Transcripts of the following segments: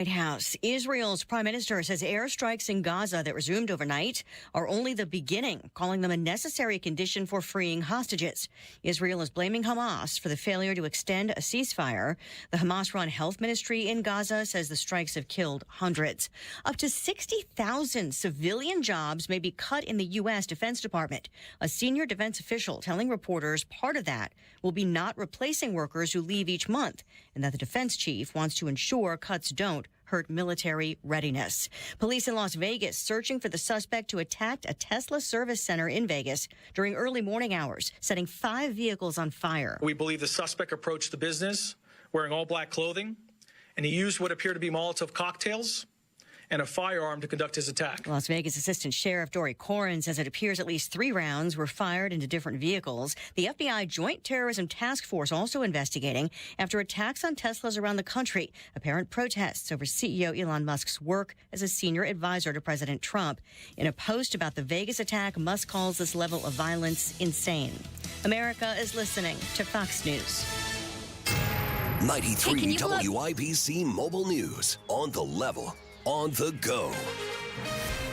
White House. Israel's prime minister says airstrikes in Gaza that resumed overnight are only the beginning, calling them a necessary condition for freeing hostages. Israel is blaming Hamas for the failure to extend a ceasefire. The Hamas-run health ministry in Gaza says the strikes have killed hundreds. Up to 60,000 civilian jobs may be cut in the U.S. Defense Department. A senior defense official telling reporters part of that will be not replacing workers who leave each month, and that the defense chief wants to ensure cuts don't hurt military readiness. Police in Las Vegas searching for the suspect who attacked a Tesla service center in Vegas during early morning hours, setting 5 vehicles on fire. We believe the suspect approached the business wearing all black clothing, and he used what appear to be Molotov cocktails and a firearm to conduct his attack. Las Vegas Assistant Sheriff Dory Corrin says it appears at least 3 rounds were fired into different vehicles. The FBI Joint Terrorism Task Force also investigating after attacks on Teslas around the country, apparent protests over CEO Elon Musk's work as a senior advisor to President Trump. In a post about the Vegas attack, Musk calls this level of violence insane. America is listening to Fox News. 93 WIBC Mobile News. On the level. On the go.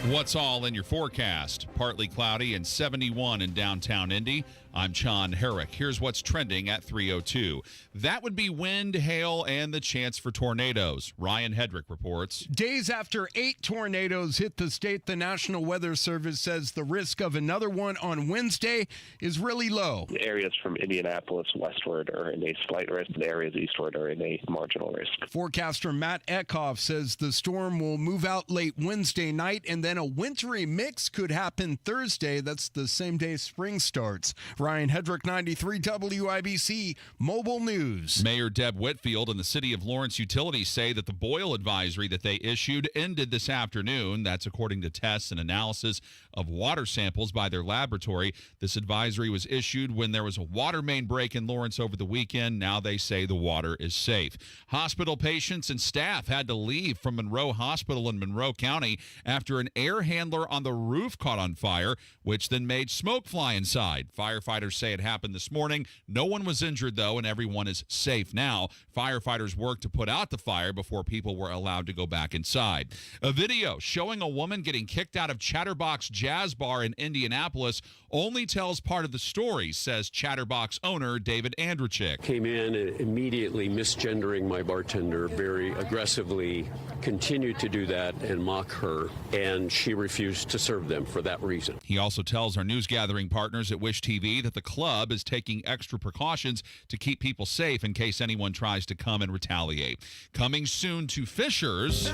What's all in your forecast? Partly cloudy and 71 in downtown Indy. I'm John Herrick. Here's what's trending at 3:02. That would be wind, hail, and the chance for tornadoes. Ryan Hedrick reports. Days after 8 tornadoes hit the state, the National Weather Service says the risk of another one on Wednesday is really low. The areas from Indianapolis westward are in a slight risk. The areas eastward are in a marginal risk. Forecaster Matt Eckhoff says the storm will move out late Wednesday night, and then a wintry mix could happen Thursday. That's the same day spring starts. Ryan Hedrick, 93 WIBC Mobile News. Mayor Deb Whitfield and the City of Lawrence Utilities say that the boil advisory that they issued ended this afternoon. That's according to tests and analysis of water samples by their laboratory. This advisory was issued when there was a water main break in Lawrence over the weekend. Now they say the water is safe. Hospital patients and staff had to leave from Monroe Hospital in Monroe County after an air handler on the roof caught on fire, which then made smoke fly inside. Firefighters say it happened this morning. No one was injured, though, and everyone is safe now. Firefighters worked to put out the fire before people were allowed to go back inside. A video showing a woman getting kicked out of Chatterbox Jazz Bar in Indianapolis only tells part of the story, says Chatterbox owner David Andrechik. Came in and immediately misgendering my bartender very aggressively, continued to do that and mock her, and she refused to serve them for that reason. He also tells our news gathering partners at Wish TV that the club is taking extra precautions to keep people safe in case anyone tries to come and retaliate. Coming soon to Fishers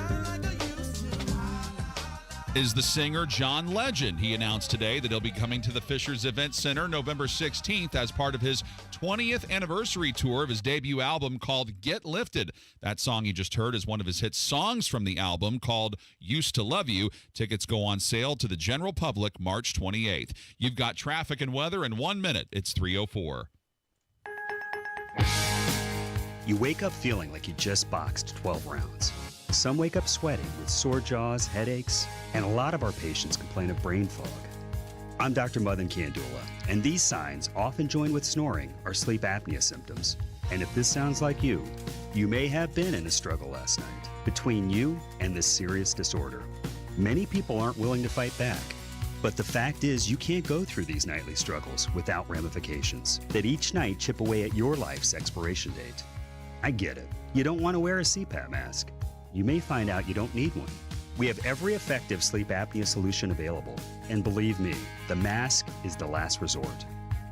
is the singer John Legend. He announced today that he'll be coming to the Fishers Event Center November 16th as part of his 20th anniversary tour of his debut album called Get Lifted. That song you just heard is one of his hit songs from the album called Used to Love You. Tickets go on sale to the general public March 28th. You've got traffic and weather in 1 minute. It's 3:04. You wake up feeling like you just boxed 12 rounds. Some wake up sweating with sore jaws, headaches, and a lot of our patients complain of brain fog. I'm Dr. Madan Kandula, and these signs, often joined with snoring, are sleep apnea symptoms. And if this sounds like you may have been in a struggle last night between you and this serious disorder. Many people aren't willing to fight back. But the fact is, you can't go through these nightly struggles without ramifications that each night chip away at your life's expiration date. I get it. You don't want to wear a CPAP mask. You may find out you don't need one. We have every effective sleep apnea solution available. And believe me, the mask is the last resort.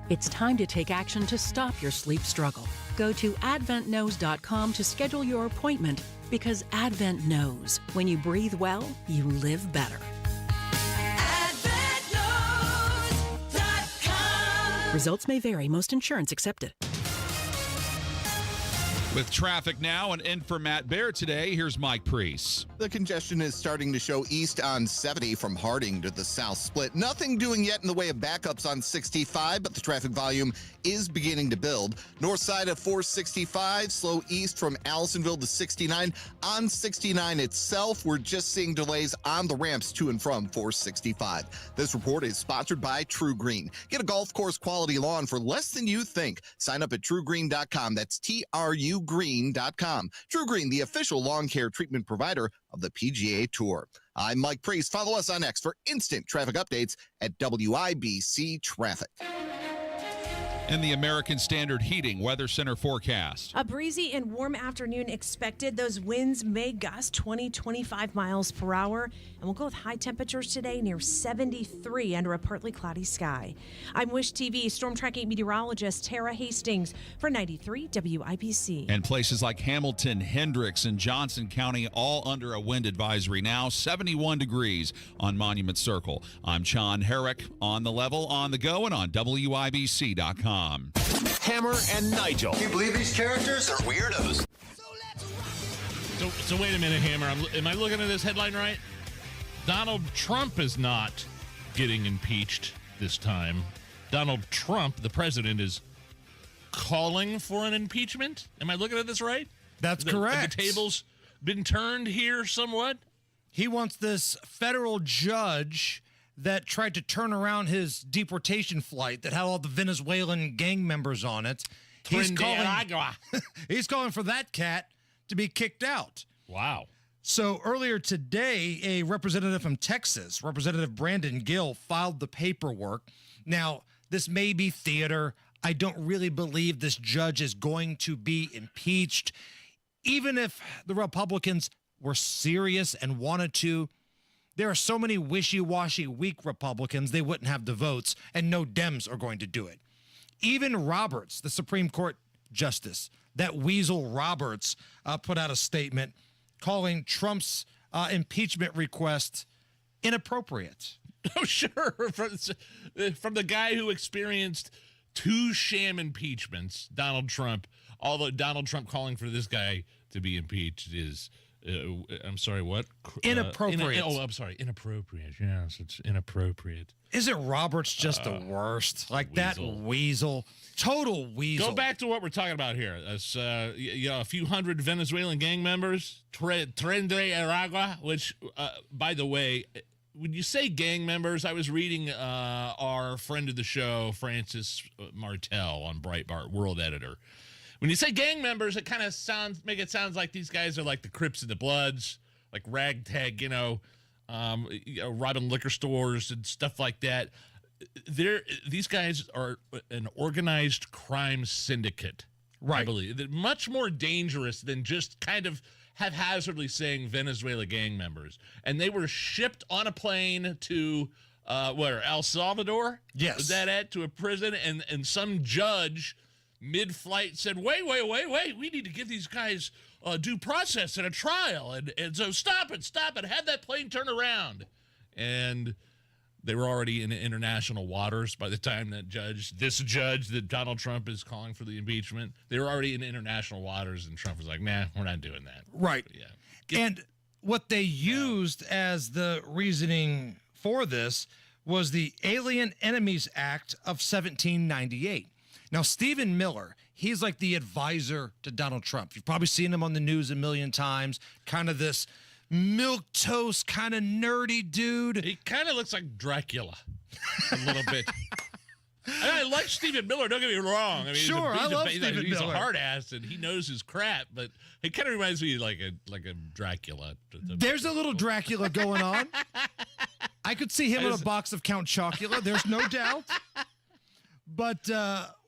It's time to take action to stop your sleep struggle. Go to adventknows.com to schedule your appointment, because Advent knows when you breathe well, you live better. AdventKnows.com. Results may vary. Most insurance accepted. With traffic now and in for Matt Bear today, here's Mike Priest. The congestion is starting to show east on 70 from Harding to the south split. Nothing doing yet in the way of backups on 65, but the traffic volume is beginning to build. North side of 465, slow east from Allisonville to 69. On 69 itself, we're just seeing delays on the ramps to and from 465. This report is sponsored by True Green. Get a golf course quality lawn for less than you think. Sign up at truegreen.com. That's TRUGreen.com. TrueGreen.com. TrueGreen, the official lawn care treatment provider of the PGA Tour. I'm Mike Priest. Follow us on X for instant traffic updates at WIBC Traffic. And the American Standard Heating Weather Center forecast. A breezy and warm afternoon expected. Those winds may gust 20-25 miles per hour. And we'll go with high temperatures today near 73 under a partly cloudy sky. I'm Wish TV storm tracking meteorologist Tara Hastings for 93 WIBC. And places like Hamilton, Hendricks, and Johnson County all under a wind advisory now. 71 degrees on Monument Circle. I'm John Herrick on the level, on the go, and on WIBC.com. Hammer and Nigel. Can you believe these characters are weirdos? So wait a minute, Hammer. Am I looking at this headline right? Donald Trump is not getting impeached this time. Donald Trump, the president, is calling for an impeachment. Am I looking at this right? That's correct. The table's been turned here somewhat. He wants this federal judge that tried to turn around his deportation flight that had all the Venezuelan gang members on it. He's calling for that cat to be kicked out. Wow. So earlier today, a representative from Texas, Representative Brandon Gill, filed the paperwork. Now, this may be theater. I don't really believe this judge is going to be impeached. Even if the Republicans were serious and wanted to, there are so many wishy-washy, weak Republicans, they wouldn't have the votes, and no Dems are going to do it. Even Roberts, the Supreme Court justice, that weasel Roberts, put out a statement calling Trump's impeachment request inappropriate. Oh, sure. From the guy who experienced 2 sham impeachments, Donald Trump, although Donald Trump calling for this guy to be impeached is... I'm sorry, what? Inappropriate. I'm sorry, inappropriate. Yes, it's inappropriate. Isn't Roberts just the worst? Like weasel. That weasel. Total weasel. Go back to what we're talking about here. That's, a few hundred Venezuelan gang members. Tren de Aragua, which, by the way, when you say gang members, I was reading our friend of the show, Francis Martel, on Breitbart, world editor. When you say gang members, it kind of sounds like these guys are like the Crips and the Bloods, like ragtag, robbing liquor stores and stuff like that. These guys are an organized crime syndicate, right? I believe. They're much more dangerous than just kind of haphazardly saying Venezuela gang members. And they were shipped on a plane to El Salvador? Yes. Was that it? To a prison, and some judge mid-flight said, wait, we need to give these guys due process and a trial. And so stop it, have that plane turn around. And they were already in international waters by the time this judge that Donald Trump is calling for the impeachment, they were already in international waters, and Trump was like, nah, we're not doing that. Right. Yeah. And what they used as the reasoning for this was the Alien Enemies Act of 1798. Now, Stephen Miller, he's like the advisor to Donald Trump. You've probably seen him on the news a million times, kind of this milquetoast, kind of nerdy dude. He kind of looks like Dracula a little bit. I like Stephen Miller, don't get me wrong. I mean, sure, I love Stephen Miller. He's a hard ass, and he knows his crap, but it kind of reminds me like a Dracula. There's a little Dracula going on. I could see him in a box of Count Chocula, there's no doubt. But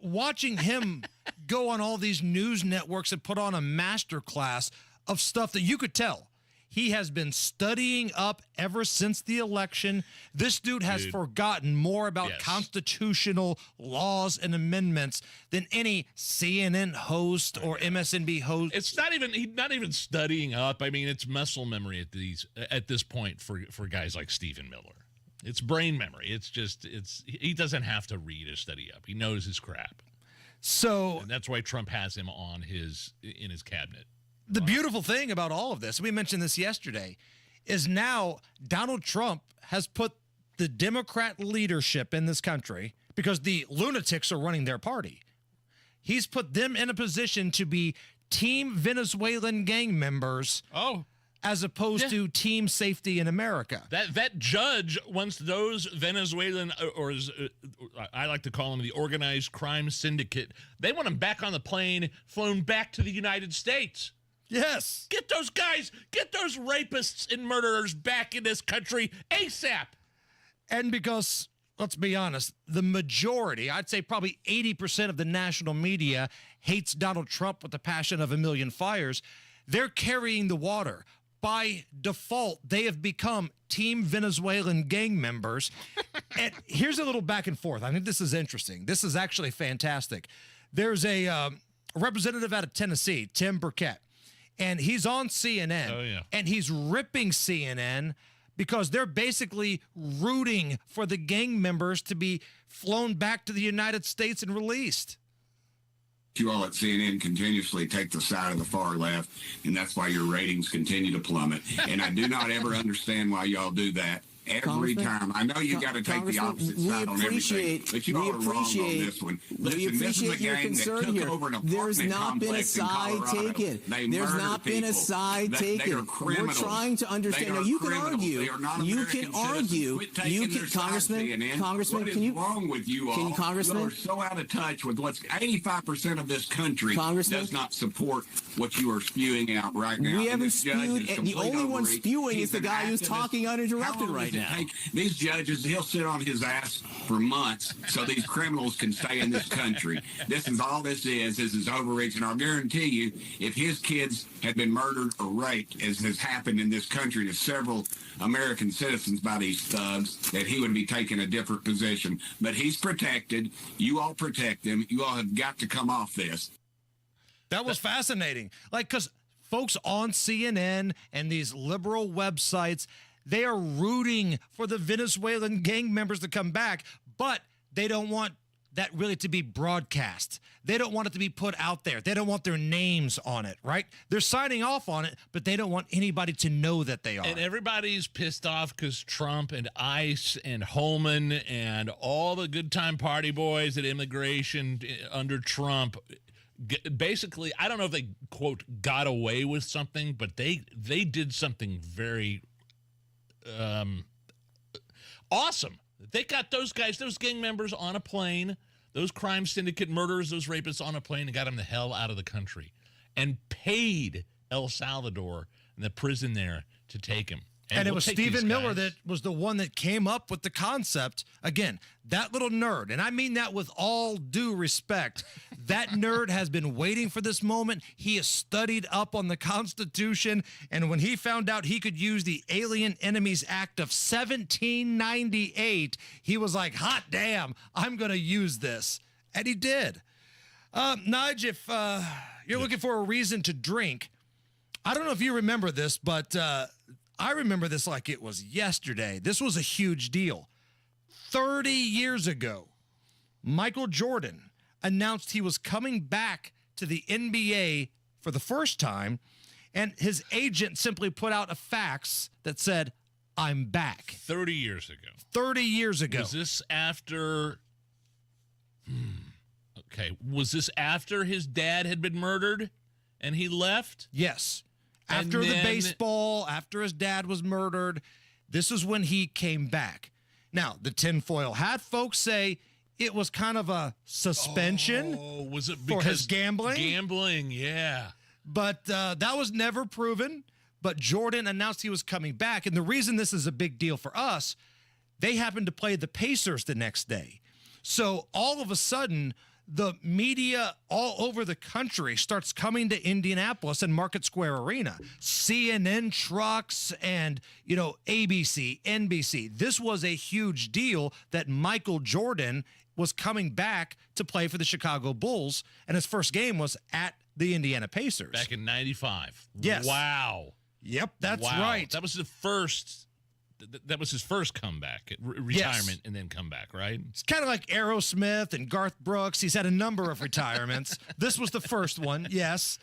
watching him go on all these news networks and put on a master class of stuff that you could tell he has been studying up ever since the election. This dude has forgotten more about constitutional laws and amendments than any CNN host or MSNBC host. He's not even studying up. I mean, it's muscle memory at this point for guys like Stephen Miller. It's brain memory. He doesn't have to read or study up. He knows his crap. And that's why Trump has him in his cabinet. The beautiful thing about all of this, we mentioned this yesterday, is now Donald Trump has put the Democrat leadership in this country, because the lunatics are running their party. He's put them in a position to be team Venezuelan gang members as opposed to team safety in America. That judge wants those Venezuelan, I like to call them the organized crime syndicate, they want them back on the plane, flown back to the United States. Yes. Get those guys, get those rapists and murderers back in this country ASAP. And because, let's be honest, the majority, I'd say probably 80% of the national media hates Donald Trump with the passion of a million fires. They're carrying the water. By default, they have become Team Venezuelan gang members. And here's a little back and forth. I think this is interesting. This is actually fantastic. There's a representative out of Tennessee, Tim Burkett, and he's on CNN. Oh, yeah. And he's ripping CNN because they're basically rooting for the gang members to be flown back to the United States and released. You all at CNN continuously take the side of the far left, and that's why your ratings continue to plummet. And I do not ever understand why y'all do that. Every time. I know you got to take the opposite side on everything, but you all are wrong on this one. Listen, this is a gang that took over an apartment complex in Colorado. They murdered people. They are criminals. We're trying to understand. Now, you can argue. You can argue. You can, Congressman, can you? What is wrong with you all? Congressman? You are so out of touch with what's 85% of this country does not support what you are spewing out right now. We haven't spewed. The only one spewing is the guy who's talking uninterrupted right now. These judges, he'll sit on his ass for months so these criminals can stay in this country. This is all this is. This is overreach. And I'll guarantee you, if his kids had been murdered or raped, as has happened in this country to several American citizens by these thugs, that he would be taking a different position. But he's protected. You all protect him. You all have got to come off this. That was fascinating. Like, because folks on CNN and these liberal websites, they are rooting for the Venezuelan gang members to come back, but they don't want that really to be broadcast. They don't want it to be put out there. They don't want their names on it, right? They're signing off on it, but they don't want anybody to know that they are. And everybody's pissed off because Trump and ICE and Holman and all the good time party boys at immigration under Trump, basically, I don't know if they, quote, got away with something, but they did something very awesome. They got those guys, those gang members on a plane, those crime syndicate murderers, those rapists on a plane, and got them the hell out of the country and paid El Salvador and the prison there to take him. And it was Stephen Miller that was the one that came up with the concept. Again, that little nerd, and I mean that with all due respect, that nerd has been waiting for this moment. He has studied up on the Constitution, and when he found out he could use the Alien Enemies Act of 1798, he was like, hot damn, I'm going to use this. And he did. Nigel, if you're looking for a reason to drink, I don't know if you remember this, but I remember this like it was yesterday. This was a huge deal. 30 years ago, Michael Jordan announced he was coming back to the NBA for the first time, and his agent simply put out a fax that said, I'm back. 30 years ago. 30 years ago. Was this after... Okay. Was this after his dad had been murdered and he left? Yes. After the baseball, after his dad was murdered, this is when he came back. Now, the tinfoil hat folks say it was kind of a suspension was it for his gambling. Gambling, yeah. But that was never proven. But Jordan announced he was coming back. And the reason this is a big deal for us, they happened to play the Pacers the next day. So all of a sudden, the media all over the country starts coming to Indianapolis and Market Square Arena. CNN trucks and, ABC, NBC. This was a huge deal that Michael Jordan was coming back to play for the Chicago Bulls, and his first game was at the Indiana Pacers. Back in 95. Yes. Wow. Yep, that's right. That was the first... That was his first comeback, retirement, and then comeback, right? It's kind of like Aerosmith and Garth Brooks. He's had a number of retirements. This was the first one, yes.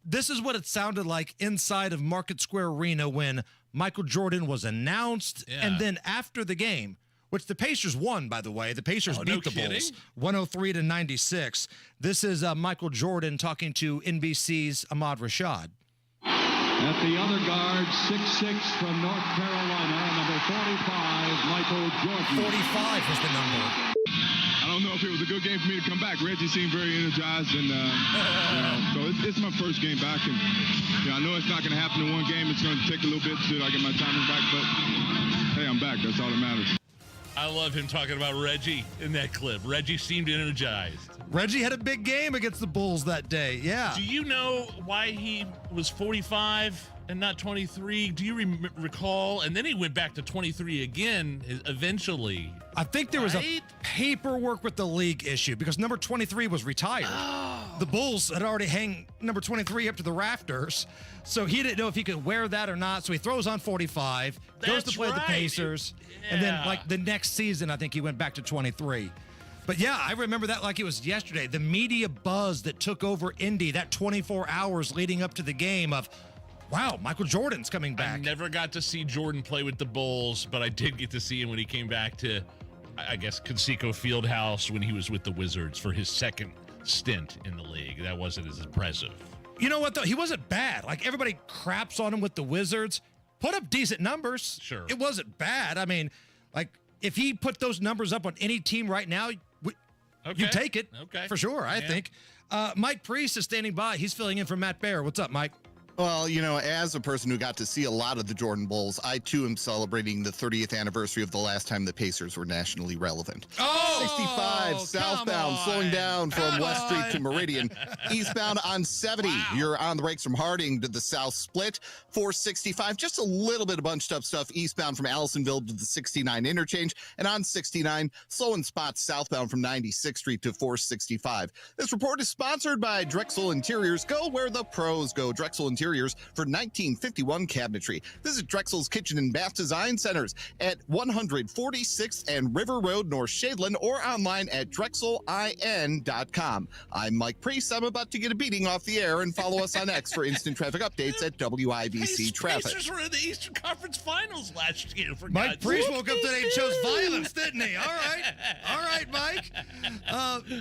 This is what it sounded like inside of Market Square Arena when Michael Jordan was announced. Yeah. And then after the game, which the Pacers won, by the way. The Pacers beat the Bulls 103-96. This is Michael Jordan talking to NBC's Ahmad Rashad. At the other guard, 6'6" from North Carolina, number 45, Michael Jordan. 45 was the number. I don't know if it was a good game for me to come back. Reggie seemed very energized, and so it's my first game back, and I know it's not going to happen in one game. It's going to take a little bit till I get my timing back, but hey, I'm back. That's all that matters. I love him talking about Reggie in that clip. Reggie seemed energized. Reggie had a big game against the Bulls that day. Yeah. Do you know why he was 45 and not 23? Do you recall? And then he went back to 23 again eventually. I think there was a paperwork with the league issue because number 23 was retired. The Bulls had already hung number 23 up to the rafters, so he didn't know if he could wear that or not. So he throws on 45, goes to play the Pacers, and then like the next season, I think he went back to 23. But yeah, I remember that like it was yesterday. The media buzz that took over Indy, that 24 hours leading up to the game of, wow, Michael Jordan's coming back. I never got to see Jordan play with the Bulls, but I did get to see him when he came back to, I guess, Conseco Fieldhouse when he was with the Wizards for his second stint in the league. That wasn't as impressive. You know what, though? He wasn't bad. Like, everybody craps on him with the Wizards. Put up decent numbers. Sure. It wasn't bad. I mean, like, if he put those numbers up on any team right now, you take it. Okay. For sure, I think. Mike Priest is standing by. He's filling in for Matt Baer. What's up, Mike? Well, as a person who got to see a lot of the Jordan Bulls, I too am celebrating the 30th anniversary of the last time the Pacers were nationally relevant. Oh, 65 southbound, slowing down from West Street to Meridian. Eastbound on 70. Wow. You're on the brakes from Harding to the South Split. 465, just a little bit of bunched up stuff eastbound from Allisonville to the 69 interchange. And on 69, slow in spots southbound from 96th Street to 465. This report is sponsored by Drexel Interiors. Go where the pros go. Drexel Interiors for 1951 cabinetry. Visit Drexel's Kitchen and Bath Design Centers at 146th and River Road, North Shadeland, or online at drexelin.com. I'm Mike Priest. I'm about to get a beating off the air, and follow us on X for instant traffic updates at WIBC Traffic. Pacers were in the Eastern Conference Finals last year. For Mike Priest woke up today and chose violence, didn't he? All right, Mike.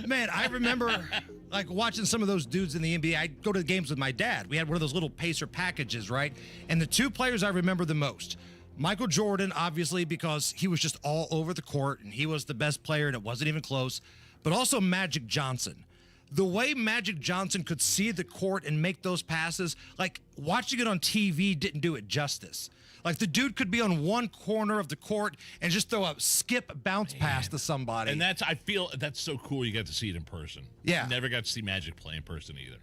Man, I remember like watching some of those dudes in the NBA. I'd go to the games with my dad. We had one of those little Pacer packages, right? And the two players I remember the most, Michael Jordan, obviously, because he was just all over the court and he was the best player and it wasn't even close, but also Magic Johnson. The way Magic Johnson could see the court and make those passes, like watching it on TV didn't do it justice. Like the dude could be on one corner of the court and just throw a skip bounce pass to somebody. And I feel that's so cool you got to see it in person. Yeah. Never got to see Magic play in person either.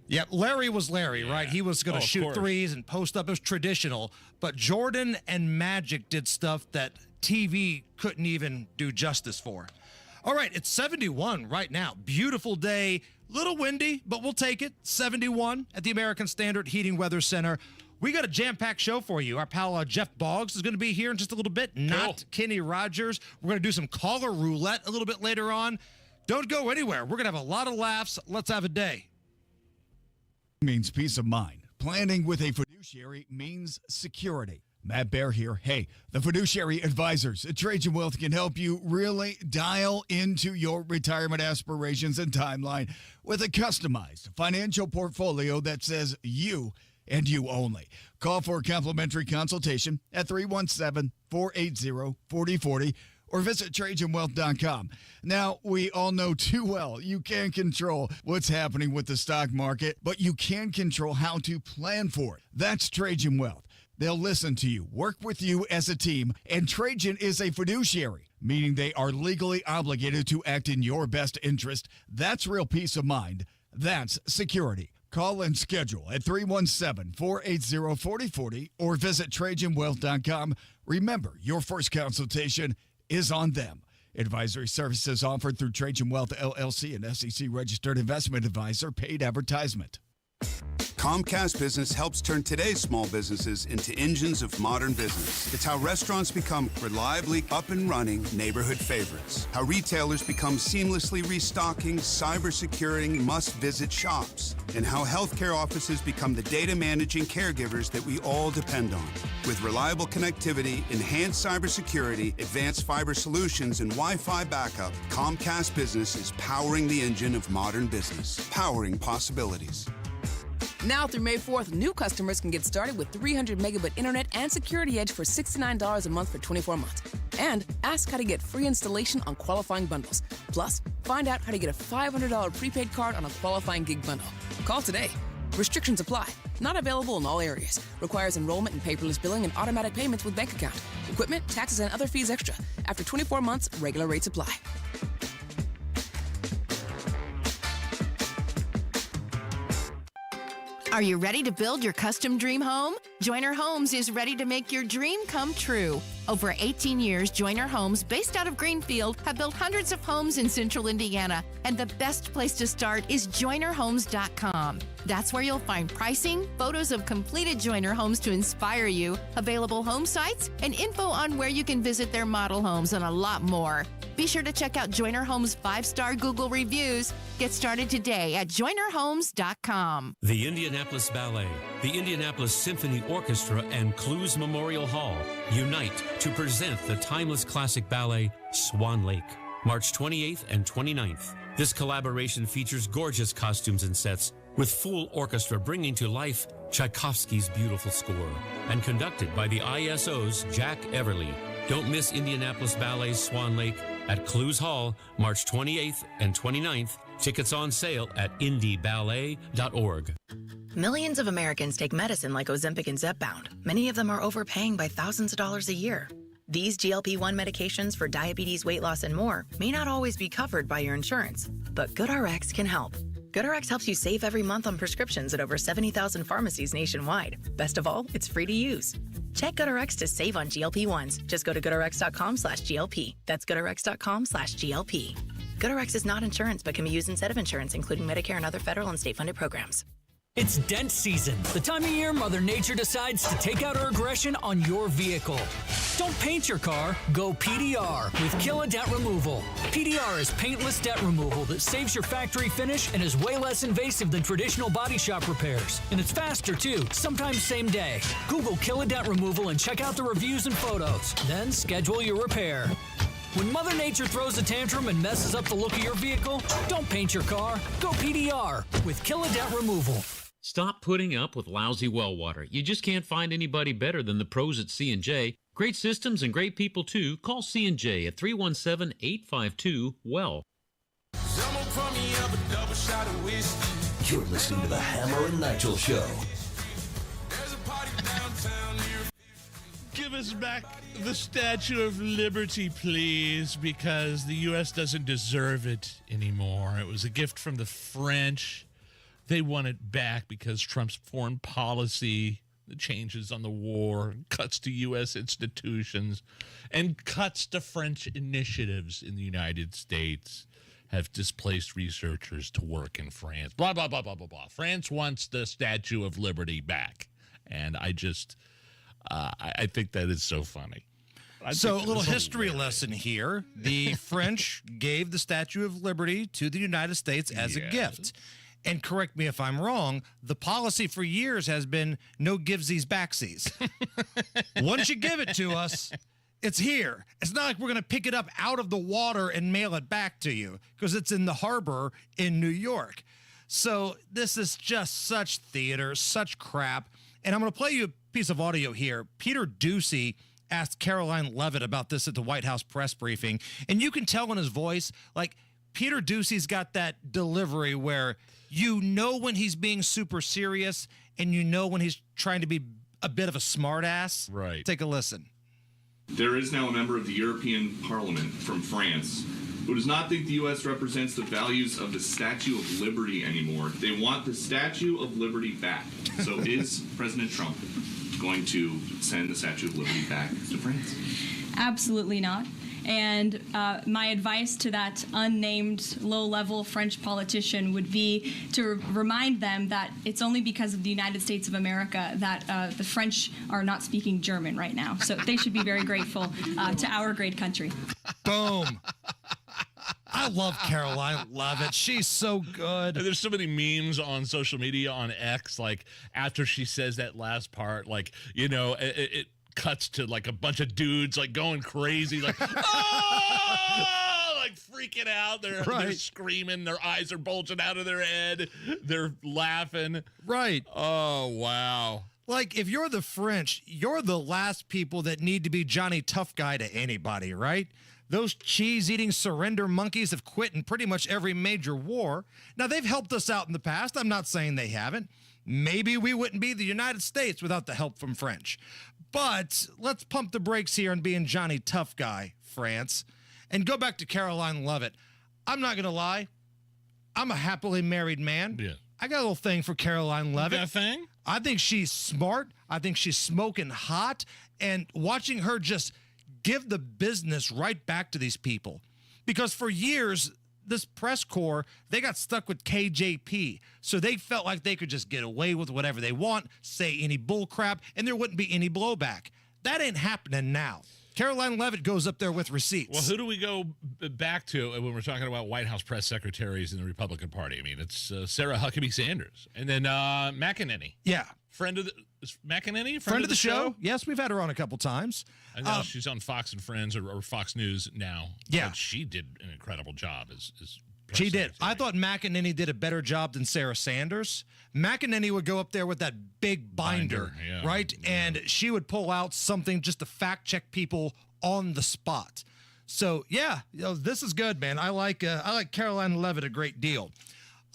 Yeah, Larry was Larry, right? He was going to shoot threes and post up. It was traditional. But Jordan and Magic did stuff that TV couldn't even do justice for. All right, it's 71 right now. Beautiful day. Little windy, but we'll take it. 71 at the American Standard Heating Weather Center. We got a jam-packed show for you. Our pal Jeff Boggs is going to be here in just a little bit. Not Kenny Rogers. We're going to do some caller roulette a little bit later on. Don't go anywhere. We're going to have a lot of laughs. Let's have a day. Means peace of mind. Planning with a fiduciary means security. Matt Baer here. Hey, the fiduciary advisors at Trajan Wealth can help you really dial into your retirement aspirations and timeline with a customized financial portfolio that says you and you only. Call for a complimentary consultation at 317-480-4040 or visit TrajanWealth.com. Now, we all know too well you can't control what's happening with the stock market, but you can control how to plan for it. That's Trajan Wealth. They'll listen to you, work with you as a team, and Trajan is a fiduciary, meaning they are legally obligated to act in your best interest. That's real peace of mind. That's security. Call and schedule at 317-480-4040 or visit TrajanWealth.com. Remember, your first consultation is on them. Advisory services offered through Trajan Wealth LLC, an SEC-registered investment advisor. Paid advertisement. Comcast Business helps turn today's small businesses into engines of modern business. It's how restaurants become reliably up and running neighborhood favorites. How retailers become seamlessly restocking, cyber-securing must-visit shops. And how healthcare offices become the data managing caregivers that we all depend on. With reliable connectivity, enhanced cybersecurity, advanced fiber solutions, and Wi-Fi backup, Comcast Business is powering the engine of modern business. Powering possibilities. Now through May 4th, new customers can get started with 300 megabit internet and Security Edge for $69 a month for 24 months. And ask how to get free installation on qualifying bundles. Plus, find out how to get a $500 prepaid card on a qualifying gig bundle. Call today. Restrictions apply. Not available in all areas. Requires enrollment in paperless billing and automatic payments with bank account. Equipment, taxes, and other fees extra. After 24 months, regular rates apply. Are you ready to build your custom dream home? Joiner Homes is ready to make your dream come true. Over 18 years, Joiner Homes, based out of Greenfield, have built hundreds of homes in central Indiana. And the best place to start is joinerhomes.com. That's where you'll find pricing, photos of completed Joiner homes to inspire you, available home sites, and info on where you can visit their model homes and a lot more. Be sure to check out Joiner Homes' 5-star Google reviews. Get started today at joinerhomes.com. The Indianapolis Ballet, the Indianapolis Symphony Orchestra, and Clues Memorial Hall unite to present the timeless classic ballet, Swan Lake, March 28th and 29th. This collaboration features gorgeous costumes and sets, with full orchestra bringing to life Tchaikovsky's beautiful score, and conducted by the ISO's Jack Everly. Don't miss Indianapolis Ballet's Swan Lake at Clues Hall, March 28th and 29th. Tickets on sale at indieballet.org. Millions of Americans take medicine like Ozempic and Zepbound. Many of them are overpaying by thousands of dollars a year. These GLP-1 medications for diabetes, weight loss, and more may not always be covered by your insurance, but GoodRx can help. GoodRx helps you save every month on prescriptions at over 70,000 pharmacies nationwide. Best of all, it's free to use. Check GoodRx to save on GLP-1s. Just go to goodrx.com/GLP. That's goodrx.com/GLP. GoodRx is not insurance, but can be used instead of insurance, including Medicare and other federal and state-funded programs. It's dent season, the time of year Mother Nature decides to take out her aggression on your vehicle. Don't paint your car, go PDR with Kill a Dent Removal. PDR is paintless dent removal that saves your factory finish and is way less invasive than traditional body shop repairs. And it's faster too, sometimes same day. Google Kill a Dent Removal and check out the reviews and photos. Then schedule your repair. When Mother Nature throws a tantrum and messes up the look of your vehicle, don't paint your car, go PDR with Kill a Dent Removal. Stop putting up with lousy well water. You just can't find anybody better than the pros at C&J. Great systems and great people, too. Call C&J at 317-852-WELL. You're listening to the Hammer and Nigel Show. Give us back the Statue of Liberty, please, because the U.S. doesn't deserve it anymore. It was a gift from the French. They want it back because Trump's foreign policy, the changes on the war, cuts to U.S. institutions, and cuts to French initiatives in the United States have displaced researchers to work in France. Blah, blah, blah, blah, blah, blah. France wants the Statue of Liberty back. And I just, I think that is so funny. So a little history lesson here. The French gave the Statue of Liberty to the United States as a gift. And correct me if I'm wrong, the policy for years has been no givesies backsies. Once you give it to us, it's here. It's not like we're going to pick it up out of the water and mail it back to you because it's in the harbor in New York. So this is just such theater, such crap. And I'm going to play you a piece of audio here. Peter Doocy asked Caroline Leavitt about this at the White House press briefing. And you can tell in his voice, like, Peter Doocy's got that delivery where you know when he's being super serious and you know when he's trying to be a bit of a smartass. Right. Take a listen. There is now a member of the European Parliament from France who does not think the U.S. represents the values of the Statue of Liberty anymore. They want the Statue of Liberty back. So is President Trump going to send the Statue of Liberty back to France? Absolutely not. And my advice to that unnamed low-level French politician would be to remind them that it's only because of the United States of America that the French are not speaking German right now. So they should be very grateful to our great country. Boom. I love Caroline Leavitt. She's so good. There's so many memes on social media, on X, like after she says that last part, like, you know, it cuts to like a bunch of dudes like going crazy, like, oh! like freaking out. They're screaming. Their eyes are bulging out of their head. They're laughing. Right. Oh, wow. Like, if you're the French, you're the last people that need to be Johnny Tough Guy to anybody, right? Those cheese-eating surrender monkeys have quit in pretty much every major war. Now, they've helped us out in the past. I'm not saying they haven't. Maybe we wouldn't be the United States without the help from French. But let's pump the brakes here on being Johnny Tough Guy, France, and go back to Caroline Leavitt. I'm not going to lie. I'm a happily married man. Yeah. I got a little thing for Caroline Leavitt. You got a thing? I think she's smart. I think she's smoking hot. And watching her just give the business right back to these people. Because for years, this press corps, they got stuck with KJP. So they felt like they could just get away with whatever they want, say any bull crap, and there wouldn't be any blowback. That ain't happening now. Caroline Leavitt goes up there with receipts. Well, who do we go back to when we're talking about White House press secretaries in the Republican Party? I mean, it's Sarah Huckabee Sanders. And then McEnany. Yeah. McEnany? Friend of the show? Yes, we've had her on a couple times. I know she's on Fox and Friends or Fox News now. Yeah. But she did an incredible job as press She did. secretary. I thought McEnany did a better job than Sarah Sanders. McEnany would go up there with that big binder, yeah. right? And she would pull out something just to fact check people on the spot. So, yeah, this is good, man. I like Caroline Leavitt a great deal.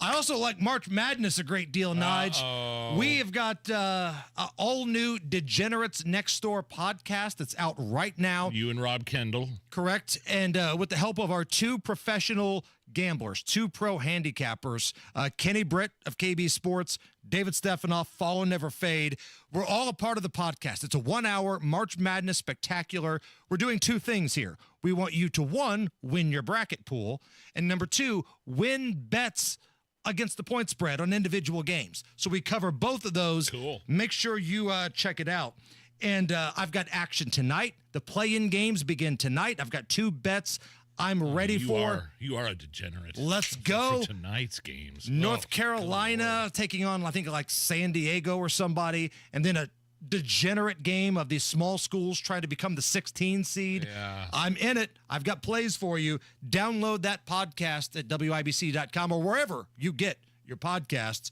I also like March Madness a great deal, Nige. We have got an all-new Degenerates Next Door podcast that's out right now. You and Rob Kendall. Correct. And with the help of our two professional gamblers, two pro handicappers, Kenny Britt of KB Sports, David Stefanoff, Follow Never Fade. We're all a part of the podcast. It's a 1-hour March Madness spectacular. We're doing two things here. We want you to, one, win your bracket pool, and number two, win bets against the point spread on individual games. So we cover both of those. Cool. Make sure you check it out. And I've got action tonight. The play-in games begin tonight. I've got two bets I'm ready for. You are a degenerate. Let's go. For tonight's games. North Carolina taking on, I think, like San Diego or somebody, and then a degenerate game of these small schools trying to become the 16 seed. Yeah. I'm in it. I've got plays for you. Download that podcast at WIBC.com or wherever you get your podcasts.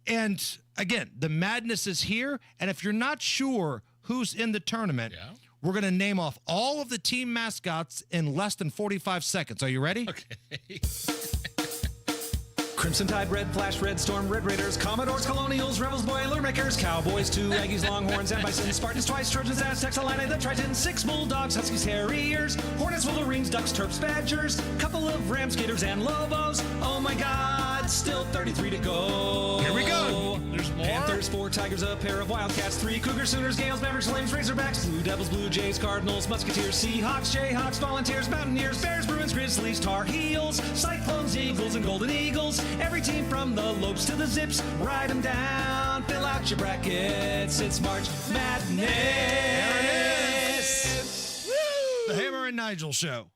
And again, the madness is here. And if you're not sure who's in the tournament, we're going to name off all of the team mascots in less than 45 seconds. Are you ready? Okay. Crimson Tide, Red Flash, Red Storm, Red Raiders, Commodores, Colonials, Rebels, Boilermakers, Cowboys, 2 Aggies, Longhorns, and Bison, Spartans, twice, Trojans, Aztecs, Illini, the Tritons, 6 Bulldogs, Huskies, Harriers, Hornets, Wolverines, Ducks, Terps, Badgers, couple of Rams, Gators, and Lobos. Oh my God, still 33 to go. Here we go. There's more. Panthers, 4 Tigers, a pair of Wildcats, 3 Cougars, Sooners, Gales, Mavericks, Flames, Razorbacks, Blue Devils, Blue Jays, Cardinals, Musketeers, Seahawks, Jayhawks, Volunteers, Mountaineers, Bears, Bruins, Grizzlies, Tar Heels, Cyclones, Eagles, and Golden Eagles. Every team from the Lopes to the Zips, write them down, fill out your brackets. It's March Madness. The Hammer and Nigel Show.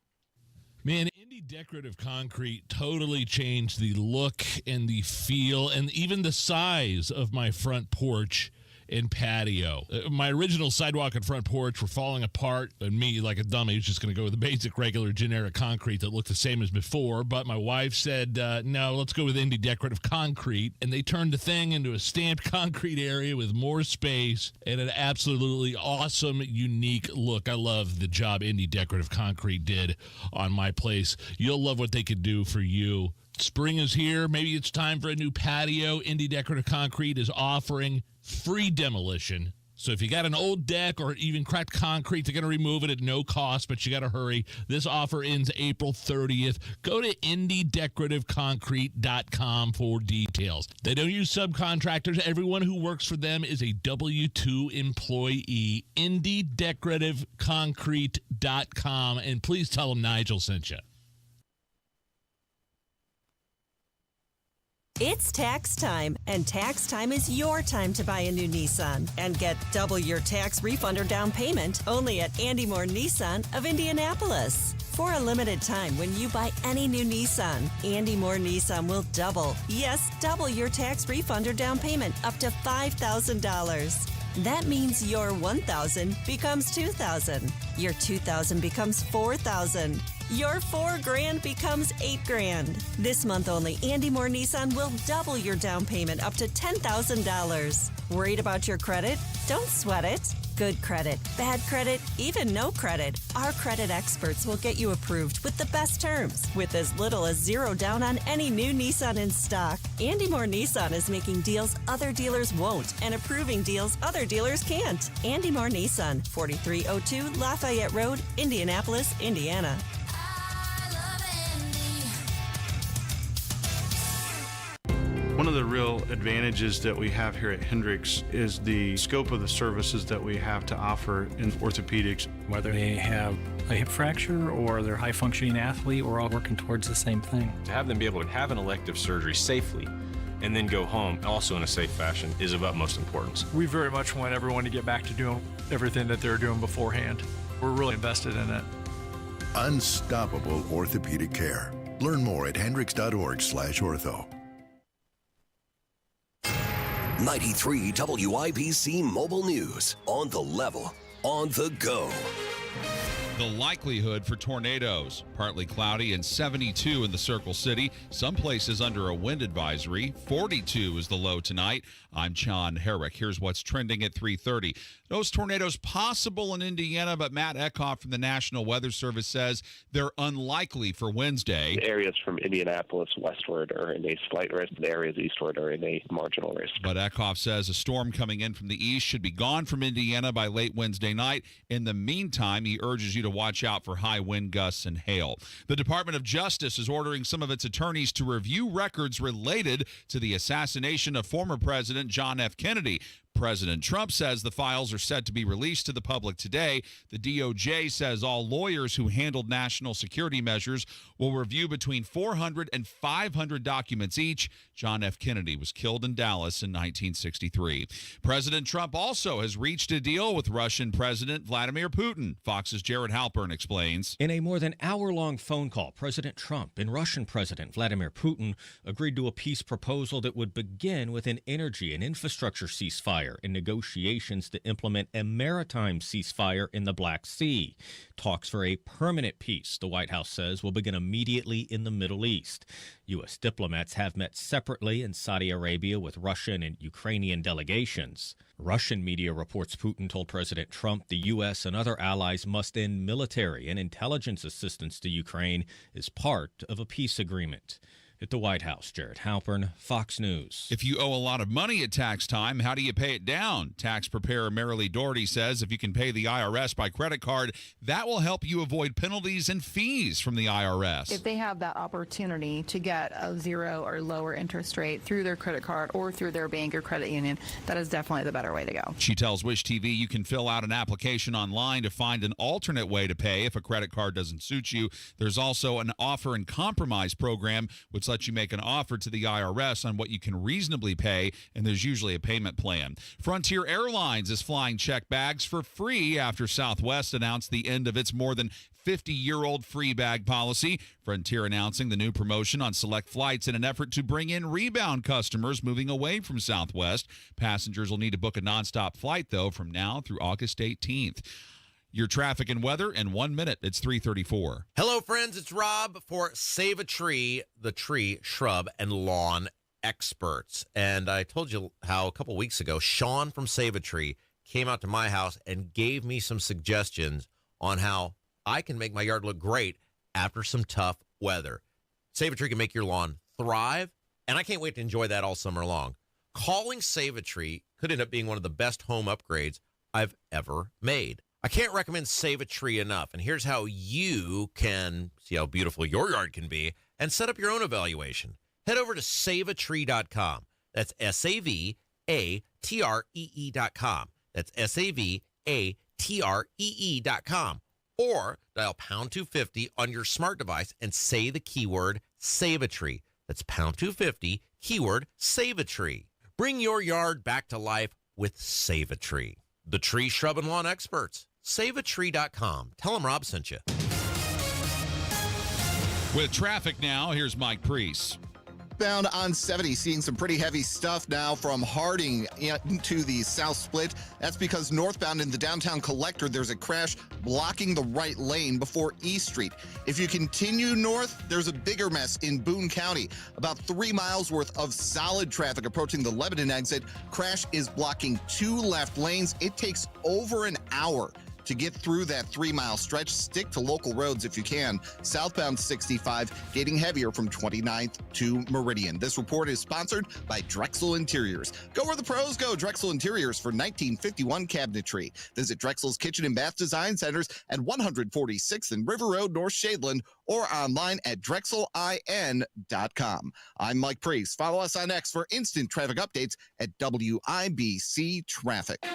Man, Indie Decorative Concrete totally changed the look and the feel and even the size of my front porch and patio. My original sidewalk and front porch were falling apart, and me, like a dummy, was just going to go with the basic, regular, generic concrete that looked the same as before. But my wife said, no, let's go with Indie Decorative Concrete. And they turned the thing into a stamped concrete area with more space and an absolutely awesome, unique look. I love the job Indie Decorative Concrete did on my place. You'll love what they could do for you. Spring is here. Maybe it's time for a new patio. Indie Decorative Concrete is offering free demolition. So if you got an old deck or even cracked concrete, they're going to remove it at no cost, but you got to hurry. This offer ends April 30th. Go to indiedecorativeconcrete.com for details. They don't use subcontractors. Everyone who works for them is a W-2 employee. indiedecorativeconcrete.com. And please tell them Nigel sent you. It's tax time, and tax time is your time to buy a new Nissan and get double your tax refund or down payment only at Andy Moore Nissan of Indianapolis. For a limited time, when you buy any new Nissan, Andy Moore Nissan will double your tax refund or down payment up to $5,000. That means your $1,000 becomes $2,000. Your $2,000 becomes $4,000. your $4,000 becomes $8,000. This month only, Andy Moore Nissan will double your down payment up to $10,000. Worried about your credit? Don't sweat it. Good credit, bad credit, even no credit. Our credit experts will get you approved with the best terms, with as little as $0 down on any new Nissan in stock. Andy Moore Nissan is making deals other dealers won't and approving deals other dealers can't. Andy Moore Nissan, 4302 Lafayette Road, Indianapolis, Indiana. One of the real advantages that we have here at Hendricks is the scope of the services that we have to offer in orthopedics. Whether they have a hip fracture or they're a high-functioning athlete, we're all working towards the same thing. To have them be able to have an elective surgery safely and then go home also in a safe fashion is of utmost importance. We very much want everyone to get back to doing everything that they're doing beforehand. We're really invested in it. Unstoppable orthopedic care. Learn more at hendricks.org/ortho. 93 WIBC Mobile News. On the level, on the go. The likelihood for tornadoes. Partly cloudy and 72 in the Circle City. Some places under a wind advisory. 42 is the low tonight. I'm John Herrick. Here's what's trending at 3:30. Those tornadoes possible in Indiana, but Matt Eckhoff from the National Weather Service says they're unlikely for Wednesday. The areas from Indianapolis westward are in a slight risk. The areas eastward are in a marginal risk. But Eckhoff says a storm coming in from the east should be gone from Indiana by late Wednesday night. In the meantime, he urges you to watch out for high wind gusts and hail. The Department of Justice is ordering some of its attorneys to review records related to the assassination of former President John F. Kennedy. President Trump says the files are set to be released to the public today. The DOJ says all lawyers who handled national security measures will review between 400 and 500 documents each. John F. Kennedy was killed in Dallas in 1963. President Trump also has reached a deal with Russian President Vladimir Putin. Fox's Jared Halpern explains. In a more than hour-long phone call, President Trump and Russian President Vladimir Putin agreed to a peace proposal that would begin with an energy and infrastructure ceasefire in negotiations to implement a maritime ceasefire in the Black Sea. Talks for a permanent peace, the White House says, will begin immediately in the Middle East. U.S. diplomats have met separately in Saudi Arabia with Russian and Ukrainian delegations. Russian media reports Putin told President Trump the U.S. and other allies must end military and intelligence assistance to Ukraine as part of a peace agreement. At the White House, Jared Halpern, Fox News. If you owe a lot of money at tax time, how do you pay it down? Tax preparer Marilee Doherty says if you can pay the IRS by credit card, that will help you avoid penalties and fees from the IRS. If they have that opportunity to get a 0 or lower interest rate through their credit card or through their bank or credit union, that is definitely the better way to go. She tells Wish TV you can fill out an application online to find an alternate way to pay if a credit card doesn't suit you. There's also an offer and compromise program, which lets you make an offer to the IRS on what you can reasonably pay, and there's usually a payment plan. Frontier Airlines is flying check bags for free after Southwest announced the end of its more than 50-year-old free bag policy. Frontier announcing the new promotion on select flights in an effort to bring in rebound customers moving away from Southwest. Passengers will need to book a nonstop flight, though, from now through August 18th. Your traffic and weather in 1 minute. It's 3:34. Hello, friends. It's Rob for Save a Tree, the tree, shrub, and lawn experts. And I told you how a couple weeks ago, Sean from Save a Tree came out to my house and gave me some suggestions on how I can make my yard look great after some tough weather. Save a Tree can make your lawn thrive, and I can't wait to enjoy that all summer long. Calling Save a Tree could end up being one of the best home upgrades I've ever made. I can't recommend Save a Tree enough, and here's how you can see how beautiful your yard can be and set up your own evaluation. Head over to saveatree.com. That's SAVATREE.com. That's SAVATREE.com. Or dial pound 250 on your smart device and say the keyword Save a Tree. That's pound 250, keyword Save a Tree. Bring your yard back to life with Save a Tree. The tree, shrub, and lawn experts. SaveAtree.com. Tell them Rob sent you. With traffic now, here's Mike Priest. Southbound on 70, seeing some pretty heavy stuff now from Harding into the South Split. That's because northbound in the downtown collector, there's a crash blocking the right lane before East Street. If you continue north, there's a bigger mess in Boone County. About 3 miles worth of solid traffic approaching the Lebanon exit. Crash is blocking 2 left lanes. It takes over an hour to get through that 3-mile stretch. Stick to local roads if you can. Southbound 65 getting heavier from 29th to Meridian. This report is sponsored by Drexel Interiors. Go where the pros go. Drexel Interiors for 1951 cabinetry. Visit Drexel's Kitchen and Bath Design Centers at 146th and River Road, North Shadeland, or online at drexelin.com. I'm Mike Priest. Follow us on X for instant traffic updates at WIBC Traffic.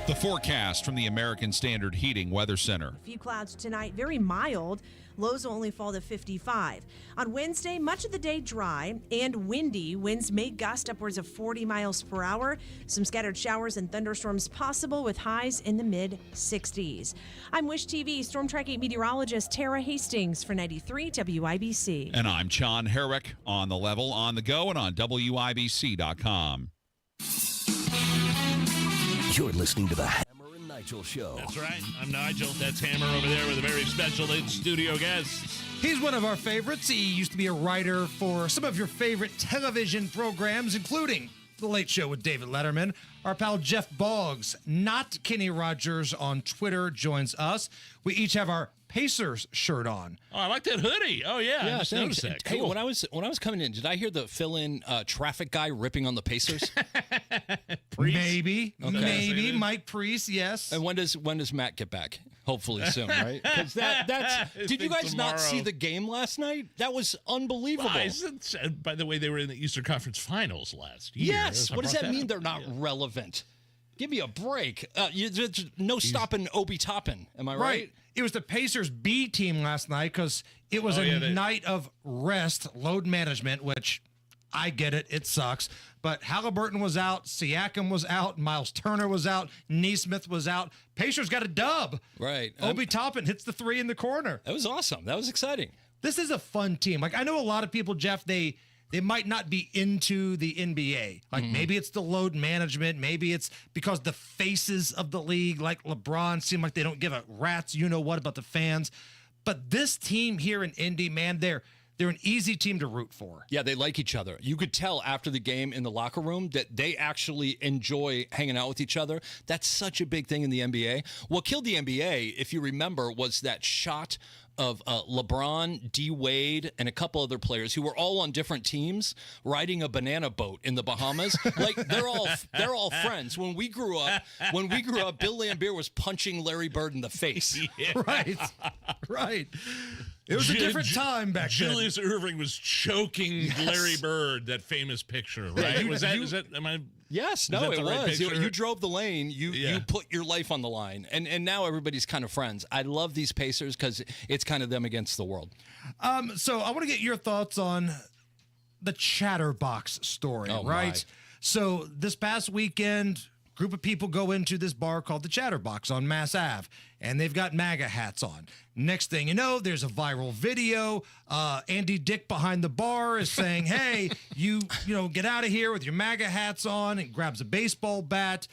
The forecast from the American Standard Heating Weather Center. A few clouds tonight, very mild. Lows will only fall to 55. On Wednesday, much of the day dry and windy. Winds may gust upwards of 40 miles per hour. Some scattered showers and thunderstorms possible with highs in the mid-60s. I'm Wish TV storm tracking meteorologist Tara Hastings for 93 WIBC. And I'm John Herrick on the level, on the go, and on WIBC.com. You're listening to the Hammer and Nigel Show. That's right. I'm Nigel. That's Hammer over there with a very special in-studio guest. He's one of our favorites. He used to be a writer for some of your favorite television programs, including The Late Show with David Letterman. Our pal Jeff Boggs, not Kenny Rogers on Twitter, joins us. We each have our Pacers shirt on. Oh, I like that hoodie. Oh, yeah. I just noticed that. Hey, Cool. when I was coming in, did I hear the fill-in traffic guy ripping on the Pacers? Maybe. Okay. Maybe. Mike Priest, yes. And when does Matt get back? Hopefully soon, right? Because that's. Did you guys not see the game last night? That was unbelievable. By the way, they were in the Eastern Conference Finals last year. Yes. What does that mean? They're not relevant. Give me a break. There's no stopping Obi Toppin. Am I right? It was the Pacers B team last night because it was a night of rest, load management, which I get it. It sucks. But Halliburton was out. Siakam was out. Miles Turner was out. Neesmith was out. Pacers got a dub. Right. Obi Toppin hits the 3 in the corner. That was awesome. That was exciting. This is a fun team. Like, I know a lot of people, Jeff, they might not be into the NBA. Like, maybe it's the load management. Maybe it's because the faces of the league, like LeBron, seem like they don't give a rat's you-know-what about the fans. But this team here in Indy, man, they're an easy team to root for. Yeah, they like each other. You could tell after the game in the locker room that they actually enjoy hanging out with each other. That's such a big thing in the NBA. What killed the NBA, if you remember, was that shot of LeBron, D. Wade, and a couple other players who were all on different teams riding a banana boat in the Bahamas. Like, they're all friends. When we grew up, Bill Laimbeer was punching Larry Bird in the face. Yeah. Right. It was a different time back then. Julius Erving was choking Larry Bird, that famous picture, right? Yes, no, it was. You drove the lane. You put your life on the line. And now everybody's kind of friends. I love these Pacers because it's kind of them against the world. So I want to get your thoughts on the Chatterbox story, right? My. So this past weekend, group of people go into this bar called the Chatterbox on Mass Ave, and they've got MAGA hats on. Next thing you know, there's a viral video. Andy Dick behind the bar is saying, hey, you get out of here with your MAGA hats on, and grabs a baseball bat.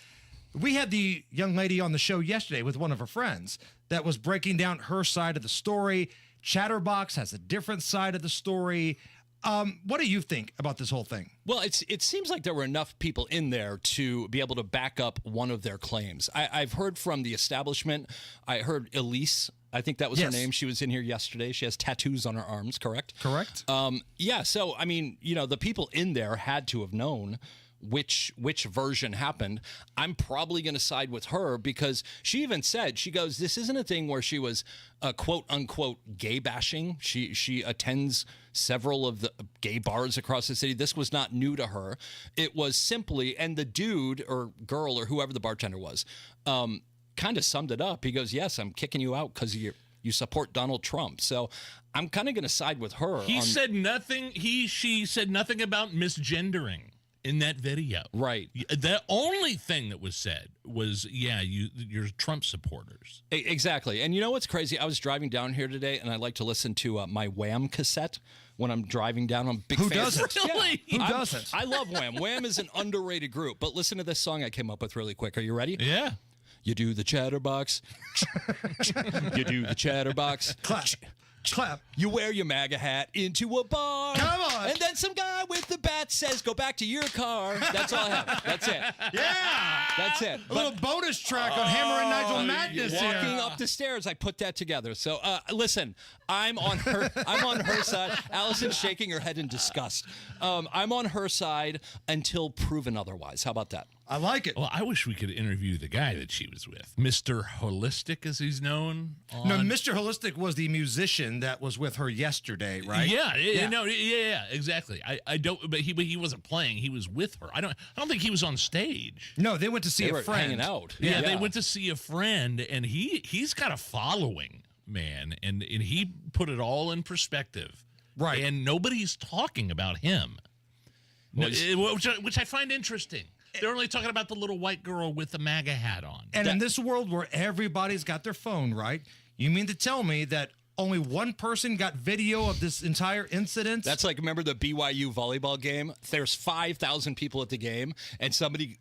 We had the young lady on the show yesterday with one of her friends that was breaking down her side of the story. Chatterbox has a different side of the story. What do you think about this whole thing? Well, it seems like there were enough people in there to be able to back up one of their claims. I've heard from the establishment. I heard Elise. I think that was her name. She was in here yesterday. She has tattoos on her arms, correct? Correct. Yeah, so, I mean, the people in there had to have known which version happened. I'm probably going to side with her because she even said, she goes, this isn't a thing where she was quote unquote gay bashing. She attends several of the gay bars across the city. This was not new to her. It was simply, and the dude or girl or whoever the bartender was, kind of summed it up. He goes, yes, I'm kicking you out because you support Donald Trump. So I'm kind of going to side with her. She said nothing about misgendering. in that video. Right. The only thing that was said was, you're Trump supporters. Exactly. And you know what's crazy? I was driving down here today, and I like to listen to my Wham cassette when I'm driving down. I'm a big fan. Doesn't? Really? Who doesn't? I love Wham. Wham is an underrated group. But listen to this song I came up with really quick. Are you ready? Yeah. You do the Chatterbox. You do the Chatterbox. Clap. You wear your MAGA hat into a bar. Come on. And then some guy with the bat says, go back to your car. That's all I have. That's it. Yeah. That's it. A little bonus track on Hammer and Nigel Madness here. Walking up the stairs, I put that together. So listen, I'm on her side. Allison's shaking her head in disgust. I'm on her side until proven otherwise. How about that? I like it. Well, I wish we could interview the guy that she was with, Mr. Holistic, as he's known. No, Mr. Holistic was the musician that was with her yesterday, right? Yeah, exactly. I don't, but he wasn't playing. He was with her. I don't think he was on stage. No, they went to see They a were friend. hanging out. Yeah, they went to see a friend, and he's got a following, man, and he put it all in perspective. Right. And nobody's talking about him, which I find interesting. They're only talking about the little white girl with the MAGA hat on. And in this world where everybody's got their phone, right? You mean to tell me that only one person got video of this entire incident? That's like, remember the BYU volleyball game? There's 5,000 people at the game, and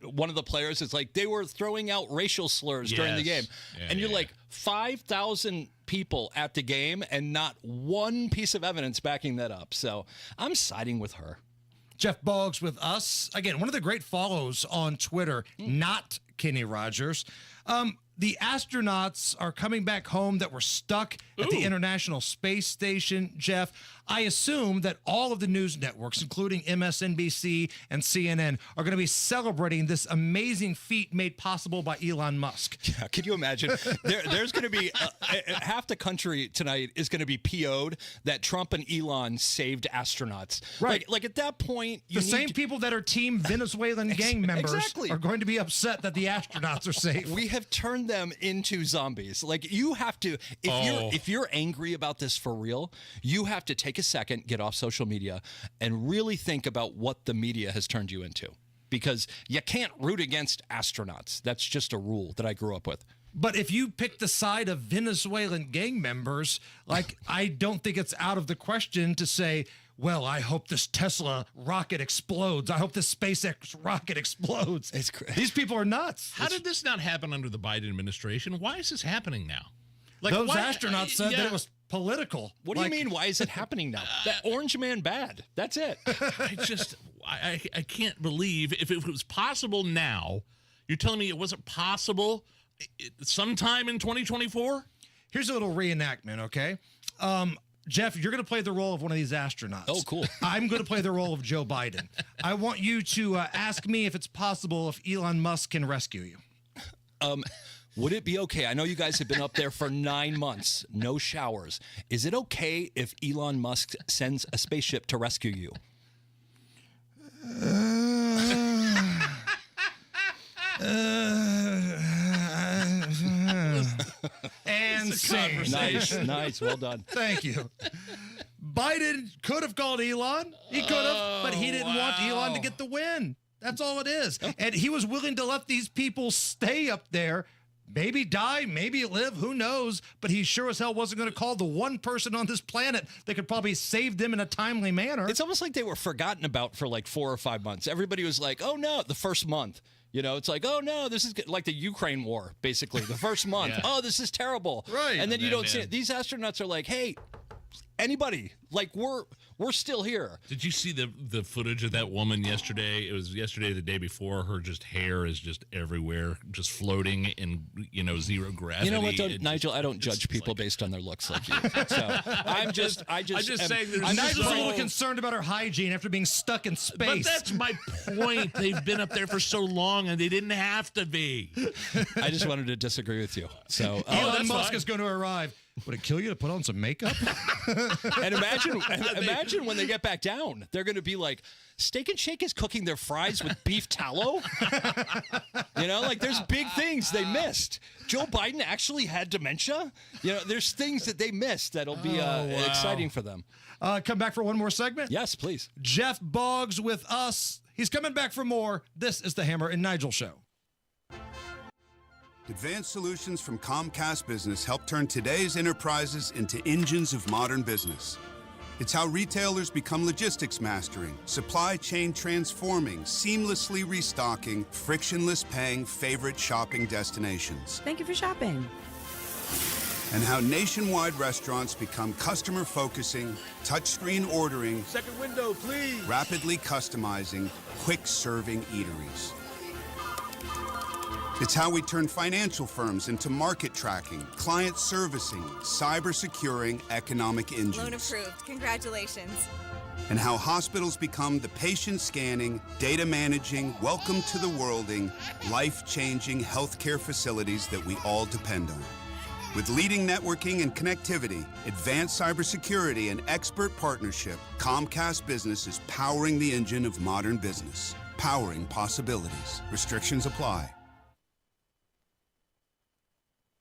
one of the players is like, they were throwing out racial slurs during the game. Yeah, and you're like, 5,000 people at the game and not one piece of evidence backing that up. So I'm siding with her. Jeff Boggs with us. Again, one of the great follows on Twitter, not Kenny Rogers. The astronauts are coming back home that were stuck at the International Space Station, Jeff. I assume that all of the news networks, including MSNBC and CNN, are going to be celebrating this amazing feat made possible by Elon Musk. Yeah, could you imagine? There's going to be half the country tonight is going to be PO'd that Trump and Elon saved astronauts. Right. Like at that point, The same people that are team Venezuelan gang members are going to be upset that the astronauts are safe. We have turned them into zombies. Like, you have to, if you're angry about this for real, you have to take a second, get off social media, and really think about what the media has turned you into. Because you can't root against astronauts. That's just a rule that I grew up with. But if you pick the side of Venezuelan gang members, like, I don't think it's out of the question to say, well, I hope this Tesla rocket explodes. I hope this SpaceX rocket explodes. It's crazy. These people are nuts. How did this not happen under the Biden administration? Why is this happening now? Like, those astronauts said that it was political. What do you mean? Why is it happening now? That orange man bad. That's it. I can't believe if it was possible now, you're telling me it wasn't possible sometime in 2024? Here's a little reenactment, okay? Jeff, you're going to play the role of one of these astronauts. Oh, cool. I'm going to play the role of Joe Biden. I want you to ask me if it's possible if Elon Musk can rescue you. Would it be okay? I know you guys have been up there for 9 months, no showers. Is it okay if Elon Musk sends a spaceship to rescue you? And sing. Nice. Well done. Thank you. Biden could have called Elon. He could have, but he didn't want Elon to get the win. That's all it is. And he was willing to let these people stay up there, maybe die, maybe live, who knows? But he sure as hell wasn't going to call the one person on this planet that could probably save them in a timely manner. It's almost like they were forgotten about for like 4 or 5 months. Everybody was like, oh no, the first month. You know, it's like, oh no, this is like the Ukraine war, basically. The first month, oh, this is terrible. Right. And then you don't see it. These astronauts are like, hey, anybody, like we're still here. Did you see the footage of that woman yesterday? It was yesterday, the day before. Her just hair is just everywhere, just floating in, zero gravity. You know what, Nigel? I don't judge people based on their looks like you. So I'm just saying. Nigel's a little concerned about her hygiene after being stuck in space. But that's my point. They've been up there for so long, and they didn't have to be. I just wanted to disagree with you. So Elon Musk is going to arrive. Would it kill you to put on some makeup? And imagine when they get back down, they're going to be like, Steak and Shake is cooking their fries with beef tallow. Like there's big things they missed. Joe Biden actually had dementia. There's things that they missed that'll be exciting for them. Come back for one more segment? Yes, please. Jeff Boggs with us. He's coming back for more. This is the Hammer and Nigel Show. Advanced solutions from Comcast Business help turn today's enterprises into engines of modern business. It's how retailers become logistics mastering, supply chain transforming, seamlessly restocking, frictionless paying favorite shopping destinations. Thank you for shopping. And how nationwide restaurants become customer focusing, touchscreen ordering, second window, please, rapidly customizing, quick serving eateries. It's how we turn financial firms into market tracking, client servicing, cyber securing economic engines. Loan approved. Congratulations. And how hospitals become the patient scanning, data managing, welcome to the worlding, life-changing healthcare facilities that we all depend on. With leading networking and connectivity, advanced cybersecurity, and expert partnership, Comcast Business is powering the engine of modern business, powering possibilities. Restrictions apply.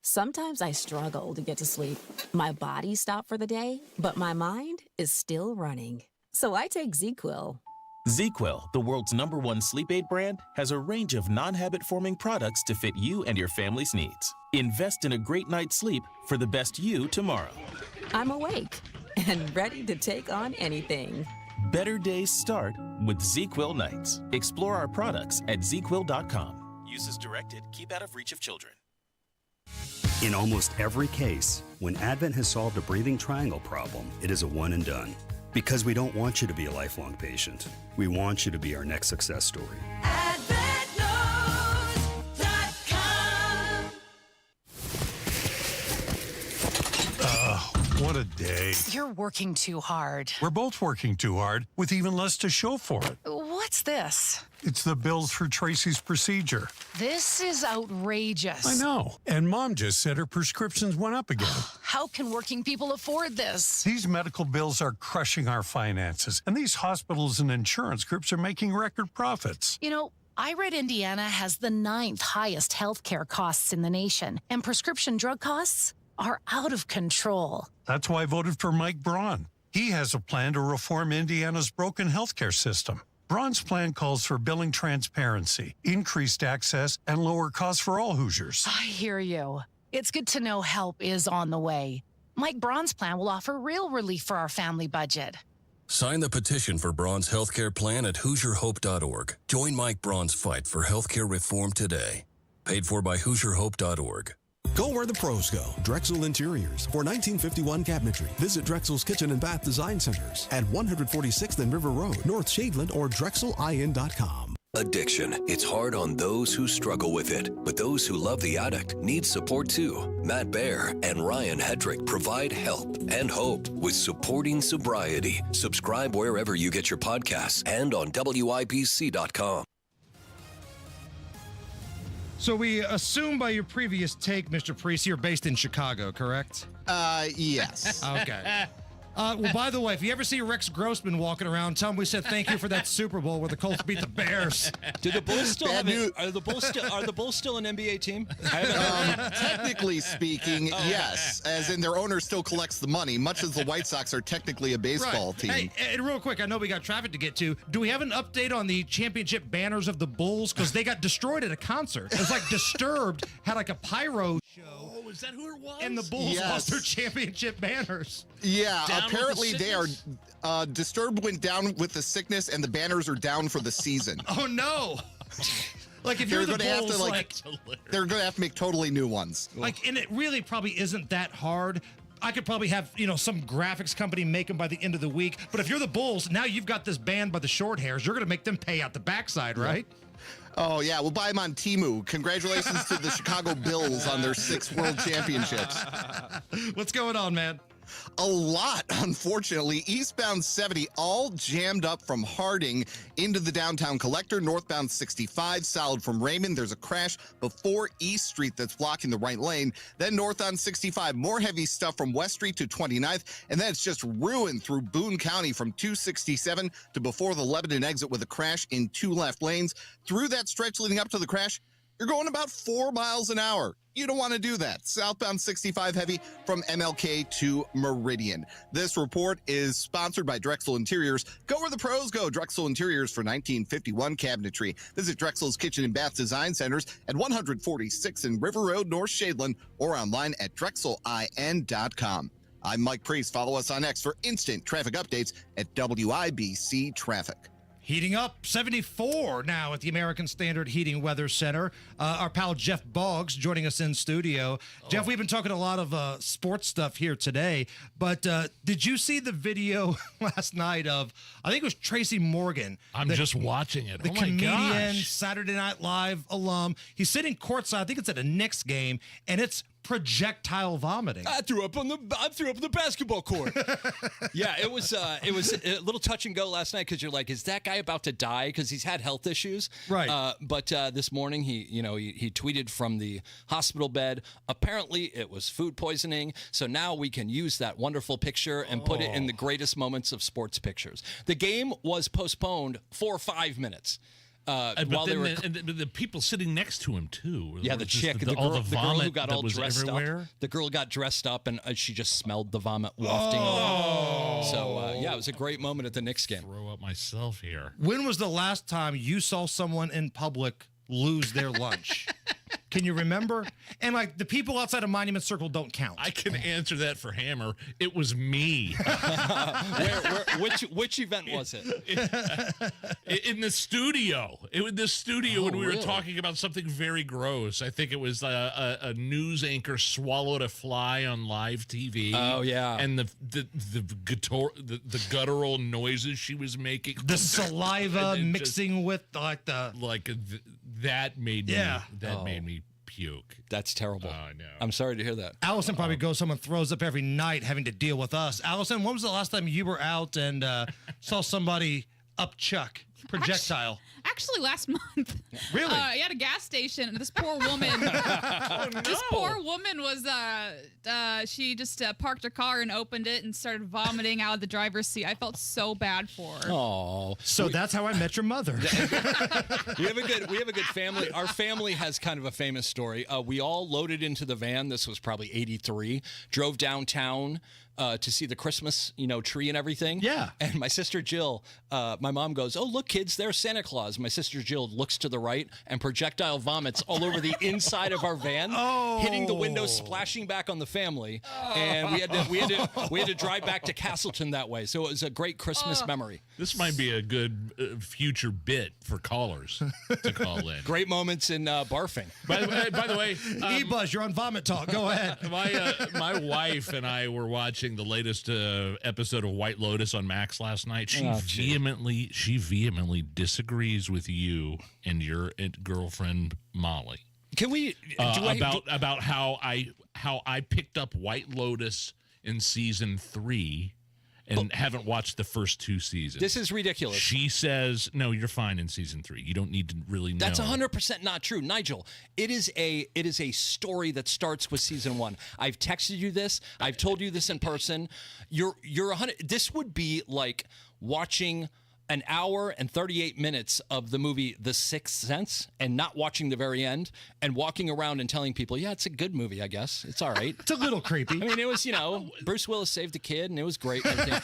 Sometimes I struggle to get to sleep. My body stopped for the day, but my mind is still running. So I take ZzzQuil. ZzzQuil, the world's #1 sleep aid brand, has a range of non-habit-forming products to fit you and your family's needs. Invest in a great night's sleep for the best you tomorrow. I'm awake and ready to take on anything. Better days start with ZzzQuil nights. Explore our products at ZzzQuil.com. Use as directed. Keep out of reach of children. In almost every case, when Advent has solved a breathing triangle problem, it is a one and done. Because we don't want you to be a lifelong patient. We want you to be our next success story. What a day. You're working too hard. We're both working too hard, with even less to show for it. What's this? It's the bills for Tracy's procedure. This is outrageous. I know. And Mom just said her prescriptions went up again. How can working people afford this? These medical bills are crushing our finances, and these hospitals and insurance groups are making record profits. You know, I read Indiana has the 9th highest healthcare costs in the nation, and prescription drug costs are out of control. That's why I voted for Mike Braun. He has a plan to reform Indiana's broken healthcare system. Braun's plan calls for billing transparency, increased access, and lower costs for all Hoosiers. I hear you. It's good to know help is on the way. Mike Braun's plan will offer real relief for our family budget. Sign the petition for Braun's healthcare plan at HoosierHope.org. Join Mike Braun's fight for healthcare reform today. Paid for by HoosierHope.org. Go where the pros go. Drexel Interiors for 1951 cabinetry. Visit Drexel's Kitchen and Bath Design Centers at 146th and River Road, North Shadeland, or DrexelIN.com. Addiction. It's hard on those who struggle with it, but those who love the addict need support too. Matt Baer and Ryan Hedrick provide help and hope with Supporting Sobriety. Subscribe wherever you get your podcasts and on WIBC.com. So we assume by your previous take, Mr. Priest, you're based in Chicago, correct? Yes. Okay. Well, by the way, if you ever see Rex Grossman walking around, tell him we said thank you for that Super Bowl where the Colts beat the Bears. Do the Bulls still have it? Are the Bulls still an NBA team? Technically speaking, yes. As in their owner still collects the money, much as the White Sox are technically a baseball team. Hey, and real quick, I know we got traffic to get to. Do we have an update on the championship banners of the Bulls? Because they got destroyed at a concert. It was like Disturbed had like a pyro show. Oh, is that who it was? And the Bulls lost their championship banners. Yeah, Down apparently with the they are. Disturbed went down with the sickness, and the banners are down for the season. Oh no! Like if you're the Bulls, they're going to have to make totally new ones. Like, and it really probably isn't that hard. I could probably have, some graphics company make them by the end of the week. But if you're the Bulls, now you've got this band by the short hairs. You're going to make them pay out the backside, right? Oh, yeah. We'll buy them on Temu. Congratulations to the Chicago Bills on their 6 world championships. What's going on, man? A lot, unfortunately. Eastbound 70 all jammed up from Harding into the downtown collector. Northbound 65 solid from Raymond. There's a crash before East Street that's blocking the right lane. Then north on 65, more heavy stuff from West Street to 29th. And then it's just ruined through Boone County from 267 to before the Lebanon exit with a crash in 2 left lanes. Through that stretch leading up to the crash, you're going about 4 miles an hour. You don't want to do that. Southbound 65 heavy from MLK to Meridian. This report is sponsored by Drexel Interiors. Go where the pros go. Drexel Interiors for 1951 cabinetry. Visit Drexel's Kitchen and Bath Design Centers at 146 in River Road, North Shadeland, or online at drexelin.com. I'm Mike Priest. Follow us on X for instant traffic updates at WIBC Traffic. Heating up 74 now at the American Standard Heating Weather Center. Our pal Jeff Boggs joining us in studio. Jeff, we've been talking a lot of sports stuff here today, but did you see the video last night of, I think it was Tracy Morgan. I'm just watching it. The Oh my comedian, gosh. Saturday Night Live alum. He's sitting courtside, I think it's at a Knicks game, and it's projectile vomiting. I threw up on the basketball court. Yeah, it was a little touch and go last night because you're like, is that guy about to die? Because he's had health issues. Right. But this morning he tweeted from the hospital bed. Apparently it was food poisoning. So now we can use that wonderful picture and put it in the greatest moments of sports pictures. The game was postponed for 5 minutes. While they were the people sitting next to him too. Yeah, the chick, the girl who got all dressed up. The girl got dressed up and she just smelled the vomit wafting over. So yeah, it was a great moment at the Knicks game. Throw up myself here. When was the last time you saw someone in public lose their lunch? Can you remember? And like the people outside of Monument Circle don't count. I can answer that for Hammer. It was me. Which event was it? In the studio. In the studio when we were really? talking about something very gross. I think it was a news anchor swallowed a fly on live TV. Oh yeah. And the guttural noises she was making. The saliva mixing with that made me made me puke. That's terrible. Oh no. I'm sorry to hear that. Allison probably goes home and throws up every night having to deal with us. Allison, when was the last time you were out and saw somebody up Chuck? Projectile. Actually, last month. Really? At a gas station. This poor woman. This poor woman was. She just parked her car and opened it and started vomiting out of the driver's seat. I felt so bad for her. Oh, so that's how I met your mother. We have a good family. Our family has kind of a famous story. We all loaded into the van. This was probably '83. Drove downtown to see the Christmas, tree and everything. Yeah. And my sister Jill, my mom goes, "Oh, look, kids, there's Santa Claus." My sister Jill looks to the right and projectile vomits all over the inside of our van, hitting the window, splashing back on the family. And we had to drive back to Castleton that way. So it was a great Christmas memory. This might be a good future bit for callers to call in. Great moments in barfing. By the way, E-Buzz, you're on Vomit Talk. Go ahead. My wife and I were watching the latest episode of White Lotus on Max last night. She vehemently disagrees with you and your girlfriend Molly. Can we about how I picked up White Lotus in season 3 and haven't watched the first 2 seasons. This is ridiculous. She says, "No, you're fine in season 3. You don't need to really know." That's 100% not true, Nigel. It is a story that starts with season 1. I've texted you this. I've told you this in person. You're 100. This would be like watching an hour and 38 minutes of the movie The Sixth Sense and not watching the very end and walking around and telling people, yeah, it's a good movie, I guess. It's all right. It's a little creepy. I mean, it was, Bruce Willis saved the kid and it was great. And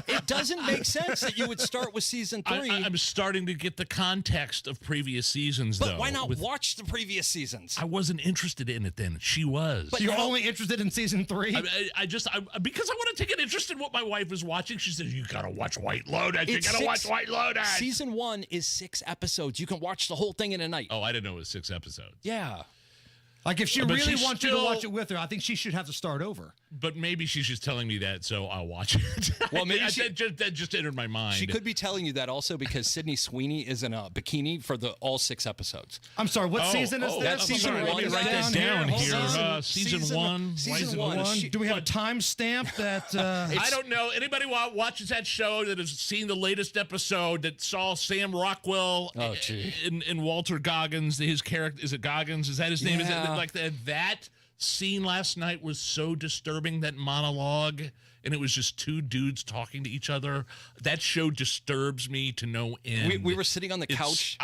it doesn't make sense that you would start with season 3. I'm starting to get the context of previous seasons, though. But why not watch the previous seasons? I wasn't interested in it then. She was. But you're only interested in season 3? Because I want to take an interest in what my wife is watching. She says, "You got to watch White Lotus. You got to watch White Lotus." Season 1 is 6 episodes. You can watch the whole thing in a night. Oh, I didn't know it was 6 episodes. Yeah. Like if she really wants you to watch it with her, I think she should have to start over. But maybe she's just telling me that, so I'll watch it. Well, maybe that just entered my mind. She could be telling you that also because Sydney Sweeney is in a bikini for all 6 episodes. I'm sorry, what season is that? That's season 1. Let me write that down here. Season 1. Season 1. Do we have a timestamp that? I don't know. Anybody watches that show that has seen the latest episode that saw Sam Rockwell and Walter Goggins, his character, is it Goggins? Is that his name? Yeah. Is it like that scene last night was so disturbing, that monologue, and it was just two dudes talking to each other. That show disturbs me to no end. We were sitting on the couch,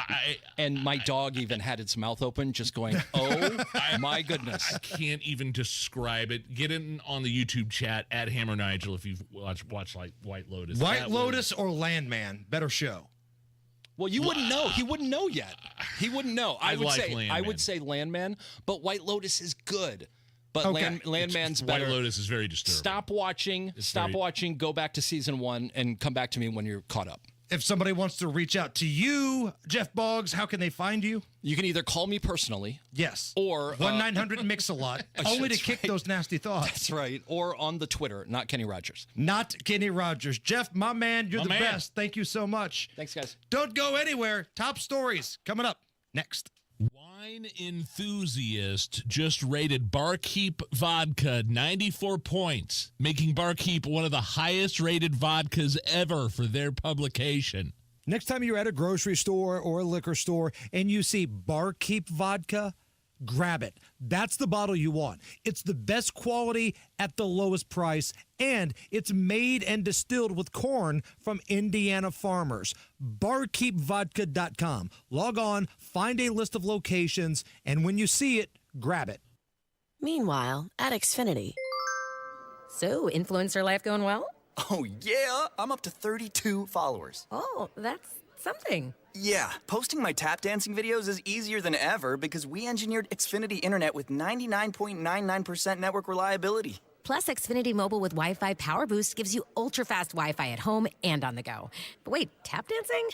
and my dog even had its mouth open, just going, oh, my goodness. I can't even describe it. Get in on the YouTube chat at Hammer Nigel if you've watched like White Lotus. White Lotus or Landman? Better show. Well, you wouldn't know. He wouldn't know yet. He wouldn't know. I would say Landman, but White Lotus is good. But Okay. Landman's better. White Lotus is very disturbing. Stop watching. Watching. Go back to season 1 and come back to me when you're caught up. If somebody wants to reach out to you, Jeff Boggs, how can they find you? You can either call me personally. Yes. Or 1-900-MIX-A-LOT. Only to kick those nasty thoughts. That's right. Or on the Twitter, not Kenny Rogers. Not Kenny Rogers. Jeff, my man, you're the best. Thank you so much. Thanks, guys. Don't go anywhere. Top stories coming up next. Wine enthusiast just rated Barkeep vodka 94 points, making Barkeep one of the highest rated vodkas ever for their publication. Next time you're at a grocery store or a liquor store and you see Barkeep vodka, grab it. That's the bottle you want. It's the best quality at the lowest price, and it's made and distilled with corn from Indiana farmers. BarkeepVodka.com. Log on, find a list of locations, and when you see it, grab it. Meanwhile, at Xfinity. So, influencer life going well? Oh, yeah. I'm up to 32 followers. Oh, that's something. Yeah, posting my tap dancing videos is easier than ever because we engineered Xfinity Internet with 99.99% network reliability. Plus, Xfinity Mobile with Wi-Fi Power Boost gives you ultra-fast Wi-Fi at home and on the go. But wait, tap dancing?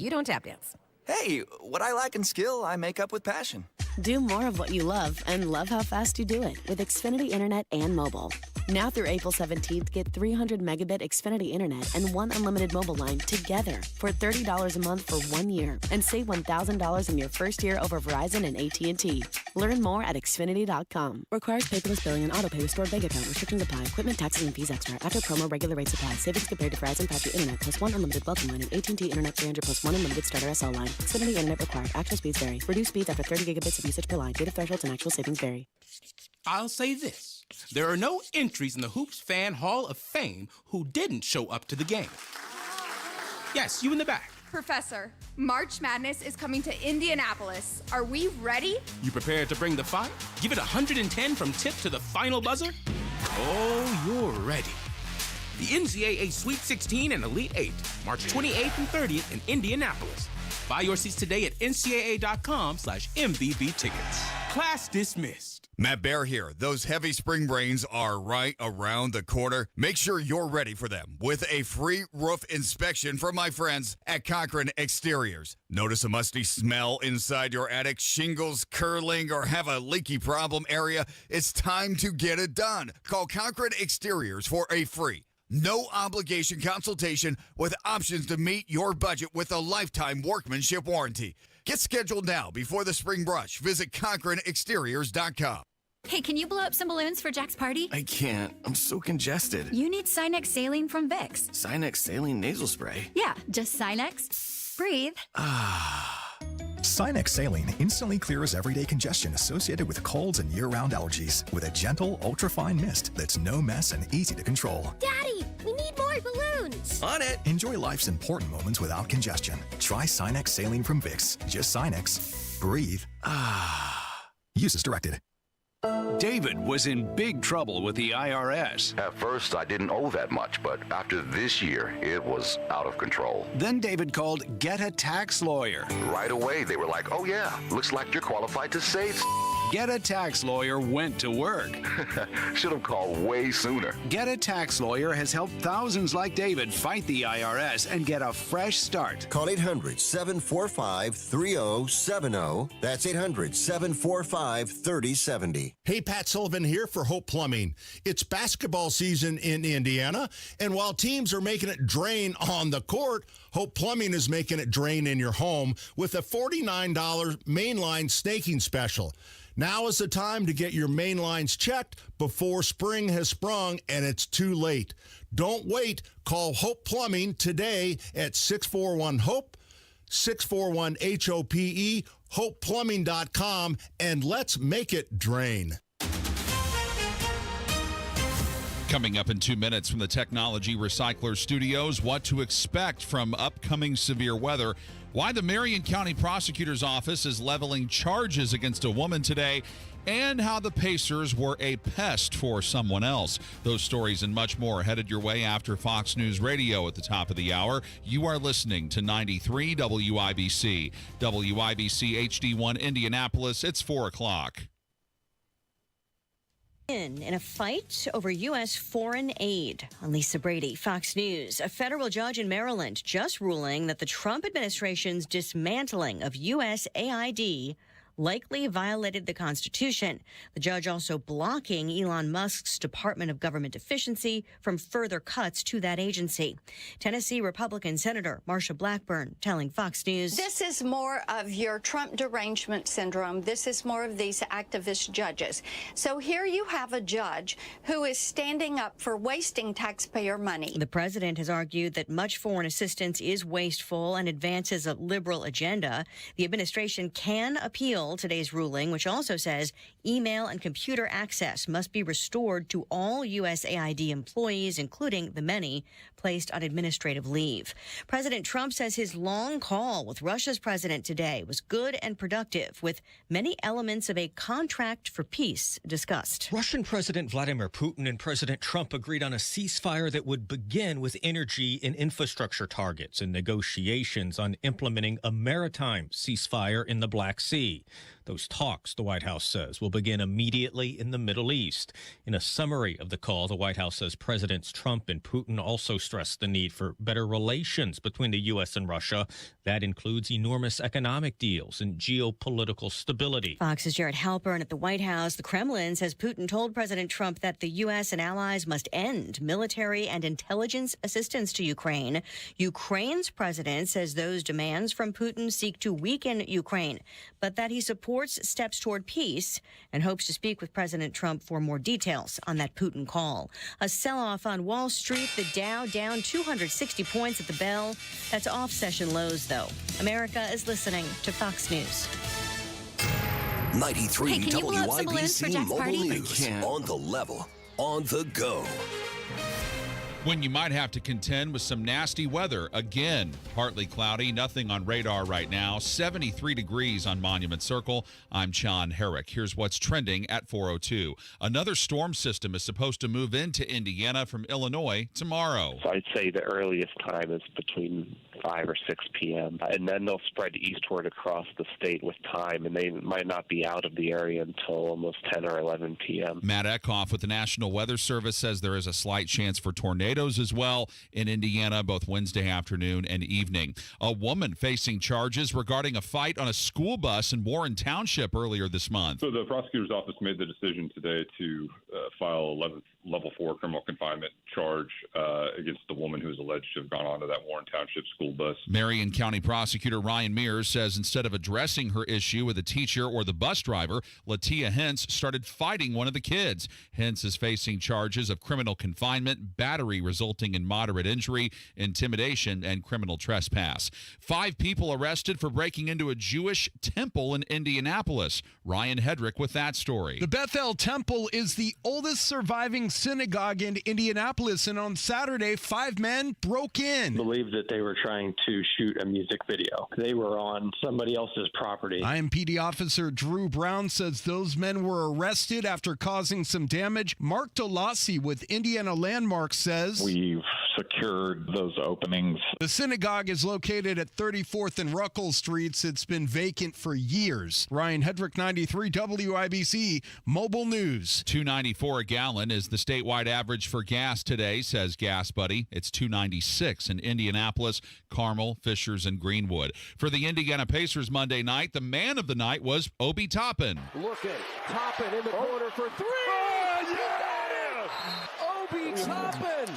You don't tap dance. Hey, what I lack in skill, I make up with passion. Do more of what you love and love how fast you do it with Xfinity Internet and mobile. Now through April 17th, get 300 megabit Xfinity Internet and one unlimited mobile line together for $30 a month for 1 year and save $1,000 in your first year over Verizon and AT&T. Learn more at Xfinity.com. Requires paperless billing and autopay with stored bank account. Restrictions apply. Equipment, taxes, and fees extra. After promo, regular rates apply. Savings compared to Verizon 5G Internet plus one unlimited welcome line and AT&T Internet 300 plus one unlimited starter SL line. Xfinity Internet required. Actual speeds vary. Reduced speeds after 30 gigabits of usage per line. Data thresholds and actual savings vary. I'll say this. There are no entries in the Hoops Fan Hall of Fame who didn't show up to the game. Yes, you in the back. Professor, March Madness is coming to Indianapolis. Are we ready? You prepared to bring the fight? Give it 110 from tip to the final buzzer? Oh, you're ready. The NCAA Sweet 16 and Elite 8, March 28th and 30th in Indianapolis. Buy your seats today at ncaa.com/MVB tickets. Class dismissed. Matt Bear here. Those heavy spring rains are right around the corner. Make sure you're ready for them with a free roof inspection from my friends at Cochran Exteriors. Notice a musty smell inside your attic, shingles curling, or have a leaky problem area? It's time to get it done. Call Cochran Exteriors for a free, no obligation consultation with options to meet your budget with a lifetime workmanship warranty. Get scheduled now before the spring brush. Visit CochranExteriors.com. Hey, can you blow up some balloons for Jack's party? I can't. I'm so congested. You need Sinex Saline from Vicks. Sinex Saline Nasal Spray. Yeah, just Sinex. Breathe. Sinex Saline instantly clears everyday congestion associated with colds and year-round allergies with a gentle, ultra-fine mist that's no mess and easy to control. Daddy, we need more balloons. On it. Enjoy life's important moments without congestion. Try Sinex Saline from Vicks. Just Sinex. Breathe. Use as directed. David was in big trouble with the IRS. At first, I didn't owe that much, but after this year, it was out of control. Then David called Get a Tax Lawyer. Right away, they were like, oh yeah, looks like you're qualified to save. Get a Tax Lawyer went to work. Should have called way sooner. Get a Tax Lawyer has helped thousands like David fight the IRS and get a fresh start. Call 800-745-3070. That's 800-745-3070. Hey, Pat Sullivan here for Hope Plumbing. It's basketball season in Indiana, and while teams are making it drain on the court, Hope Plumbing is making it drain in your home with a $49 mainline snaking special. Now is the time to get your main lines checked before spring has sprung and it's too late. Don't wait. Call Hope Plumbing today at 641-HOPE, 641-HOPE, hopeplumbing.com, and let's make it drain. Coming up in 2 minutes from the Technology Recycler Studios, what to expect from upcoming severe weather, why the Marion County Prosecutor's Office is leveling charges against a woman today, and how the Pacers were a pest for someone else. Those stories and much more headed your way after Fox News Radio at the top of the hour. You are listening to 93 WIBC. WIBC HD1 Indianapolis. It's 4 o'clock. In a fight over U.S. foreign aid. I'm Lisa Brady, Fox News. A federal judge in Maryland just ruling that the Trump administration's dismantling of U.S. AID likely violated the Constitution. The judge also blocking Elon Musk's Department of Government Efficiency from further cuts to that agency. Tennessee Republican Senator Marsha Blackburn telling Fox News, "This is more of your Trump derangement syndrome. This is more of these activist judges. So here you have a judge who is standing up for wasting taxpayer money." The president has argued that much foreign assistance is wasteful and advances a liberal agenda. The administration can appeal today's ruling, which also says email and computer access must be restored to all USAID employees, including the many placed on administrative leave. President Trump says his long call with Russia's president today was good and productive, with many elements of a contract for peace discussed. Russian President Vladimir Putin and President Trump agreed on a ceasefire that would begin with energy and infrastructure targets and negotiations on implementing a maritime ceasefire in the Black Sea. Those talks, the White House says, will begin immediately in the Middle East. In a summary of the call, the White House says Presidents Trump and Putin also stressed the need for better relations between the U.S. and Russia. That includes enormous economic deals and geopolitical stability. Fox's Jared Halpern at the White House. The Kremlin says Putin told President Trump that the U.S. and allies must end military and intelligence assistance to Ukraine. Ukraine's president says those demands from Putin seek to weaken Ukraine, but that he supports steps toward peace and hopes to speak with President Trump for more details on that Putin call. A sell-off on Wall Street, the Dow down 260 points at the bell. That's off session lows, though. America is listening to Fox News. 93 Hey, can you blow up some balloons for WIBC Jack's Mobile party? News. On the level, on the go. When you might have to contend with some nasty weather. Again, partly cloudy, nothing on radar right now. 73 degrees on Monument Circle. I'm John Herrick. Here's what's trending at 4:02. Another storm system is supposed to move into Indiana from Illinois tomorrow. So I'd say the earliest time is between 5 or 6 p.m. And then they'll spread eastward across the state with time, and they might not be out of the area until almost 10 or 11 p.m. Matt Eckhoff with the National Weather Service says there is a slight chance for tornadoes as well in Indiana, both Wednesday afternoon and evening. A woman facing charges regarding a fight on a school bus in Warren Township earlier this month. So the prosecutor's office made the decision today to file a level 4 criminal confinement charge against the woman who is alleged to have gone onto that Warren Township school bus. Marion County Prosecutor Ryan Mears says instead of addressing her issue with a teacher or the bus driver, Latia Hentz started fighting one of the kids. Hentz is facing charges of criminal confinement, battery resulting in moderate injury, intimidation, and criminal trespass. 5 people arrested for breaking into a Jewish temple in Indianapolis. Ryan Hedrick with that story. The Bethel Temple is the oldest surviving synagogue in Indianapolis, and on Saturday, 5 men broke in. Believe that they were trying to shoot a music video. They were on somebody else's property. IMPD officer Drew Brown says those men were arrested after causing some damage. Mark Delassi with Indiana Landmarks says, "We've secured those openings." The synagogue is located at 34th and Ruckles Streets. It's been vacant for years. Ryan Hedrick, 93 WIBC Mobile News. $2.94 a gallon is the statewide average for gas today, says Gas Buddy. It's $2.96 in Indianapolis, Carmel, Fishers, and Greenwood. For the Indiana Pacers Monday night, the man of the night was Obi Toppin. Look at Toppin in the corner for 3. Oh, yeah! Obi Toppin.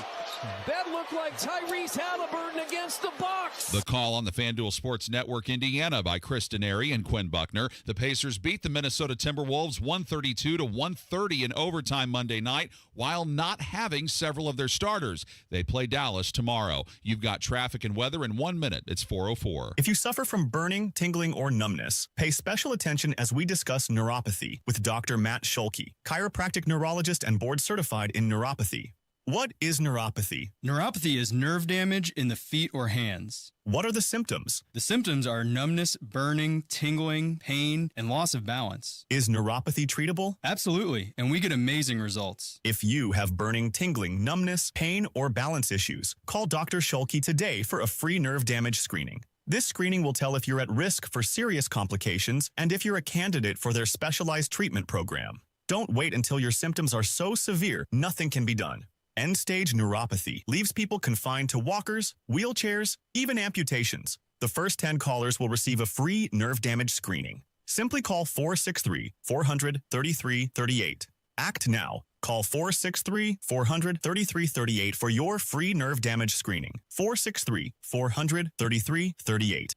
That looked like Tyrese Halliburton against the Bucks. The call on the FanDuel Sports Network Indiana by Chris Denary and Quinn Buckner. The Pacers beat the Minnesota Timberwolves 132-130 in overtime Monday night while not having several of their starters. They play Dallas tomorrow. You've got traffic and weather in 1 minute. It's 4:04. If you suffer from burning, tingling, or numbness, pay special attention as we discuss neuropathy with Dr. Matt Schulke, chiropractic neurologist and board certified in neuropathy. What is neuropathy? Neuropathy is nerve damage in the feet or hands. What are the symptoms? The symptoms are numbness, burning, tingling, pain, and loss of balance. Is neuropathy treatable? Absolutely, and we get amazing results. If you have burning, tingling, numbness, pain, or balance issues, call Dr. Schulke today for a free nerve damage screening. This screening will tell if you're at risk for serious complications and if you're a candidate for their specialized treatment program. Don't wait until your symptoms are so severe nothing can be done. End-stage neuropathy leaves people confined to walkers, wheelchairs, even amputations. The first 10 callers will receive a free nerve damage screening. Simply call 463-400-3338. Act now. Call 463-400-3338 for your free nerve damage screening. 463-400-3338.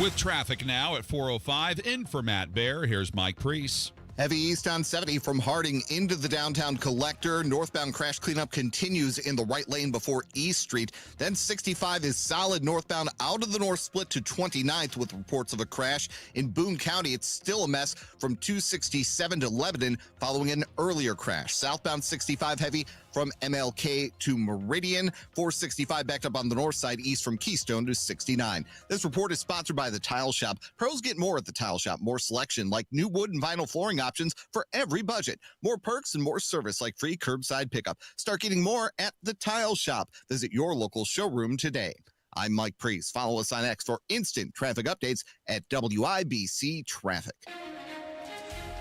With traffic now at 4:05, in for Matt Bear, here's Mike Priest. Heavy east on 70 from Harding into the downtown collector. Northbound crash cleanup continues in the right lane before East Street. Then 65 is solid northbound out of the north split to 29th with reports of a crash. In Boone County, it's still a mess from 267 to Lebanon following an earlier crash. Southbound 65 heavy from MLK to Meridian. 465 backed up on the north side east from Keystone to 69. This report is sponsored by the Tile Shop. Pros get more at the Tile Shop. More selection like new wood and vinyl flooring options for every budget. More perks and more service like free curbside pickup. Start getting more at the Tile Shop. Visit your local showroom today. I'm Mike Priest. Follow us on X for instant traffic updates at WIBC Traffic.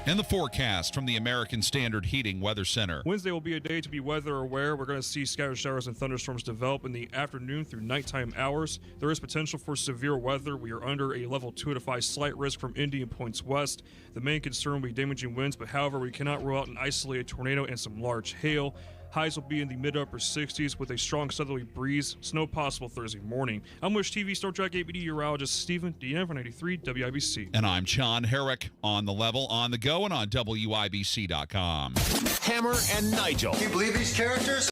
And the forecast from the American Standard Heating Weather Center. Wednesday will be a day to be weather aware. We're going to see scattered showers and thunderstorms develop in the afternoon through nighttime hours. There is potential for severe weather. We are under a level 2 to 5 slight risk from Indian points west. The main concern will be damaging winds, but however, we cannot rule out an isolated tornado and some large hail. Highs will be in the mid-upper 60s with a strong southerly breeze. Snow possible Thursday morning. I'm Wish TV Star Trek 8 meteorologist Stephen DN for 93 WIBC. And I'm John Herrick on the level, on the go, and on WIBC.com. Hammer and Nigel. Can you believe these characters?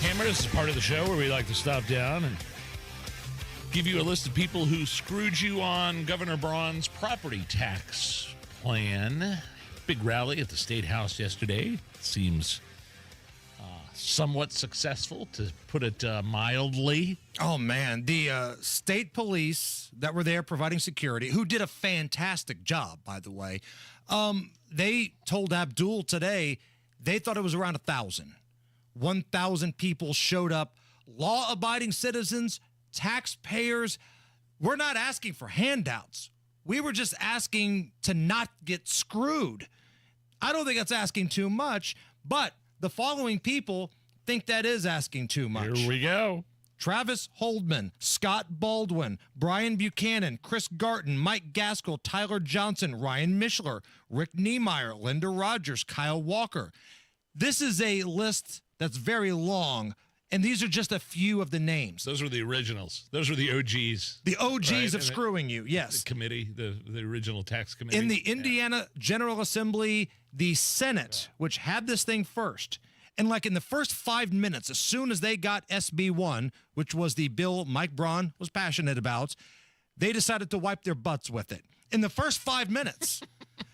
Hammer, this is part of the show where we like to stop down and give you a list of people who screwed you on Governor Braun's property tax plan. Big rally at the State House yesterday. Seems somewhat successful, to put it mildly. Oh, man. The state police that were there providing security, who did a fantastic job, by the way, they told Abdul today they thought it was around 1,000. 1,000 people showed up, law-abiding citizens, taxpayers. We're not asking for handouts. We were just asking to not get screwed. I don't think that's asking too much, but the following people think that is asking too much. Here we go. Travis Holdman, Scott Baldwin, Brian Buchanan, Chris Garton, Mike Gaskell, Tyler Johnson, Ryan Mishler, Rick Niemeyer, Linda Rogers, Kyle Walker. This is a list that's very long, and these are just a few of the names. Those were the originals. Those were the OGs. The OGs right? of screwing you, yes. The committee, the original tax committee. In the Indiana General Assembly, the Senate, which had this thing first, and like in the first 5 minutes, as soon as they got SB 1, which was the bill Mike Braun was passionate about, they decided to wipe their butts with it. In the first 5 minutes.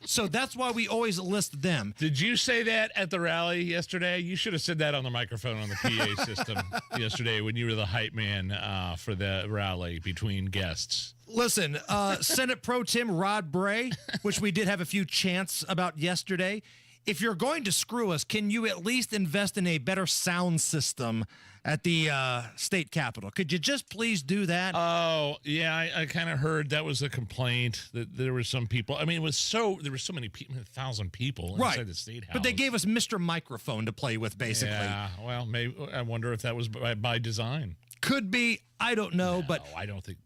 So that's why we always list them. Did you say that at the rally yesterday? You should have said that on the microphone on the PA system yesterday when you were the hype man for the rally between guests. Listen, Senate Pro Tem Rod Bray, which we did have a few chants about yesterday. If you're going to screw us, can you at least invest in a better sound system at the state capitol? Could you just please do that? Oh, yeah, I kind of heard that was a complaint, that there were some people. I mean, there were so many people, 1,000 people inside the State House. But they gave us Mr. Microphone to play with, basically. Yeah, well, maybe I wonder if that was by design. Could be. I don't know, but I don't think.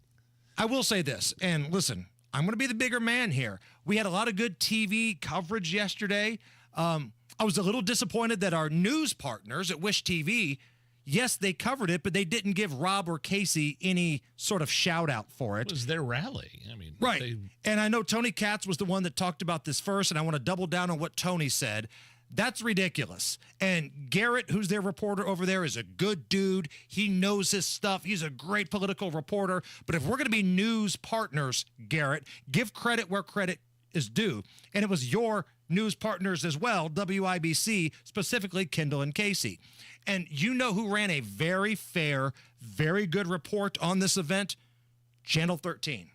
I will say this, and listen, I'm going to be the bigger man here. We had a lot of good TV coverage yesterday. I was a little disappointed that our news partners at Wish TV, yes, they covered it, but they didn't give Rob or Casey any sort of shout out for it. It was their rally. I mean, right. And I know Tony Katz was the one that talked about this first, and I want to double down on what Tony said. That's ridiculous. And Garrett, who's their reporter over there, is a good dude. He knows his stuff. He's a great political reporter. But if we're going to be news partners, Garrett, give credit where credit is due. And it was your news partners as well, WIBC, specifically Kendall and Casey. And you know who ran a very fair, very good report on this event? Channel 13.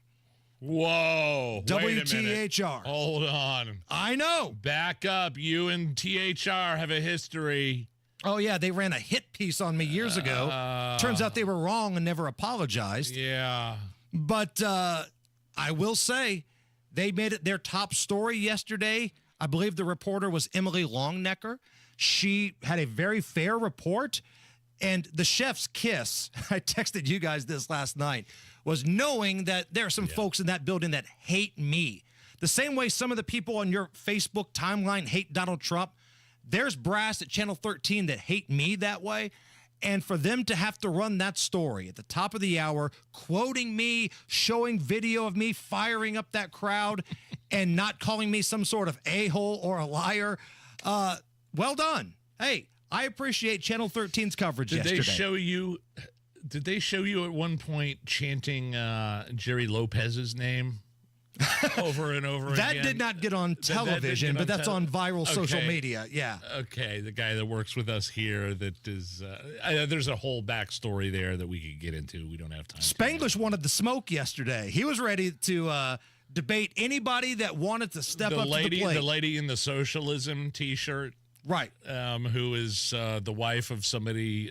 Whoa. WTHR. Hold on. I know. Back up. You and THR have a history. Oh, yeah. They ran a hit piece on me years ago. Turns out they were wrong and never apologized. Yeah. But I will say they made it their top story yesterday. I believe the reporter was Emily Longnecker. She had a very fair report. And the chef's kiss, I texted you guys this last night, was knowing that there are some folks in that building that hate me. The same way some of the people on your Facebook timeline hate Donald Trump, there's brass at Channel 13 that hate me that way. And for them to have to run that story at the top of the hour, quoting me, showing video of me firing up that crowd, and not calling me some sort of a-hole or a liar, well done. Hey, I appreciate Channel 13's coverage yesterday. Did they show you at one point chanting Jerry Lopez's name over and over again? That did not get on television, but that's on viral social media. Yeah. Okay, the guy that works with us here that is there's a whole backstory there that we could get into. We don't have time. Spanglish wanted the smoke yesterday. He was ready to debate anybody that wanted to step up to the plate. The lady in the socialism T-shirt. Right. Who is the wife of somebody,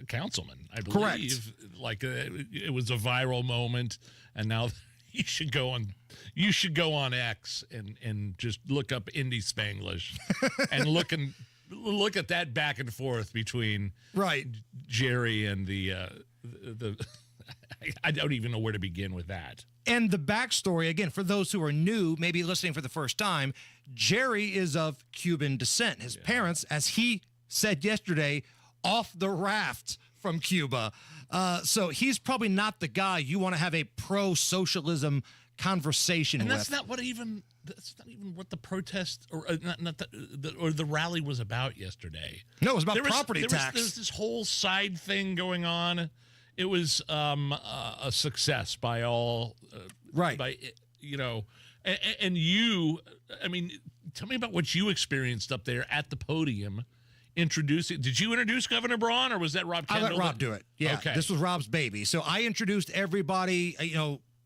councilman, I believe. Correct. Like it was a viral moment, and now you should go on X and just look up Indie Spanglish and look at that back and forth between Jerry and the I don't even know where to begin with that. And the backstory, again, for those who are new, maybe listening for the first time, Jerry is of Cuban descent. His parents, as he said yesterday, off the raft from Cuba. So he's probably not the guy you want to have a pro-socialism conversation with. And that's not even what the protest or the rally was about yesterday. No, it was about property tax. There's this whole side thing going on. It was a success by all, and you. I mean, tell me about what you experienced up there at the podium. Did you introduce Governor Braun, or was that Rob Kendall? I let Rob do it. Yeah, okay. This was Rob's baby. So I introduced everybody,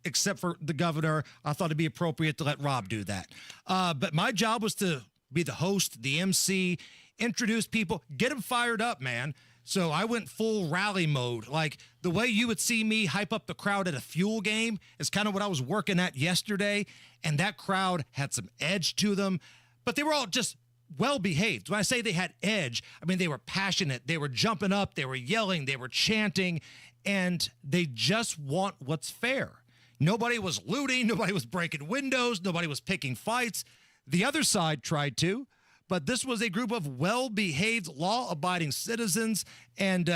except for the governor. I thought it'd be appropriate to let Rob do that. But my job was to be the host, the MC, introduce people, get them fired up, man. So I went full rally mode. Like the way you would see me hype up the crowd at a Fuel game is kind of what I was working at yesterday. And that crowd had some edge to them, but they were all just well-behaved. When I say they had edge, I mean they were passionate. They were jumping up. They were yelling. They were chanting. And they just want what's fair. Nobody was looting. Nobody was breaking windows. Nobody was picking fights. The other side tried to. But this was a group of well-behaved, law-abiding citizens. And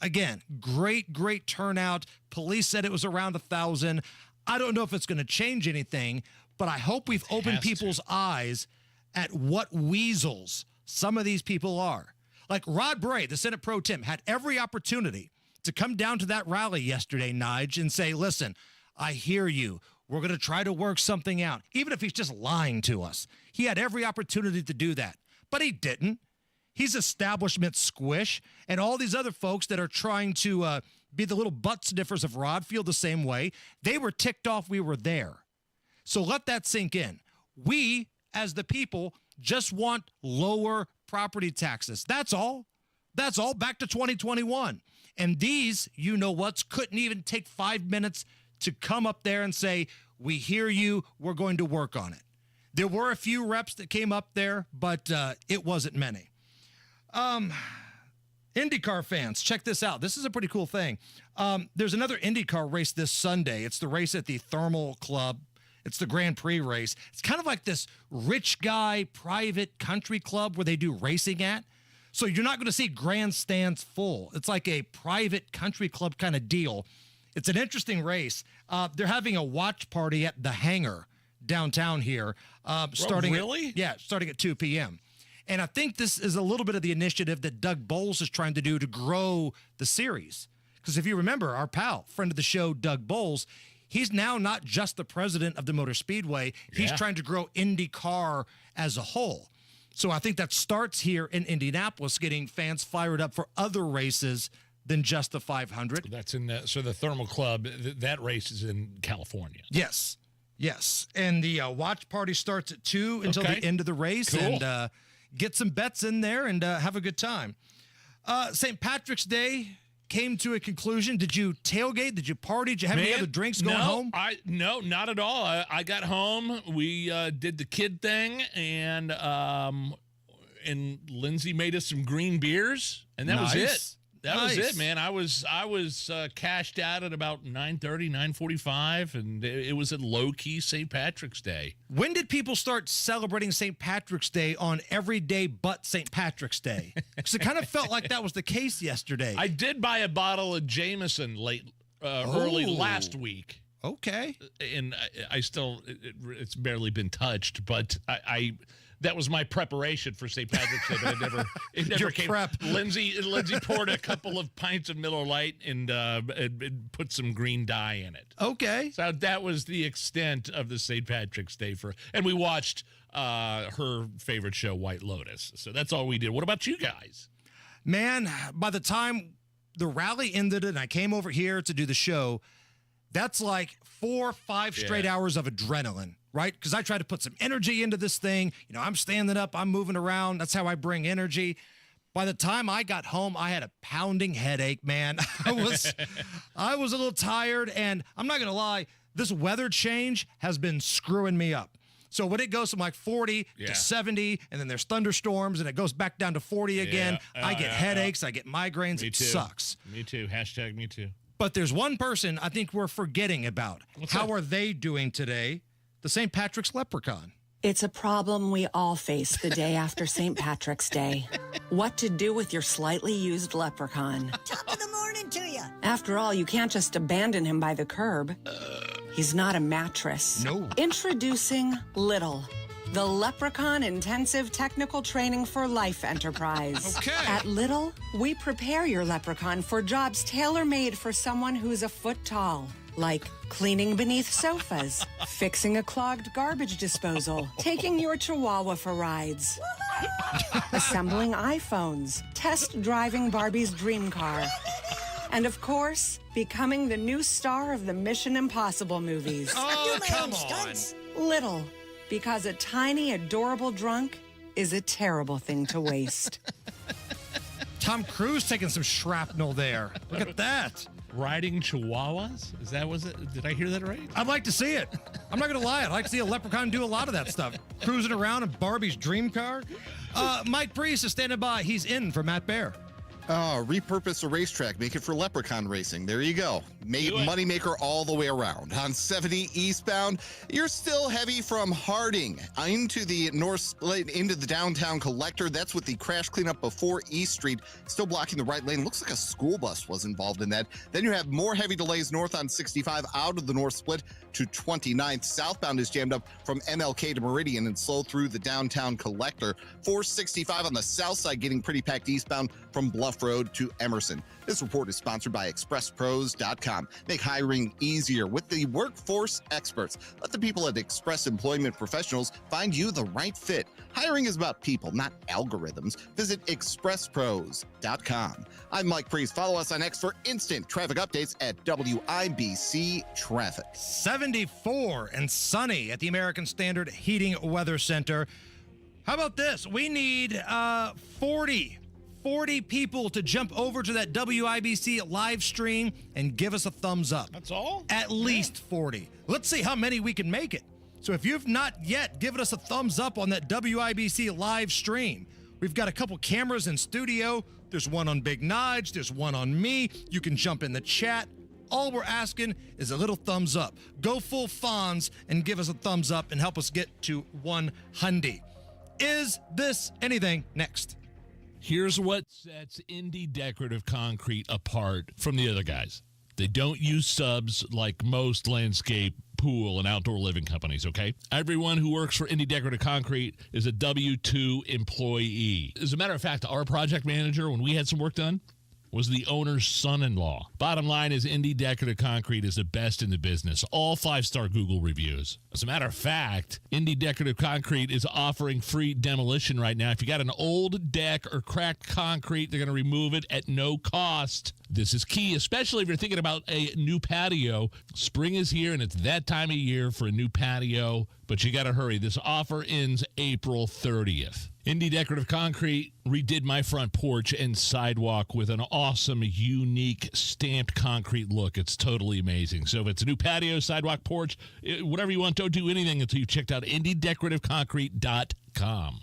again, great turnout. Police said it was around 1,000. I don't know if it's going to change anything, but I hope we've opened people's eyes at what weasels some of these people are. Like Rod Bray, the Senate Pro Tem, had every opportunity to come down to that rally yesterday, Nige, and say, listen, I hear you. We're going to try to work something out, even if he's just lying to us. He had every opportunity to do that, but he didn't. He's establishment squish, and all these other folks that are trying to be the little butt sniffers of Rod feel the same way. They were ticked off we were there. So let that sink in. We, as the people, just want lower property taxes. That's all. That's all. Back to 2021. And these, couldn't even take 5 minutes to come up there and say, we hear you, we're going to work on it. There were a few reps that came up there, but it wasn't many. IndyCar fans, check this out. This is a pretty cool thing. There's another IndyCar race this Sunday. It's the race at the Thermal Club. It's the Grand Prix race. It's kind of like this rich guy private country club where they do racing at. So you're not going to see grandstands full. It's like a private country club kind of deal. It's an interesting race. They're having a watch party at the Hangar downtown here. Starting at 2 p.m. And I think this is a little bit of the initiative that Doug Bowles is trying to do to grow the series. Because if you remember, our pal, friend of the show, Doug Bowles, he's now not just the president of the Motor Speedway. He's trying to grow IndyCar as a whole. So I think that starts here in Indianapolis, getting fans fired up for other races than just the 500. That's in the Thermal Club. That race is in California. Yes. And the watch party starts at 2 until the end of the race. Cool. And get some bets in there and have a good time. St. Patrick's Day came to a conclusion. Did you tailgate? Did you party? Did you have any other drinks going home? No, not at all. I got home. We did the kid thing, and Lindsay made us some green beers, and that was it. That was it, man. I was cashed out at about 9:30, 9:45, and it was a low-key St. Patrick's Day. When did people start celebrating St. Patrick's Day on every day but St. Patrick's Day? Because it kind of felt like that was the case yesterday. I did buy a bottle of Jameson early last week. Okay. And I still, it's barely been touched, but I that was my preparation for St. Patrick's Day, but it never came. Prep. Lindsay poured a couple of pints of Miller Lite and put some green dye in it. Okay. So that was the extent of the St. Patrick's Day and we watched her favorite show, White Lotus. So that's all we did. What about you guys? Man, by the time the rally ended and I came over here to do the show, that's like 4 or 5 straight hours of adrenaline, right? Because I try to put some energy into this thing. You know, I'm standing up, I'm moving around. That's how I bring energy. By the time I got home, I had a pounding headache, man. I was a little tired, and I'm not going to lie, this weather change has been screwing me up. So when it goes from like 40 to 70, and then there's thunderstorms, and it goes back down to 40 again, I get headaches, I get migraines. It sucks. Me too. Hashtag me too. But there's one person I think we're forgetting about. How are they doing today? The St. Patrick's Leprechaun. It's a problem we all face the day after St. Patrick's Day. What to do with your slightly used leprechaun. Top of the morning to you. After all, you can't just abandon him by the curb. He's not a mattress. No. Introducing Little, the Leprechaun Intensive Technical Training for Life enterprise. Okay. At Little, we prepare your leprechaun for jobs tailor-made for someone who's a foot tall. Like cleaning beneath sofas, fixing a clogged garbage disposal, taking your chihuahua for rides, assembling iPhones, test driving Barbie's dream car, and of course, becoming the new star of the Mission Impossible movies. Oh, come on. Little, because a tiny, adorable drunk is a terrible thing to waste. Tom Cruise taking some shrapnel there. Look at that. Riding chihuahuas? Was it? Did I hear that right? I'd like to see it. I'm not going to lie. I'd like to see a leprechaun do a lot of that stuff. Cruising around in Barbie's dream car. Mike Priest is standing by. He's in for Matt Bear. Repurpose a racetrack, make it for leprechaun racing. There you go. Moneymaker all the way around. On 70 eastbound, you're still heavy from Harding into the north split into the downtown collector. That's with the crash cleanup before East Street, still blocking the right lane. Looks like a school bus was involved in that. Then you have more heavy delays north on 65 out of the north split to 29th. Southbound is jammed up from MLK to Meridian and slow through the downtown collector. 465 on the south side getting pretty packed eastbound from Bluff Road to Emerson. This report is sponsored by ExpressPros.com. Make hiring easier with the workforce experts. Let the people at Express Employment Professionals find you the right fit. Hiring is about people, not algorithms. Visit ExpressPros.com. I'm Mike Priest. Follow us on X for instant traffic updates at WIBC Traffic. 74 and sunny at the American Standard Heating Weather Center. How about this? We need 40 people to jump over to that WIBC live stream and give us a thumbs up. That's all? At least 40. Let's see how many we can make it. So if you've not yet given us a thumbs up on that WIBC live stream, we've got a couple cameras in studio. There's one on Big Nige. There's one on me. You can jump in the chat. All we're asking is a little thumbs up. Go full Fonz and give us a thumbs up and help us get to 100. Is this anything? Next. Here's what sets Indie Decorative Concrete apart from the other guys. They don't use subs like most landscape, pool, and outdoor living companies, okay? Everyone who works for Indie Decorative Concrete is a W-2 employee. As a matter of fact, our project manager, when we had some work done, was the owner's son-in-law. Bottom line is Indy Decorative Concrete is the best in the business. All 5-star Google reviews. As a matter of fact, Indy Decorative Concrete is offering free demolition right now. If you got an old deck or cracked concrete, they're going to remove it at no cost. This is key, especially if you're thinking about a new patio. Spring is here, and it's that time of year for a new patio, but you got to hurry. This offer ends April 30th. Indy Decorative Concrete redid my front porch and sidewalk with an awesome, unique, stamped concrete look. It's totally amazing. So if it's a new patio, sidewalk, porch, whatever you want, don't do anything until you've checked out IndyDecorativeConcrete.com.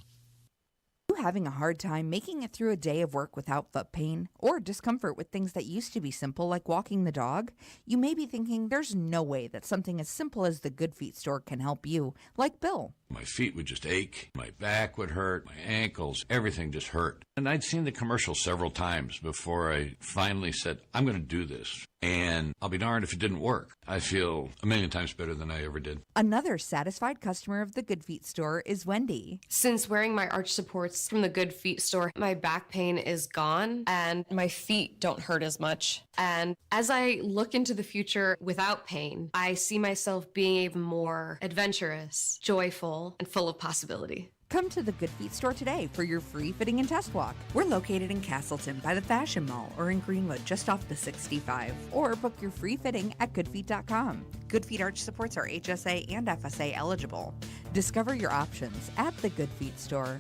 You having a hard time making it through a day of work without foot pain or discomfort with things that used to be simple like walking the dog? You may be thinking there's no way that something as simple as the Good Feet store can help you, like Bill. My feet would just ache, my back would hurt, my ankles, everything just hurt. And I'd seen the commercial several times before I finally said, I'm going to do this. And I'll be darned if it didn't work. I feel a million times better than I ever did. Another satisfied customer of the Good Feet store is Wendy. Since wearing my arch supports from the Good Feet store, my back pain is gone and my feet don't hurt as much. And as I look into the future without pain, I see myself being even more adventurous, joyful, and full of possibility. Come to the Good Feet store today for your free fitting and test walk. We're located in Castleton by the Fashion Mall or in Greenwood just off the 65. Or book your free fitting at goodfeet.com. Good Feet arch supports are HSA and FSA eligible. Discover your options at the Good Feet store.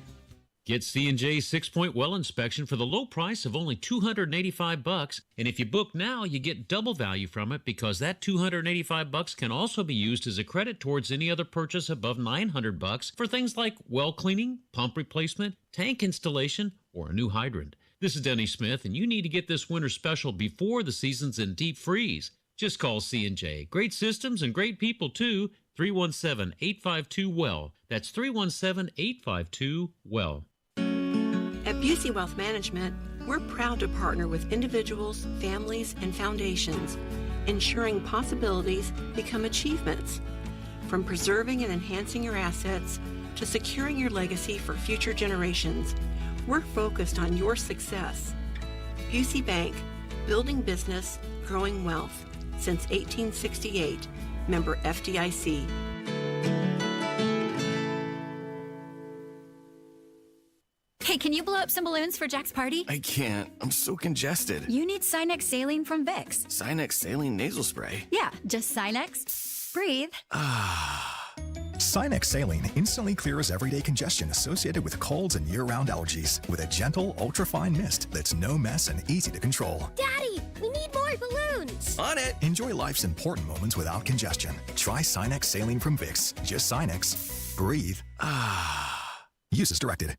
Get C&J's 6-point well inspection for the low price of only $285, and if you book now, you get double value from it because that $285 can also be used as a credit towards any other purchase above $900 for things like well cleaning, pump replacement, tank installation, or a new hydrant. This is Denny Smith, and you need to get this winter special before the season's in deep freeze. Just call C&J. Great systems and great people, too. 317-852-WELL. That's 317-852-WELL. At Busey Wealth Management, we're proud to partner with individuals, families, and foundations, ensuring possibilities become achievements. From preserving and enhancing your assets to securing your legacy for future generations, we're focused on your success. Busey Bank, building business, growing wealth. Since 1868, member FDIC. Hey, can you blow up some balloons for Jack's party? I can't. I'm so congested. You need Sinex Saline from Vicks. Sinex Saline Nasal Spray? Yeah, just Sinex. Breathe. Sinex Saline instantly clears everyday congestion associated with colds and year-round allergies with a gentle, ultra-fine mist that's no mess and easy to control. Daddy, we need more balloons. On it. Enjoy life's important moments without congestion. Try Sinex Saline from Vicks. Just Sinex. Breathe. Use as directed.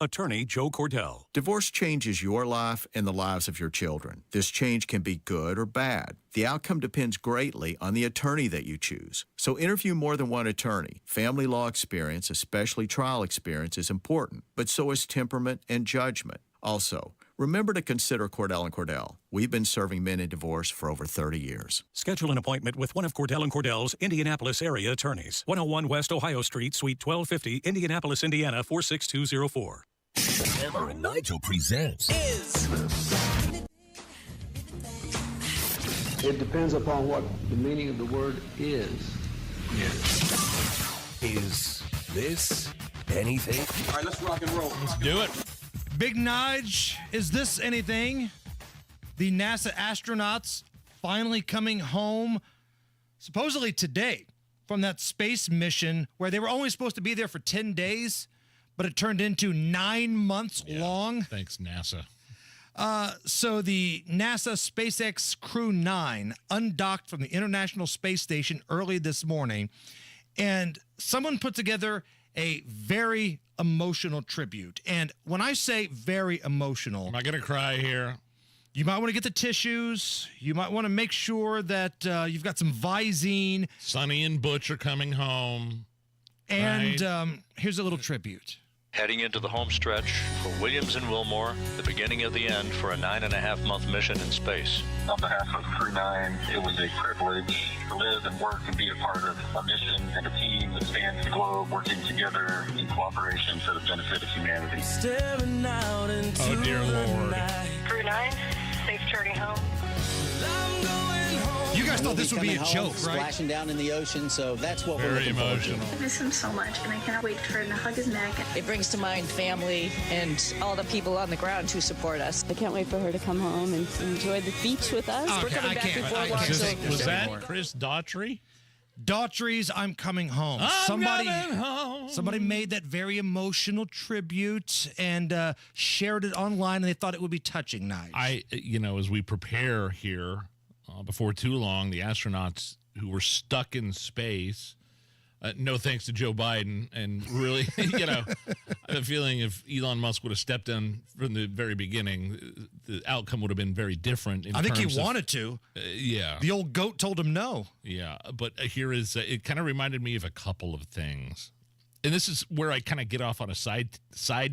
Attorney Joe Cordell. Divorce changes your life and the lives of your children. This change can be good or bad. The outcome depends greatly on the attorney that you choose. So interview more than one attorney. Family law experience, especially trial experience, is important, but so is temperament and judgment. Also, remember to consider Cordell & Cordell. We've been serving men in divorce for over 30 years. Schedule an appointment with one of Cordell & Cordell's Indianapolis area attorneys. 101 West Ohio Street, Suite 1250, Indianapolis, Indiana 46204. Hammer and Nigel presents It depends upon what the meaning of the word is. Is this anything? All right, let's rock and roll. Let's do it. Big Nige, is this anything? The NASA astronauts finally coming home, supposedly today, from that space mission where they were only supposed to be there for 10 days, but it turned into 9 months long. Thanks, NASA. So the NASA SpaceX Crew 9 undocked from the International Space Station early this morning, and someone put together a very emotional tribute. And when I say very emotional... Am I going to cry here? You might want to get the tissues. You might want to make sure that you've got some Visine. Sonny and Butch are coming home. And here's a little tribute. Heading into the home stretch for Williams and Wilmore, the beginning of the end for a 9.5-month mission in space. On behalf of Crew 9, it was a privilege to live and work and be a part of a mission and a team that spans the globe, working together in cooperation for the benefit of humanity. Oh, dear Lord. Crew 9, safe journey home. You guys thought this would be a joke, right? Splashing down in the ocean, so that's what Very emotional. I miss him so much, and I cannot wait for him to hug his neck. It brings to mind family and all the people on the ground who support us. I can't wait for her to come home and enjoy the beach with us. Okay, We're coming back before long. Was that Chris Daughtry? Daughtry's I'm Coming Home. Coming home. Somebody made that very emotional tribute and shared it online, and they thought it would be touching, Nigel. As we prepare here, before too long, the astronauts who were stuck in space, no thanks to Joe Biden, and really, I have a feeling if Elon Musk would have stepped in from the very beginning, the outcome would have been very different. I think he wanted to. Yeah. The old goat told him no. Yeah, but here is, it kind of reminded me of a couple of things. And this is where I kind of get off on a side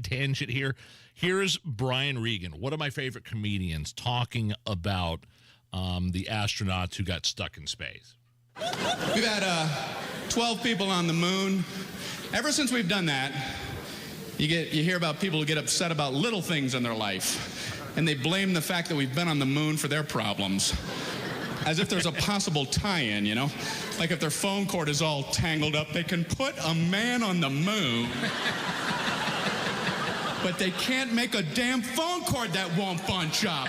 tangent here. Here's Brian Regan, one of my favorite comedians, talking about the astronauts who got stuck in space. We've had 12 people on the moon. Ever since we've done that, you hear about people who get upset about little things in their life, and they blame the fact that we've been on the moon for their problems. As if there's a possible tie-in, Like if their phone cord is all tangled up, they can put a man on the moon, but they can't make a damn phone cord that won't bunch up.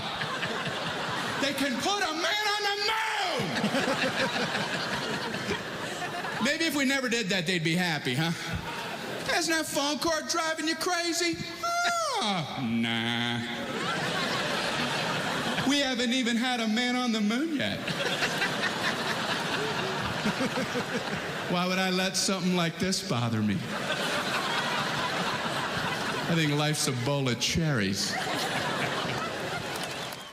They can put a man on the moon! Maybe if we never did that, they'd be happy, huh? Isn't that phone cord driving you crazy? Oh, nah. We haven't even had a man on the moon yet. Why would I let something like this bother me? I think life's a bowl of cherries.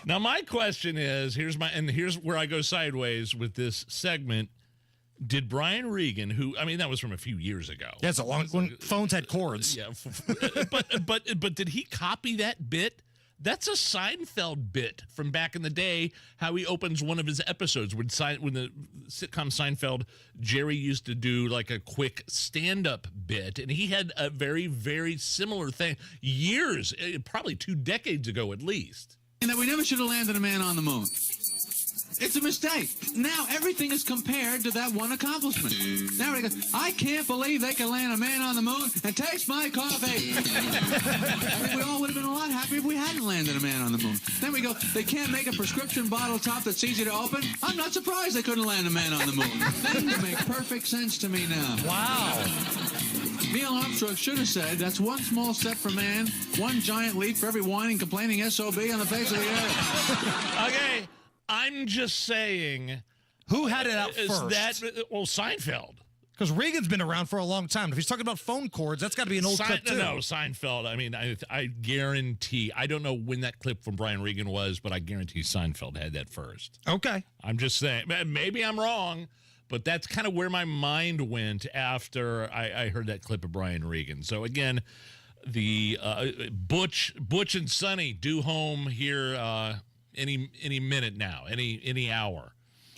Now, my question is, here's where I go sideways with this segment. Did Brian Regan, that was from a few years ago. That's when phones had cords. Yeah, but did he copy that bit? That's a Seinfeld bit from back in the day, how he opens one of his episodes. When the sitcom Seinfeld, Jerry used to do like a quick stand-up bit, and he had a very, very similar thing years, probably 2 decades ago at least. And that we never should have landed a man on the moon. It's a mistake. Now everything is compared to that one accomplishment. Now everybody goes, I can't believe they can land a man on the moon and taste my coffee. I think we all would have been a lot happier if we hadn't landed a man on the moon. Then we go, they can't make a prescription bottle top that's easy to open. I'm not surprised they couldn't land a man on the moon. Things make perfect sense to me now. Wow. Neil Armstrong should have said, that's one small step for man, one giant leap for every whining, complaining SOB on the face of the earth. Okay. I'm just saying. Who had it out first? Seinfeld. Because Reagan's been around for a long time. If he's talking about phone cords, that's got to be an old clip, too. No, Seinfeld. I guarantee. I don't know when that clip from Brian Regan was, but I guarantee Seinfeld had that first. Okay. I'm just saying. Maybe I'm wrong, but that's kind of where my mind went after I heard that clip of Brian Regan. So, again, the Butch and Sonny due home here any minute now, any hour.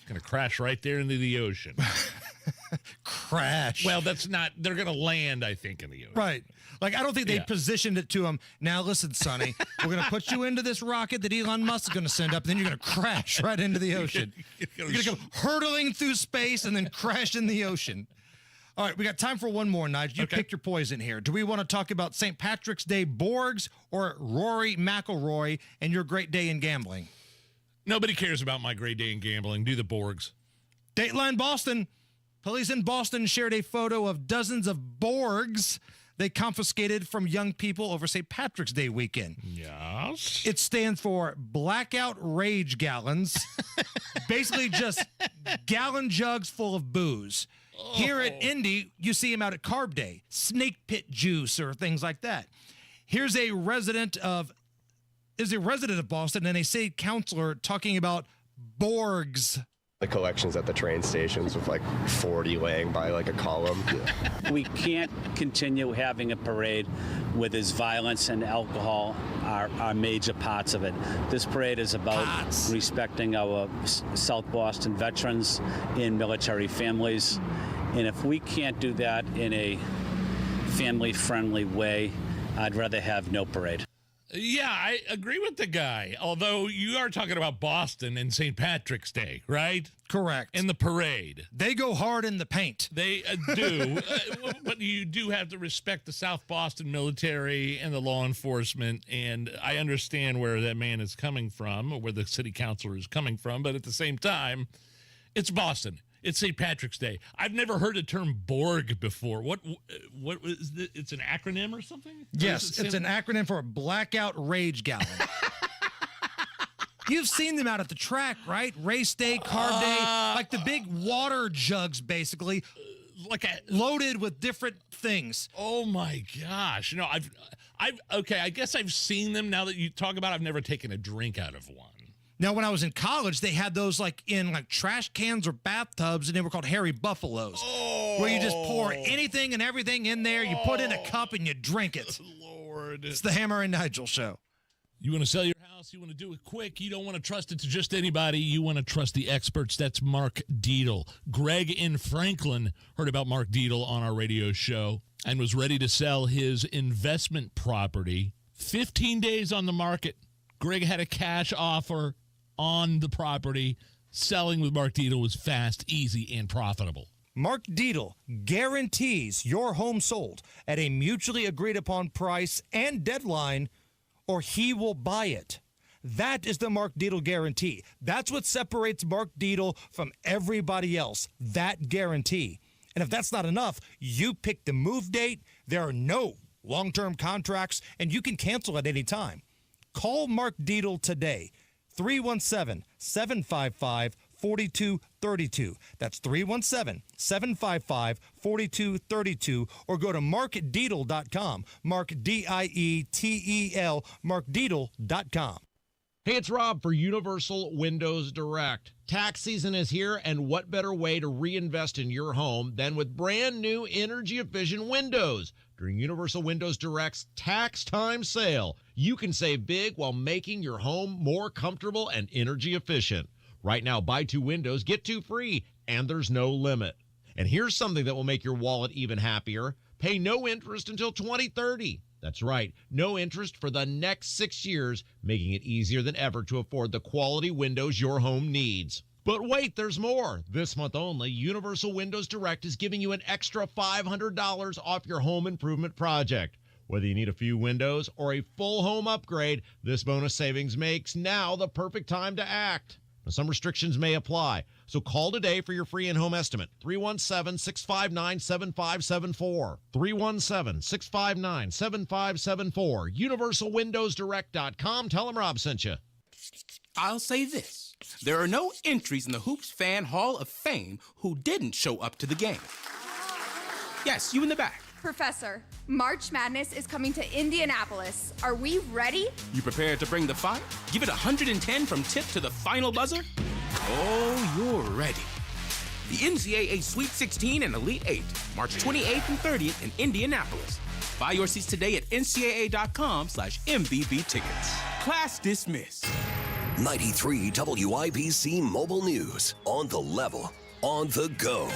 Going to crash right there into the ocean. Crash. Well, that's not, they're going to land, I think, in the ocean. Right. Like, I don't think they positioned it to him. Now, listen, Sonny, we're going to put you into this rocket that Elon Musk is going to send up, and then you're going to crash right into the ocean. You're going to go hurtling through space and then crash in the ocean. All right, we got time for one more, Nigel. You pick your poison here. Do we want to talk about St. Patrick's Day Boggs or Rory McIlroy and your great day in gambling? Nobody cares about my great day in gambling. Do the Boggs. Dateline Boston. Police in Boston shared a photo of dozens of Boggs they confiscated from young people over St. Patrick's Day weekend. Yes. It stands for Blackout Rage Gallons. Basically just gallon jugs full of booze. Here at Indy, you see them out at Carb Day, snake pit juice or things like that. Here's a resident of Boston and a city councilor talking about Boggs. The collections at the train stations with like 40 laying by like a column. We can't continue having a parade with as violence and alcohol are major parts of it. This parade is about respecting our South Boston veterans and military families. And if we can't do that in a family-friendly way, I'd rather have no parade. Yeah, I agree with the guy. Although you are talking about Boston and St. Patrick's Day, right? Correct. In the parade. They go hard in the paint. They do. But you do have to respect the South Boston military and the law enforcement. And I understand where that man is coming from, or where the city councilor is coming from. But at the same time, it's Boston. It's St. Patrick's Day. I've never heard the term Borg before. What is it? It's an acronym or something? Yes, it's an acronym for a blackout rage gallon. You've seen them out at the track, right? Race day, car day, like the big water jugs, basically, loaded with different things. Oh my gosh! No, I guess I've seen them. Now that you talk about it, I've never taken a drink out of one. Now, when I was in college, they had those in trash cans or bathtubs, and they were called Hairy Buffaloes, where you just pour anything and everything in there. You put in a cup and you drink it. Lord, it's the Hammer and Nigel Show. You want to sell your house? You want to do it quick? You don't want to trust it to just anybody. You want to trust the experts. That's Mark Dietel. Greg in Franklin heard about Mark Dietel on our radio show and was ready to sell his investment property. 15 days on the market. Greg had a cash offer on the property. Selling with Mark Dietel was fast, easy, and profitable. Mark Dietel guarantees your home sold at a mutually agreed upon price and deadline, or he will buy it. That is the Mark Dietel guarantee. That's what separates Mark Dietel from everybody else, that guarantee. And if that's not enough, you pick the move date, there are no long-term contracts, and you can cancel at any time. Call Mark Dietel today, 317-755-4232. That's 317-755-4232. Or go to markdietel.com. Mark, D-I-E-T-E-L, markdietel.com. Hey, it's Rob for Universal Windows Direct. Tax season is here, and what better way to reinvest in your home than with brand new energy-efficient windows? During Universal Windows Direct's Tax Time Sale, you can save big while making your home more comfortable and energy efficient. Right now, buy 2 windows, get 2 free, and there's no limit. And here's something that will make your wallet even happier. Pay no interest until 2030. That's right, no interest for the next 6 years, making it easier than ever to afford the quality windows your home needs. But wait, there's more. This month only, Universal Windows Direct is giving you an extra $500 off your home improvement project. Whether you need a few windows or a full home upgrade, this bonus savings makes now the perfect time to act. Now, some restrictions may apply, so call today for your free in-home estimate. 317-659-7574. 317-659-7574. UniversalWindowsDirect.com. Tell them Rob sent you. I'll say this. There are no entries in the Hoops Fan Hall of Fame who didn't show up to the game. Yes, you in the back. Professor, March Madness is coming to Indianapolis. Are we ready? You prepared to bring the fire? Give it 110 from tip to the final buzzer? Oh, you're ready. The NCAA Sweet 16 and Elite 8, March 28th and 30th in Indianapolis. Buy your seats today at ncaa.com/MVB tickets. Class dismissed. 93 WIBC Mobile News. On the level, on the go.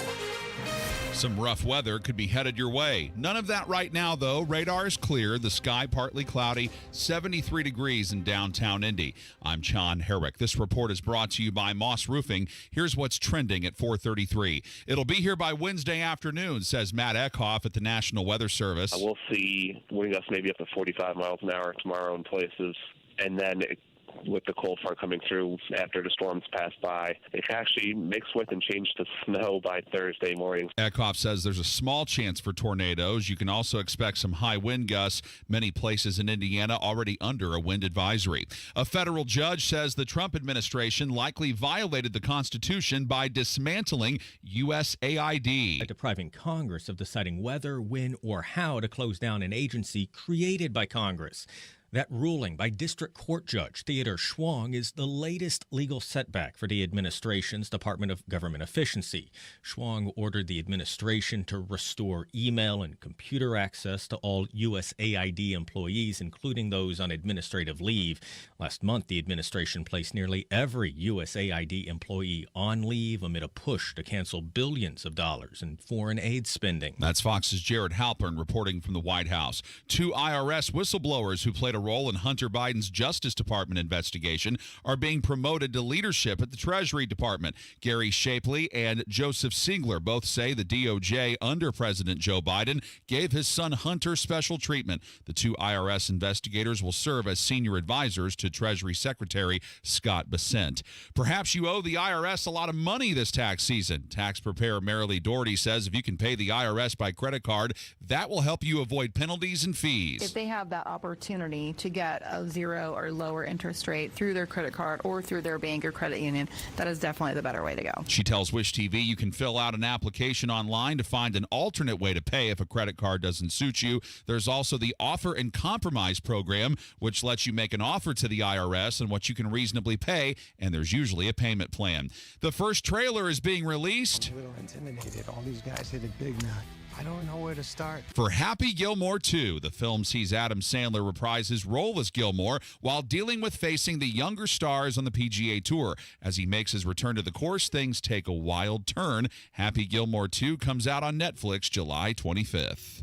Some rough weather could be headed your way. None of that right now, though. Radar is clear. The sky partly cloudy, 73 degrees in downtown Indy. I'm John Herrick. This report is brought to you by Moss Roofing. Here's what's trending at 4:33. It'll be here by Wednesday afternoon, says Matt Eckhoff at the National Weather Service. We'll see wind gusts maybe up to 45 miles an hour tomorrow in places, and then with the cold front coming through after the storms pass by, it can actually mix with and change to snow by Thursday morning. Eckhoff says there's a small chance for tornadoes. You can also expect some high wind gusts. Many places in Indiana already under a wind advisory. A federal judge says the Trump administration likely violated the Constitution by dismantling USAID. By depriving Congress of deciding whether, when, or how to close down an agency created by Congress. That ruling by District Court Judge Theodore Schwong is the latest legal setback for the administration's Department of Government Efficiency. Schwong ordered the administration to restore email and computer access to all USAID employees, including those on administrative leave. Last month, the administration placed nearly every USAID employee on leave amid a push to cancel billions of dollars in foreign aid spending. That's Fox's Jared Halpern reporting from the White House. 2 IRS whistleblowers who played a role in Hunter Biden's Justice Department investigation are being promoted to leadership at the Treasury Department. Gary Shapley and Joseph Siegler both say the DOJ under President Joe Biden gave his son Hunter special treatment. The two IRS investigators will serve as senior advisors to Treasury Secretary Scott Bessent. Perhaps you owe the IRS a lot of money this tax season. Tax preparer Marilee Doherty says if you can pay the IRS by credit card, that will help you avoid penalties and fees. If they have that opportunity to get a 0 or lower interest rate through their credit card or through their bank or credit union, that is definitely the better way to go. She tells Wish TV you can fill out an application online to find an alternate way to pay if a credit card doesn't suit you. There's also the Offer and Compromise program, which lets you make an offer to the IRS and what you can reasonably pay, and there's usually a payment plan. The first trailer is being released. I'm a little intimidated. All these guys hit it big now. I don't know where to start. For Happy Gilmore 2, the film sees Adam Sandler reprise his role as Gilmore while dealing with facing the younger stars on the PGA Tour. As he makes his return to the course, things take a wild turn. Happy Gilmore 2 comes out on Netflix July 25th.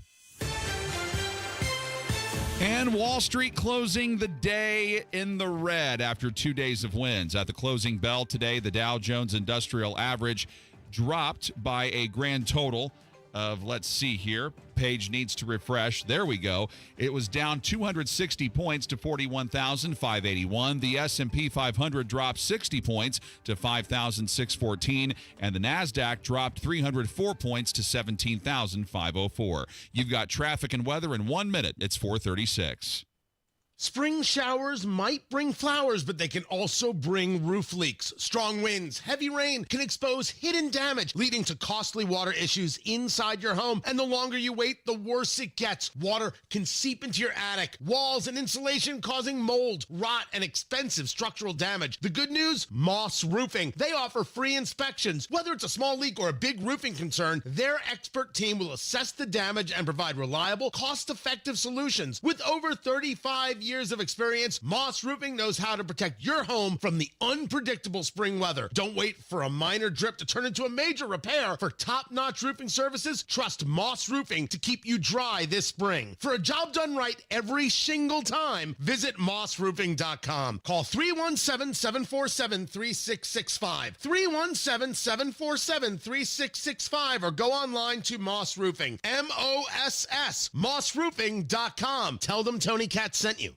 And Wall Street closing the day in the red after 2 days of wins. At the closing bell today, the Dow Jones Industrial Average dropped by a grand total of, let's see here, page needs to refresh. There we go. It was down 260 points to 41,581. The S&P 500 dropped 60 points to 5,614, and the NASDAQ dropped 304 points to 17,504. You've got traffic and weather in 1 minute. It's 4:36. Spring showers might bring flowers, but they can also bring roof leaks. Strong winds, heavy rain can expose hidden damage, leading to costly water issues inside your home. And the longer you wait, the worse it gets. Water can seep into your attic, walls, and insulation, causing mold, rot, and expensive structural damage. The good news? Moss Roofing. They offer free inspections. Whether it's a small leak or a big roofing concern, their expert team will assess the damage and provide reliable, cost-effective solutions. With over 35 years of experience, Moss Roofing knows how to protect your home from the unpredictable spring weather. Don't wait for a minor drip to turn into a major repair. For top-notch roofing services, trust Moss Roofing to keep you dry this spring. For a job done right every single time, visit mossroofing.com. Call 317-747-3665. 317-747-3665 or go online to Moss Roofing. M-O-S-S, mossroofing.com. Tell them Tony Katz sent you.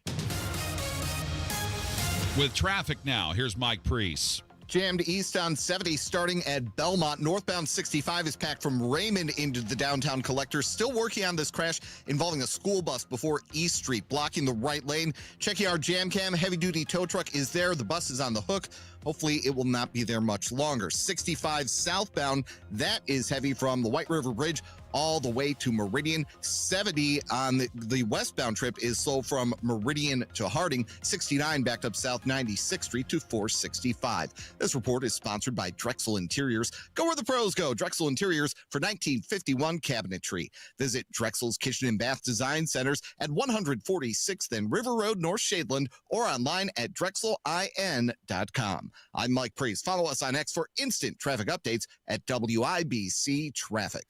With traffic now, here's Mike Priest. Jammed east on 70 starting at Belmont. Northbound 65 is packed from Raymond into the downtown collector. Still working on this crash involving a school bus before East Street, blocking the right lane. Checking our jam cam. Heavy-duty tow truck is there. The bus is on the hook. Hopefully, it will not be there much longer. 65 southbound, that is heavy from the White River Bridge all the way to Meridian. 70 on the westbound trip is slow from Meridian to Harding. 69 backed up south 96th Street to 465. This report is sponsored by Drexel Interiors. Go where the pros go. Drexel Interiors for 1951 cabinetry. Visit Drexel's Kitchen and Bath Design Centers at 146th and River Road, North Shadeland, or online at drexelin.com. I'm Mike Priest. Follow us on X for instant traffic updates at WIBC Traffic.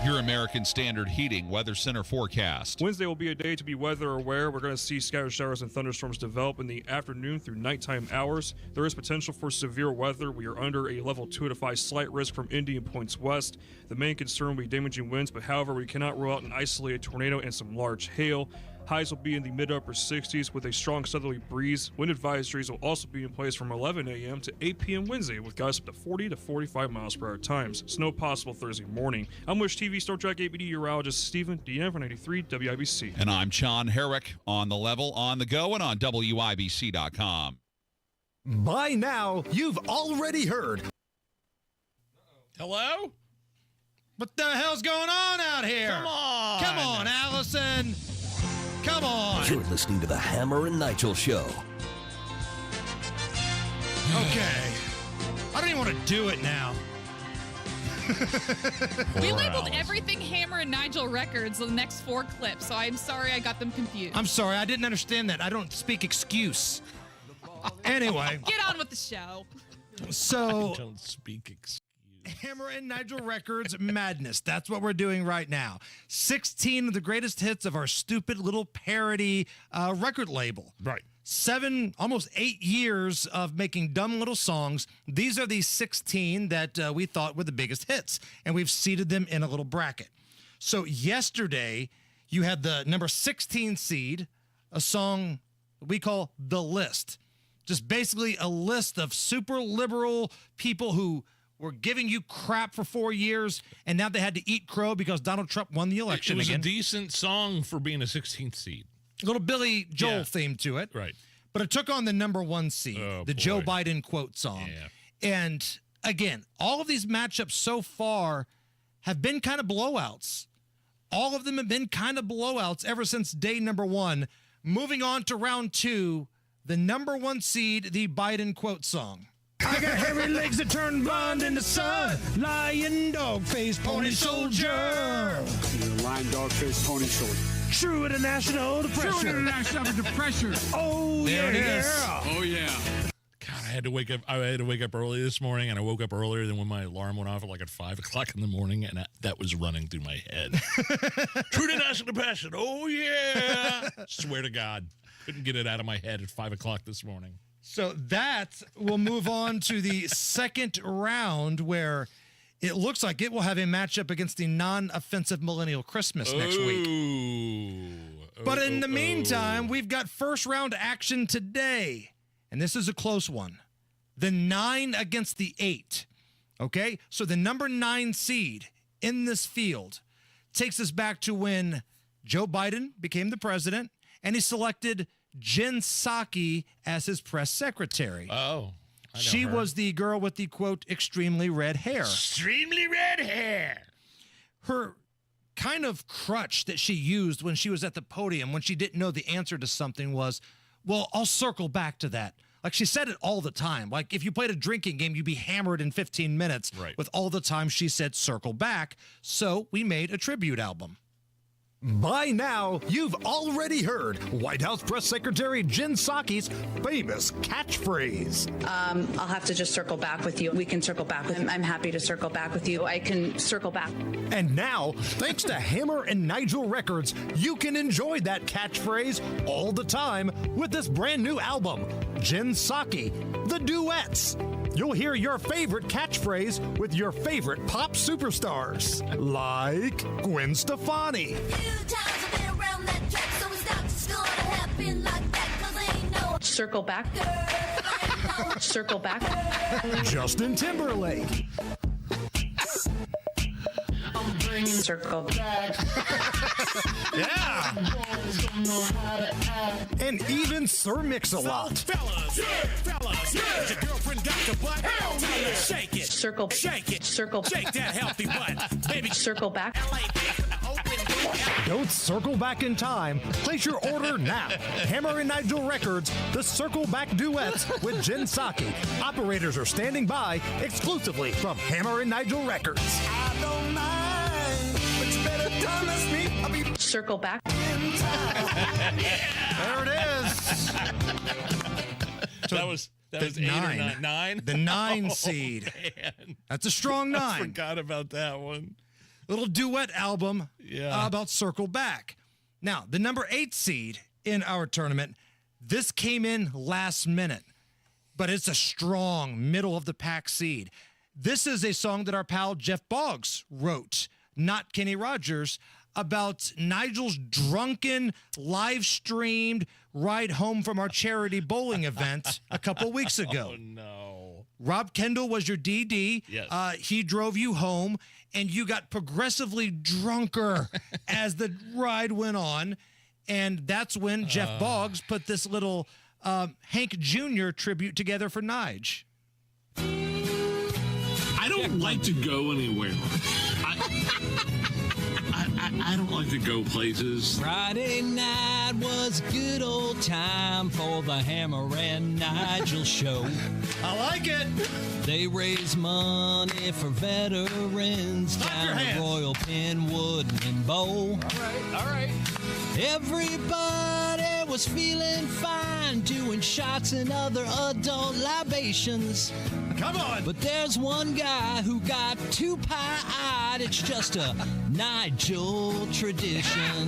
Your American Standard Heating Weather Center forecast. Wednesday will be a day to be weather aware. We're going to see scattered showers and thunderstorms develop in the afternoon through nighttime hours. There is potential for severe weather. We are under a level 2 to 5 slight risk from Indian points west. The main concern will be damaging winds, but however, we cannot rule out an isolated tornado and some large hail. Highs will be in the mid-upper 60s with a strong southerly breeze. Wind advisories will also be in place from 11 a.m. to 8 p.m. Wednesday with gusts up to 40 to 45 miles per hour times. Snow possible Thursday morning. I'm Wish TV Star Trek 8 meteorologist Stephen DM for 93 WIBC. And I'm Sean Herrick on the level, on the go, and on WIBC.com. By now, you've already heard. Hello? What the hell's going on out here? Come on. Come on, Allison. Come on. You're listening to the Hammer and Nigel Show. Okay. I don't even want to do it now. We labeled everything Hammer and Nigel Records the next 4 clips, so I'm sorry I got them confused. I'm sorry, I didn't understand that. I don't speak excuse. Anyway. Get on with the show. So. I don't speak excuse. Hammer and Nigel Records Madness. That's what we're doing right now. 16 of the greatest hits of our stupid little parody record label. Right. 7, almost 8 years of making dumb little songs. These are the 16 that we thought were the biggest hits, and we've seeded them in a little bracket. So yesterday, you had the number 16 seed, a song we call The List. Just basically a list of super liberal people who were giving you crap for 4 years, and now they had to eat crow because Donald Trump won the election again. It was again. a decent song for being a 16th seed. A little Billy Joel theme to it. Right. But it took on the number 1 seed, the Joe Biden quote song. Yeah. And again, all of these matchups so far have been kind of blowouts. All of them have been kind of blowouts ever since day number 1. Moving on to round 2, the number 1 seed, the Biden quote song. I got hairy legs that turn blonde in the sun. Lion, dog face, pony soldier. Lion, dog face, pony soldier. True international depression. True international depression. Oh, There it is. Oh, yeah. God, I had to wake up early this morning, and I woke up earlier than when my alarm went off at 5 o'clock in the morning, and that was running through my head. True to national passion. Oh, yeah. Swear to God. Couldn't get it out of my head at 5 o'clock this morning. So that will move on to the second round, where it looks like it will have a matchup against the non-offensive Millennial Christmas next week. But in the meantime, we've got first round action today. And this is a close one. The 9 against the 8. Okay? So the number 9 seed in this field takes us back to when Joe Biden became the president, and he selected Jen Psaki as his press secretary. Oh. She was the girl with the, quote, extremely red hair. Extremely red hair. Her kind of crutch that she used when she was at the podium when she didn't know the answer to something was, well, I'll circle back to that. Like, she said it all the time. Like, if you played a drinking game, you'd be hammered in 15 minutes. Right. With all the time she said circle back. So we made a tribute album. By now, you've already heard White House Press Secretary Jen Psaki's famous catchphrase. I'll have to just circle back with you. We can circle back with him. I'm happy to circle back with you. I can circle back. And now, thanks to Hammer and Nigel Records, you can enjoy that catchphrase all the time with this brand new album, Jen Psaki, The Duets. You'll hear your favorite catchphrase with your favorite pop superstars, like Gwen Stefani. Circle back. Circle back. Justin Timberlake. Circle back. Yeah. And even Sir Mix-a-Lot. Fellas, your girlfriend got your butt. Hell yeah. Shake it. Circle. Shake it. Circle. Shake that healthy butt. Baby, circle back. Don't circle back in time. Place your order now. Hammer and Nigel Records, the Circle Back Duets with Jen Psaki. Operators are standing by exclusively from Hammer and Nigel Records. I don't mind, but you better promise me I'll be circle back. There it is. That was 8 9. or 9? The 9 seed. Man. That's a strong 9. I forgot about that one. Little duet album about Circle Back. Now, the number 8 seed in our tournament, this came in last minute, but it's a strong middle of the pack seed. This is a song that our pal Jeff Boggs wrote, not Kenny Rogers, about Nigel's drunken, live-streamed ride home from our charity bowling event a couple weeks ago. Oh, no. Rob Kendall was your DD. Yes. He drove you home, and you got progressively drunker as the ride went on. And that's when Jeff Boggs put this little Hank Jr. tribute together for Nige. I don't like to go anywhere. I don't like to go places. Friday night was a good old time for the Hammer and Nigel show. I like it. They raise money for veterans down at Royal Penwood and Bowl. All right. Everybody was feeling fine, doing shots and other adult libations. Come on! But there's one guy who got too pie-eyed. It's just a Nigel tradition.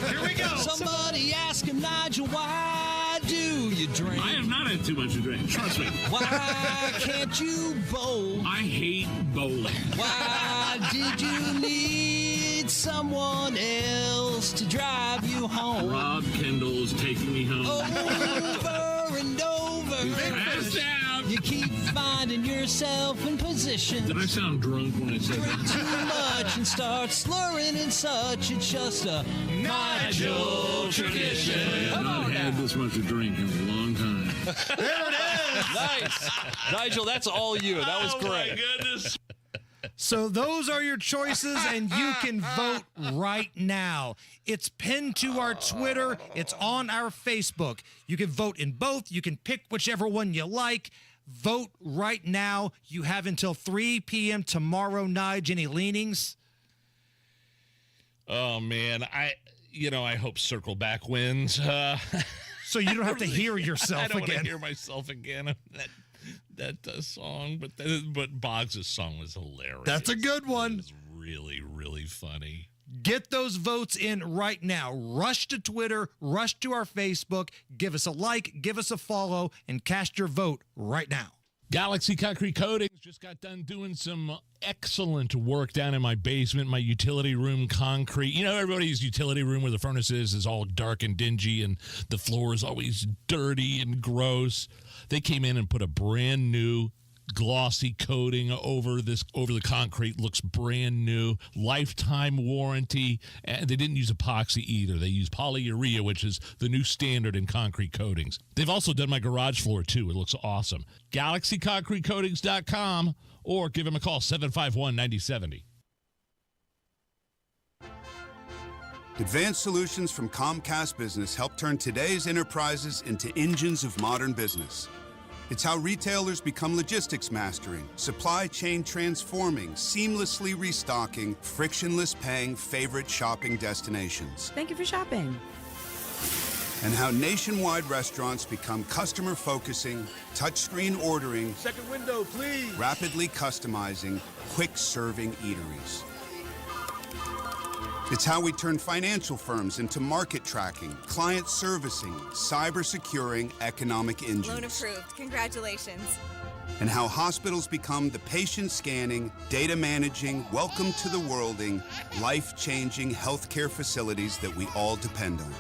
Here we go! Somebody ask him, Nigel, why do you drink? I have not had too much to drink. Trust me. Why can't you bowl? I hate bowling. Why did you need someone else to drive you home? Rob Kendall is taking me home. Over and over. Passed out. You keep finding yourself in position. Did I sound drunk when I said Drink that? too much and start slurring and such. It's just a Nigel tradition. I have not had this much to drink in a long time. There it is! Nice. Nigel, that's all you. That was great. Oh, my goodness. So those are your choices, and you can vote right now. It's pinned to our Twitter. It's on our Facebook. You can vote in both. You can pick whichever one you like. Vote right now. You have until 3 p.m. tomorrow, Nige. Any leanings? Oh, man. I hope Circle Back wins. So you don't have to hear yourself I don't again. want to hear myself again. That song, but Boggs' song was hilarious. That's a good one. It was really, really funny. Get those votes in right now. Rush to Twitter, rush to our Facebook, give us a like, give us a follow, and cast your vote right now. Galaxy Concrete Coatings just got done doing some excellent work down in my basement, my utility room concrete. You know, everybody's utility room where the furnace is all dark and dingy and the floor is always dirty and gross. They came in and put a brand new glossy coating over the concrete. Looks brand new, lifetime warranty, and they didn't use epoxy either. They used polyurea, which is the new standard in concrete coatings. They've also done my garage floor too. It looks awesome. GalaxyConcreteCoatings.com or give them a call, 751-9070. Advanced solutions from Comcast Business help turn today's enterprises into engines of modern business. It's how retailers become logistics mastering, supply chain transforming, seamlessly restocking, frictionless paying favorite shopping destinations. Thank you for shopping. And how nationwide restaurants become customer focusing, touchscreen ordering, Second window, please. rapidly customizing, quick serving eateries. It's how we turn financial firms into market tracking, client servicing, cyber securing economic engines. Loan approved. Congratulations. And how hospitals become the patient scanning, data managing, welcome to the worlding, life-changing healthcare facilities that we all depend on.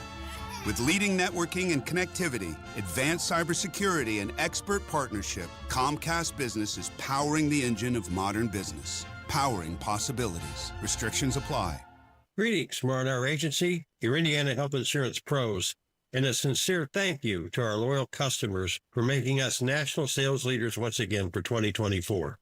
With leading networking and connectivity, advanced cybersecurity, and expert partnership, Comcast Business is powering the engine of modern business, powering possibilities. Restrictions apply. Greetings from our agency, your Indiana Health Insurance Pros, and a sincere thank you to our loyal customers for making us national sales leaders once again for 2024.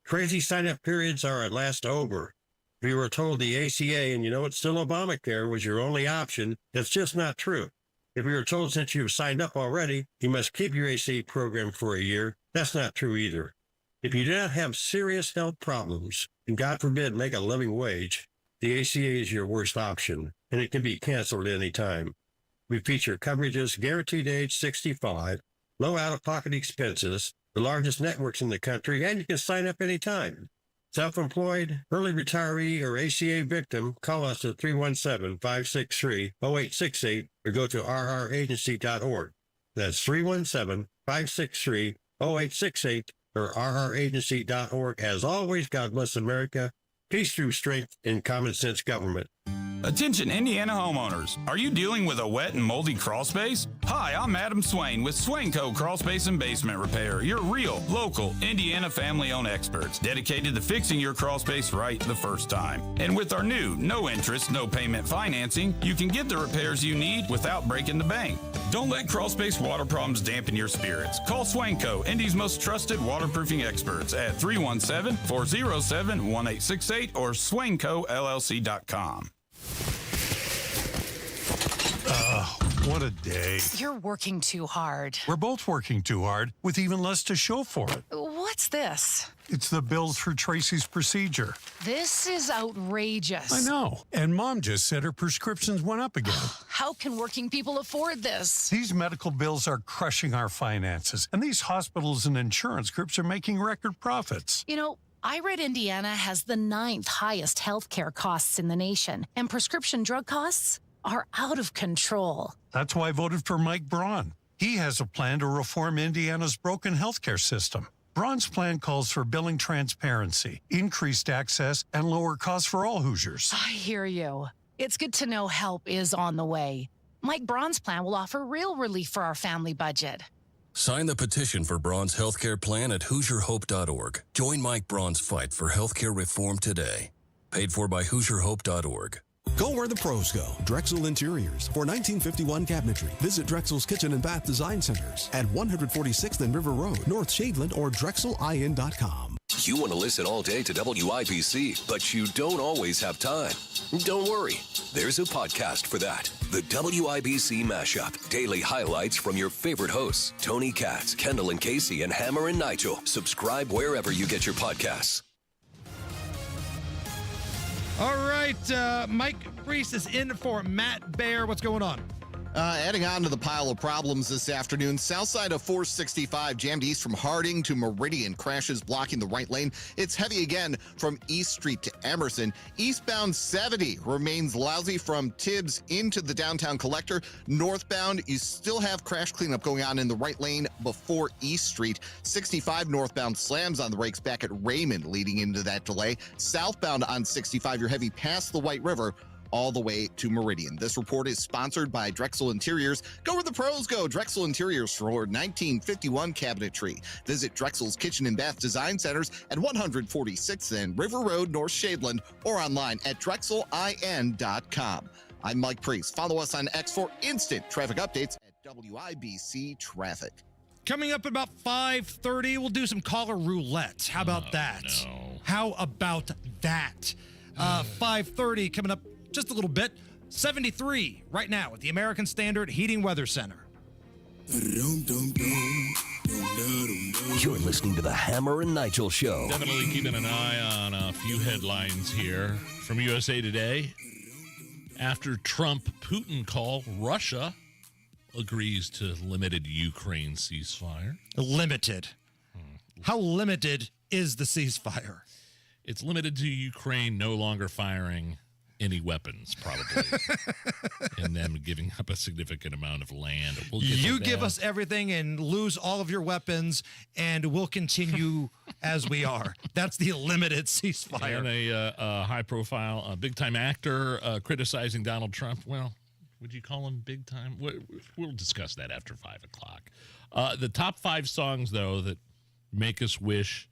Crazy sign-up periods are at last over. If you were told the ACA and you know it's still Obamacare was your only option, that's just not true. If you were told since you've signed up already, you must keep your ACA program for a year, that's not true either. If you do not have serious health problems, and God forbid make a living wage, the ACA is your worst option, and it can be canceled at any time. We feature coverages guaranteed age 65, low out-of-pocket expenses, the largest networks in the country, and you can sign up anytime. Self-employed, early retiree, or ACA victim, call us at 317-563-0868 or go to rragency.org. That's 317-563-0868 or rragency.org. As always, God bless America. Peace through strength and common sense government. Attention Indiana homeowners. Are you dealing with a wet and moldy crawl space? Hi, I'm Adam Swain with Swain Co. Crawl Space and Basement Repair. Your real, local, Indiana family-owned experts dedicated to fixing your crawl space right the first time. And with our new no interest, no payment financing, you can get the repairs you need without breaking the bank. Don't let crawl space water problems dampen your spirits. Call Swain Co., Indy's most trusted waterproofing experts at 317-407-1868 or swaincollc.com. What a day. You're working too hard. We're both working too hard with even less to show for it. What's this? It's the bills for Tracy's procedure. This is outrageous. I know. And Mom just said her prescriptions went up again. How can working people afford this? These medical bills are crushing our finances, and these hospitals and insurance groups are making record profits. You know, I read Indiana has the 9th highest healthcare costs in the nation, and prescription drug costs are out of control. That's why I voted for Mike Braun. He has a plan to reform Indiana's broken healthcare system. Braun's plan calls for billing transparency, increased access, and lower costs for all Hoosiers. I hear you. It's good to know help is on the way. Mike Braun's plan will offer real relief for our family budget. Sign the petition for Braun's healthcare plan at HoosierHope.org. Join Mike Braun's fight for healthcare reform today. Paid for by HoosierHope.org. Go where the pros go. Drexel Interiors. For 1951 cabinetry, visit Drexel's Kitchen and Bath Design Centers at 146th and River Road, North Shadeland, or DrexelIN.com. You want to listen all day to WIBC, but you don't always have time. Don't worry. There's a podcast for that. The WIBC Mashup. Daily highlights from your favorite hosts, Tony Katz, Kendall and Casey, and Hammer and Nigel. Subscribe wherever you get your podcasts. All right, Mike Priest is in for Matt Baer. What's going on? Adding on to the pile of problems this afternoon, south side of 465 jammed east from Harding to Meridian. Crashes blocking the right lane. It's heavy again from East Street to Emerson. Eastbound 70 remains lousy from Tibbs into the downtown collector. Northbound, you still have crash cleanup going on in the right lane before East Street. 65 northbound slams on the brakes back at Raymond, leading into that delay. Southbound on 65, you're heavy past the White River, all the way to Meridian. This report is sponsored by Drexel Interiors. Go where the pros go. Drexel Interiors for 1951 cabinetry. Visit Drexel's Kitchen and Bath Design Centers at 146th and River Road, North Shadeland, or online at DrexelIN.com. I'm Mike Priest. Follow us on X for instant traffic updates at WIBC Traffic. Coming up at about 5:30, we'll do some caller roulette. How about that? No. How about that? 5:30 coming up just a little bit. 73 right now at the American Standard Heating Weather Center. You're listening to the Hammer and Nigel Show. Definitely keeping an eye on a few headlines here from USA Today. After Trump-Putin call, Russia agrees to limited Ukraine ceasefire. Limited. How limited is the ceasefire? It's limited to Ukraine no longer firing any weapons, probably, and them giving up a significant amount of land. We'll you give us everything and lose all of your weapons, and we'll continue as we are. That's the limited ceasefire. And a high-profile, big-time actor criticizing Donald Trump. Well, would you call him big-time? We'll discuss that after 5 o'clock. The top 5 songs, though, that make us wish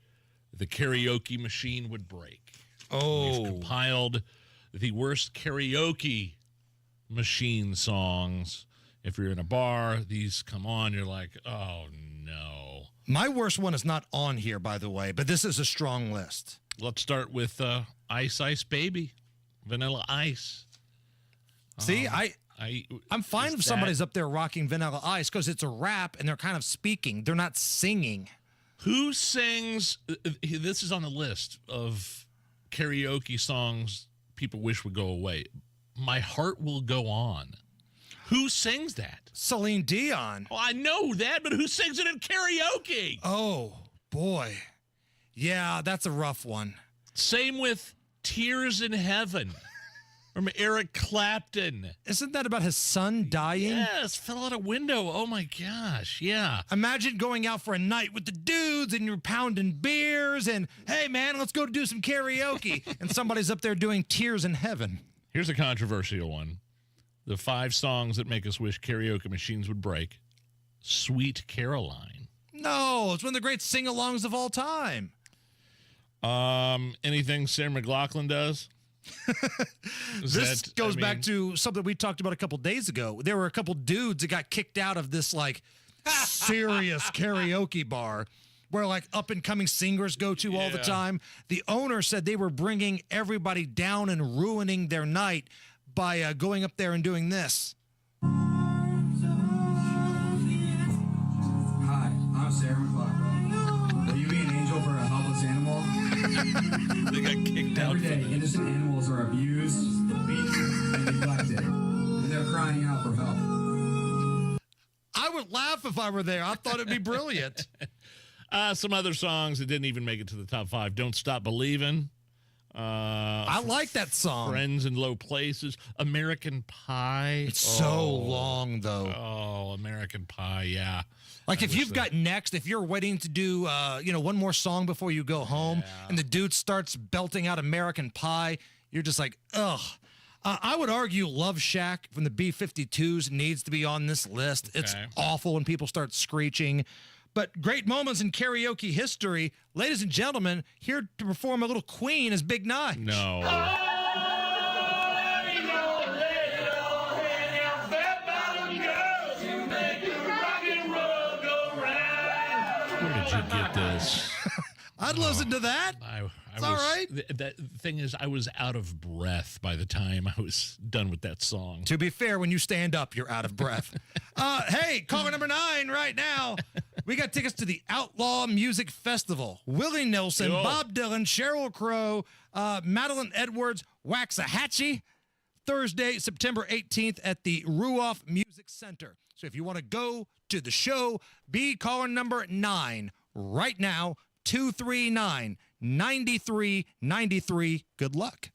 the karaoke machine would break. Oh. We've compiled the worst karaoke machine songs. If you're in a bar, these come on, you're like, oh, no. My worst one is not on here, by the way, but this is a strong list. Let's start with Ice Ice Baby, Vanilla Ice. See, I'm fine if somebody's up there rocking Vanilla Ice because it's a rap and they're kind of speaking. They're not singing. Who sings? This is on the list of karaoke songs people wish would go away. My Heart Will Go On. Who sings that? Celine Dion. Oh, I know that, but who sings it in karaoke? Oh, boy. Yeah, that's a rough one. Same with Tears in Heaven from Eric Clapton. Isn't that about his son dying? Yes, fell out a window. Oh, my gosh, yeah. Imagine going out for a night with the dudes and you're pounding beers and, hey, man, let's go do some karaoke. And somebody's up there doing Tears in Heaven. Here's a controversial one. The 5 songs that make us wish karaoke machines would break. Sweet Caroline. No, it's one of the great sing-alongs of all time. Anything Sarah McLachlan does? This goes back to something we talked about a couple days ago. There were a couple dudes that got kicked out of this like serious karaoke bar where like up and coming singers go to all the time. The owner said they were bringing everybody down and ruining their night by going up there and doing this. Hi, I'm Sarah McLachlan. Will you be an angel for a helpless animal They got kicked out. Every day, innocent animals are abused, beaten, and neglected. And they're crying out for help. I would laugh if I were there. I thought it'd be brilliant. Some other songs that didn't even make it to the top 5. Don't Stop Believin'. I like that song. Friends in Low Places. American Pie. It's so long, though. Oh, American Pie, yeah. Like if you've got next, if you're waiting to do, one more song before you go home, and the dude starts belting out American Pie, you're just like, ugh. I would argue Love Shack from the B-52s needs to be on this list. It's awful when people start screeching. But great moments in karaoke history. Ladies and gentlemen, here to perform a little Queen is Big Nige. No. Where did you get this? I'd listen to that. It's all right. The thing is, I was out of breath by the time I was done with that song. To be fair, when you stand up, you're out of breath. Hey, caller number 9 right now. We got tickets to the Outlaw Music Festival. Willie Nelson, Bob Dylan, Sheryl Crow, Madeline Edwards, Waxahachie. Thursday, September 18th at the Ruoff Music Center. So if you want to go to the show, be caller number 9 right now, 239-9393. Good luck.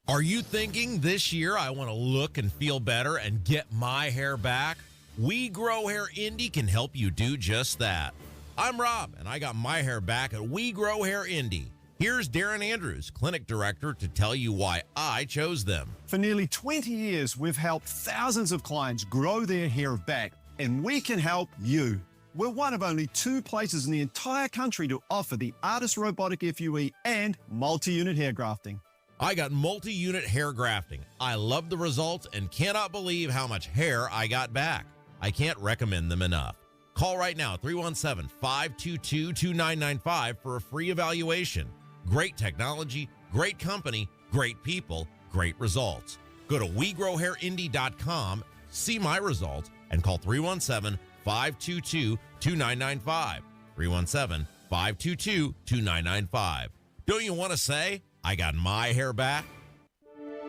Are you thinking this year I want to look and feel better and get my hair back? We Grow Hair Indie can help you do just that. I'm Rob, and I got my hair back at We Grow Hair Indie. Here's Darren Andrews, clinic director, to tell you why I chose them. For nearly 20 years, we've helped thousands of clients grow their hair back, and we can help you. We're one of only 2 places in the entire country to offer the Artist Robotic FUE and multi-unit hair grafting. I got multi-unit hair grafting. I love the results and cannot believe how much hair I got back. I can't recommend them enough. Call right now, 317-522-2995 for a free evaluation. Great technology, great company, great people, great results. Go to WeGrowHairIndie.com, see my results, and call 317-522-2995. 317-522-2995. Don't you want to say, I got my hair back?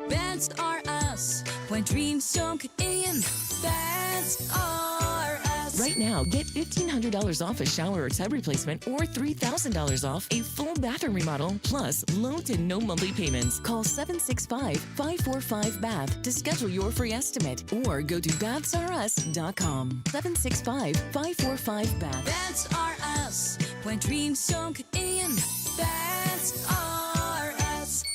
Bands are us when dreams don't get in. Bands are us. Right now, get $1,500 off a shower or tub replacement or $3,000 off a full bathroom remodel, plus low to no monthly payments. Call 765-545-BATH to schedule your free estimate or go to bathsareus.com. 765-545-BATH. Bands are us when dreams don't get in. Bands are us.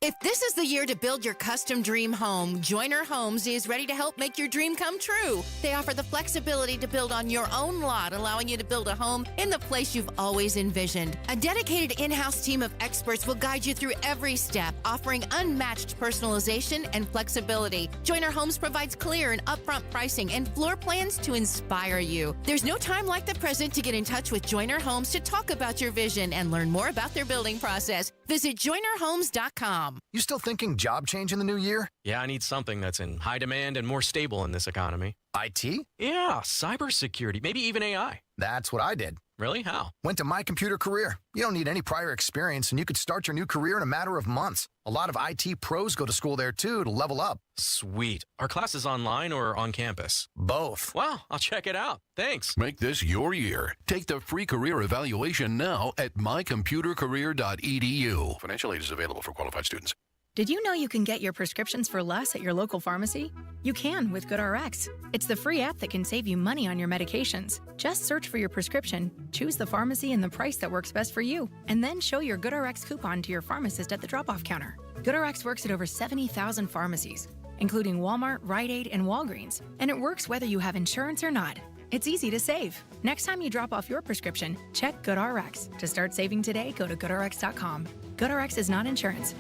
If this is the year to build your custom dream home, Joyner Homes is ready to help make your dream come true. They offer the flexibility to build on your own lot, allowing you to build a home in the place you've always envisioned. A dedicated in-house team of experts will guide you through every step, offering unmatched personalization and flexibility. Joyner Homes provides clear and upfront pricing and floor plans to inspire you. There's no time like the present to get in touch with Joyner Homes to talk about your vision and learn more about their building process. Visit JoynerHomes.com. You still thinking job change in the new year? Yeah, I need something that's in high demand and more stable in this economy. IT? Yeah, cybersecurity, maybe even AI. That's what I did. Really? How? Went to My Computer Career. You don't need any prior experience, and you could start your new career in a matter of months. A lot of IT pros go to school there, too, to level up. Sweet. Are classes online or on campus? Both. Wow, I'll check it out. Thanks. Make this your year. Take the free career evaluation now at mycomputercareer.edu. Financial aid is available for qualified students. Did you know you can get your prescriptions for less at your local pharmacy? You can with GoodRx. It's the free app that can save you money on your medications. Just search for your prescription, choose the pharmacy and the price that works best for you, and then show your GoodRx coupon to your pharmacist at the drop-off counter. GoodRx works at over 70,000 pharmacies, including Walmart, Rite Aid, and Walgreens, and it works whether you have insurance or not. It's easy to save. Next time you drop off your prescription, check GoodRx. To start saving today, go to GoodRx.com. GoodRx is not insurance.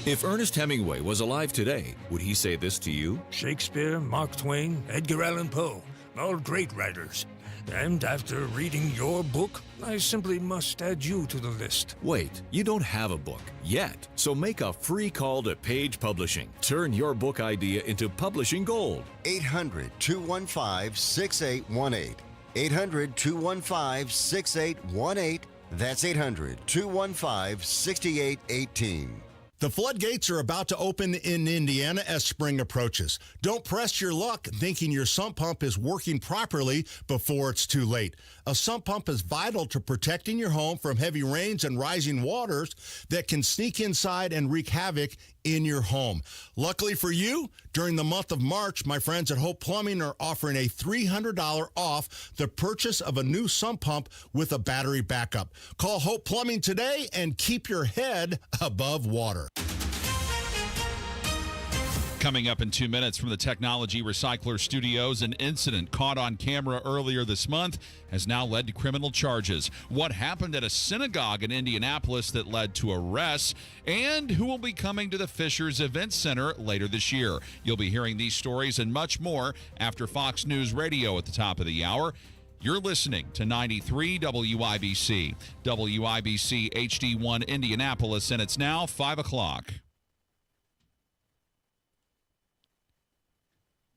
If Ernest Hemingway was alive today, would he say this to you? Shakespeare, Mark Twain, Edgar Allan Poe, all great writers. And after reading your book, I simply must add you to the list. Wait, you don't have a book yet, so make a free call to Page Publishing. Turn your book idea into publishing gold. 800-215-6818. 800-215-6818. That's 800-215-6818. The floodgates are about to open in Indiana as spring approaches. Don't press your luck thinking your sump pump is working properly before it's too late. A sump pump is vital to protecting your home from heavy rains and rising waters that can sneak inside and wreak havoc in your home. Luckily for you, during the month of March, my friends at Hope Plumbing are offering a $300 off the purchase of a new sump pump with a battery backup. Call Hope Plumbing today and keep your head above water. Coming up in 2 minutes from the Technology Recycler Studios, an incident caught on camera earlier this month has now led to criminal charges. What happened at a synagogue in Indianapolis that led to arrests, and who will be coming to the Fishers Event Center later this year. You'll be hearing these stories and much more after Fox News Radio at the top of the hour. You're listening to 93 WIBC, WIBC HD1 Indianapolis, and it's now 5 o'clock.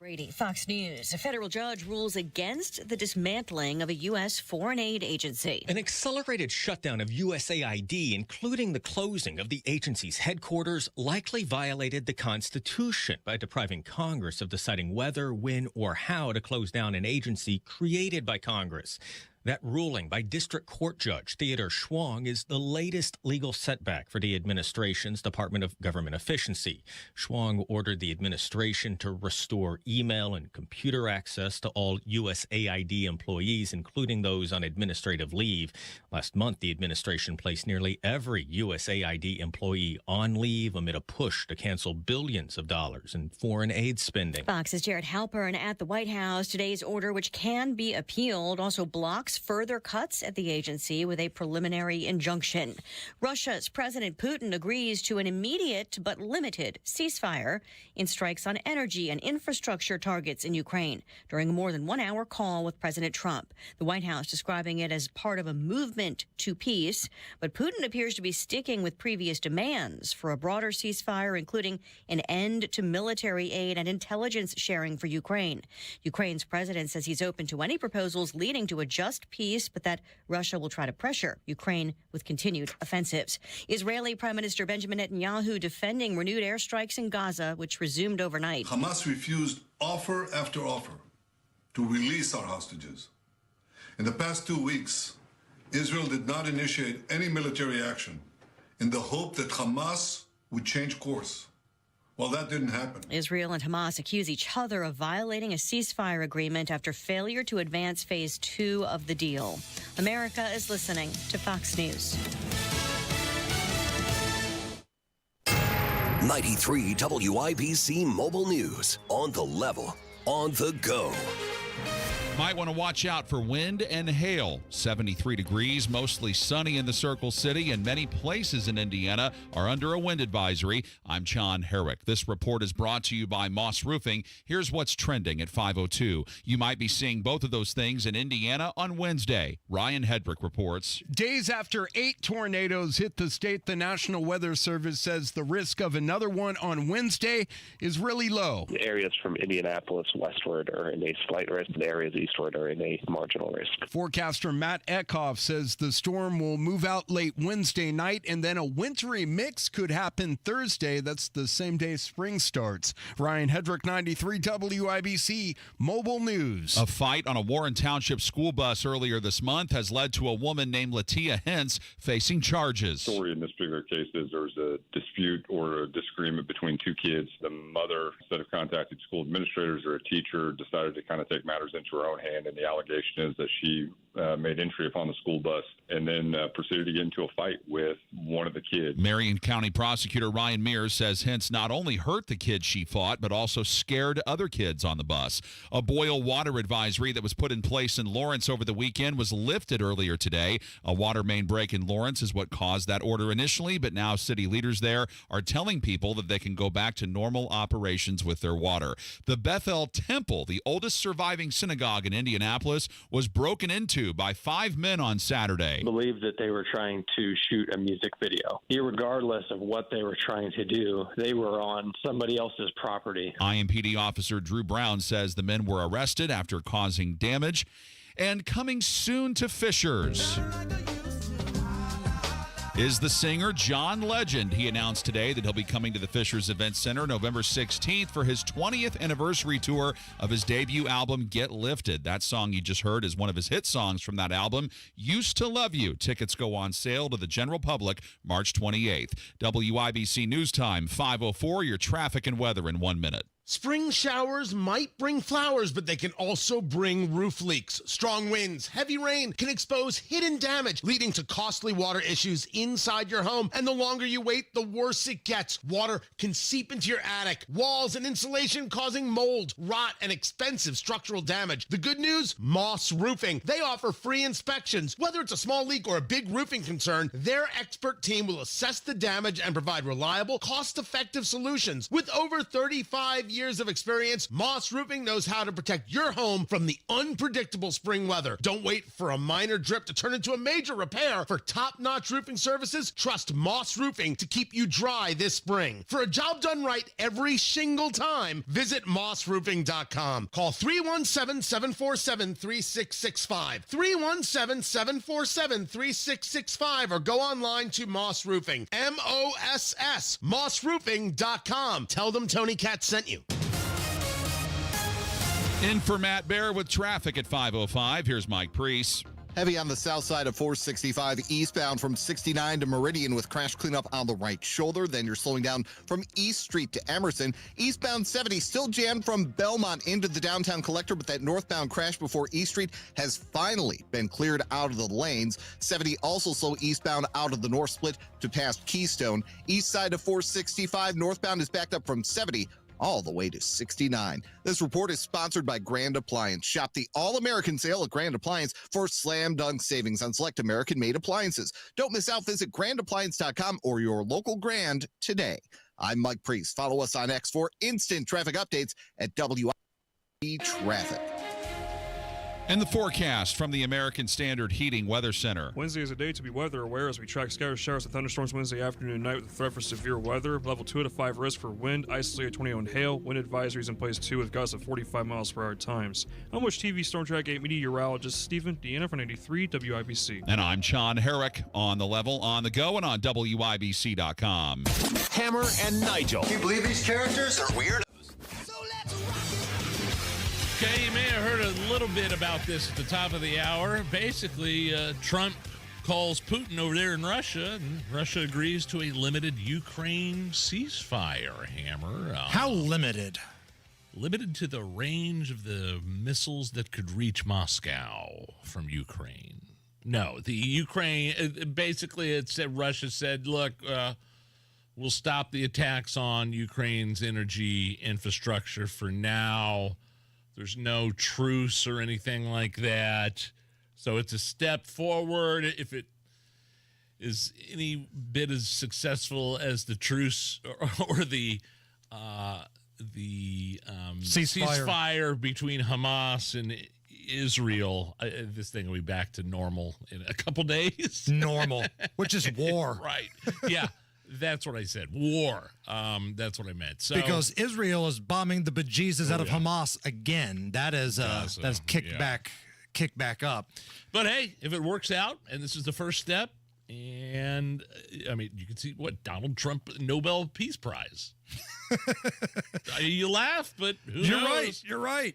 Brady, Fox News. A federal judge rules against the dismantling of a U.S. foreign aid agency. An accelerated shutdown of USAID, including the closing of the agency's headquarters, likely violated the Constitution by depriving Congress of deciding whether, when, or how to close down an agency created by Congress. That ruling by District Court Judge Theodore Schwong is the latest legal setback for the administration's Department of Government Efficiency. Schwong ordered the administration to restore email and computer access to all USAID employees, including those on administrative leave. Last month, the administration placed nearly every USAID employee on leave amid a push to cancel billions of dollars in foreign aid spending. Fox's Jared Halpern at the White House. Today's order, which can be appealed, also blocks further cuts at the agency with a preliminary injunction. Russia's President Putin agrees to an immediate but limited ceasefire in strikes on energy and infrastructure targets in Ukraine during a more than 1 hour call with President Trump. The White House describing it as part of a movement to peace, but Putin appears to be sticking with previous demands for a broader ceasefire, including an end to military aid and intelligence sharing for Ukraine. Ukraine's president says he's open to any proposals leading to a just peace, but that Russia will try to pressure Ukraine with continued offensives. Israeli Prime Minister Benjamin Netanyahu defending renewed airstrikes in Gaza, which resumed overnight. Hamas refused offer after offer to release our hostages. In the past 2 weeks, Israel did not initiate any military action in the hope that Hamas would change course. Well, that didn't happen. Israel and Hamas accuse each other of violating a ceasefire agreement after failure to advance phase 2 of the deal. America is listening to Fox News. 93 WIBC Mobile News. On the level, on the go. Might want to watch out for wind and hail. 73 degrees, mostly sunny in the Circle City, and many places in Indiana are under a wind advisory. I'm John Herrick. This report is brought to you by Moss Roofing. Here's what's trending at 5:02. You might be seeing both of those things in Indiana on Wednesday. Ryan Hedrick reports. Days after 8 tornadoes hit the state, the National Weather Service says the risk of another one on Wednesday is really low. The areas from Indianapolis westward are in a slight risk. The areas eastward are in a marginal risk. Forecaster Matt Eckhoff says the storm will move out late Wednesday night, and then a wintry mix could happen Thursday. That's the same day spring starts. Ryan Hedrick, 93 WIBC Mobile News. A fight on a Warren Township school bus earlier this month has led to a woman named Latia Hentz facing charges. The story in this particular case is there's a dispute or a disagreement between two kids. The mother, instead of contacting school administrators or a teacher, decided to kind of take matters into her own hand, and the allegation is that she made entry upon the school bus and then proceeded to get into a fight with one of the kids. Marion County Prosecutor Ryan Mears says Hentz not only hurt the kids she fought, but also scared other kids on the bus. A boil water advisory that was put in place in Lawrence over the weekend was lifted earlier today. A water main break in Lawrence is what caused that order initially, but now city leaders there are telling people that they can go back to normal operations with their water. The Bethel Temple, the oldest surviving synagogue in Indianapolis, was broken into by 5 men on Saturday. I believe that they were trying to shoot a music video. Irregardless of what they were trying to do, they were on somebody else's property. IMPD officer Drew Brown says the men were arrested after causing damage. And coming soon to Fishers. is the singer John Legend. He announced today that he'll be coming to the Fishers Event Center November 16th for his 20th anniversary tour of his debut album, Get Lifted. That song you just heard is one of his hit songs from that album, Used to Love You. Tickets go on sale to the general public March 28th. WIBC News Time, 5:04, your traffic and weather in 1 minute. Spring showers might bring flowers, but they can also bring roof leaks. Strong winds, heavy rain can expose hidden damage, leading to costly water issues inside your home. And the longer you wait, the worse it gets. Water can seep into your attic, walls, and insulation, causing mold, rot, and expensive structural damage. The good news? Moss Roofing. They offer free inspections. Whether it's a small leak or a big roofing concern, their expert team will assess the damage and provide reliable, cost-effective solutions. With over 35 years of experience, Moss Roofing knows how to protect your home from the unpredictable spring weather. Don't wait for a minor drip to turn into a major repair. For top-notch roofing services, trust Moss Roofing to keep you dry this spring. For a job done right every single time, visit mossroofing.com. Call 317-747-3665. 317-747-3665 or go online to Moss Roofing. MOSS, mossroofing.com. Tell them Tony Katz sent you. In for Matt Bear with traffic at 5:05. Here's Mike Priest. Heavy on the south side of 465 eastbound from 69 to Meridian with crash cleanup on the right shoulder. Then you're slowing down from East Street to Emerson. Eastbound 70 still jammed from Belmont into the downtown collector, but that northbound crash before East Street has finally been cleared out of the lanes. 70 also slow eastbound out of the north split to past Keystone. East side of 465 northbound is backed up from 70 all the way to 69. This report is sponsored by Grand Appliance. Shop the All-American Sale at Grand Appliance for slam dunk savings on select American-made appliances. Don't miss out. Visit grandappliance.com or your local Grand today. I'm Mike Priest. Follow us on X for instant traffic updates at WIBC Traffic. And the forecast from the American Standard Heating Weather Center. Wednesday is a day to be weather aware as we track scattered showers and thunderstorms Wednesday afternoon and night with a threat for severe weather. Level 2 to 5 risk for wind, isolated tornado and hail. Wind advisories in place 2 with gusts of 45 miles per hour times. I'm Wish TV Storm Track 8 meteorologist Stephen Deanna for 93 WIBC. And I'm John Herrick on the level, on the go, and on WIBC.com. Hammer and Nigel. Can you believe these characters are weird? Okay, you may have heard a little bit about this at the top of the hour. Basically, Trump calls Putin over there in Russia, and Russia agrees to a limited Ukraine ceasefire, Hammer. How limited? Limited to the range of the missiles that could reach Moscow from Ukraine. No, the Ukraine, basically, it said Russia said, look, we'll stop the attacks on Ukraine's energy infrastructure for now. There's no truce or anything like that. So it's a step forward. If it is any bit as successful as the truce or the ceasefire between Hamas and Israel, this thing will be back to normal in a couple days. Normal, which is war. Right. Yeah. That's what I said. War. That's what I meant. So, because Israel is bombing the bejesus out of Hamas again. That is that's kicked back up. But hey, if it works out, and this is the first step, and I mean, you can see what Donald Trump Nobel Peace Prize. You laugh, but who knows? You're right.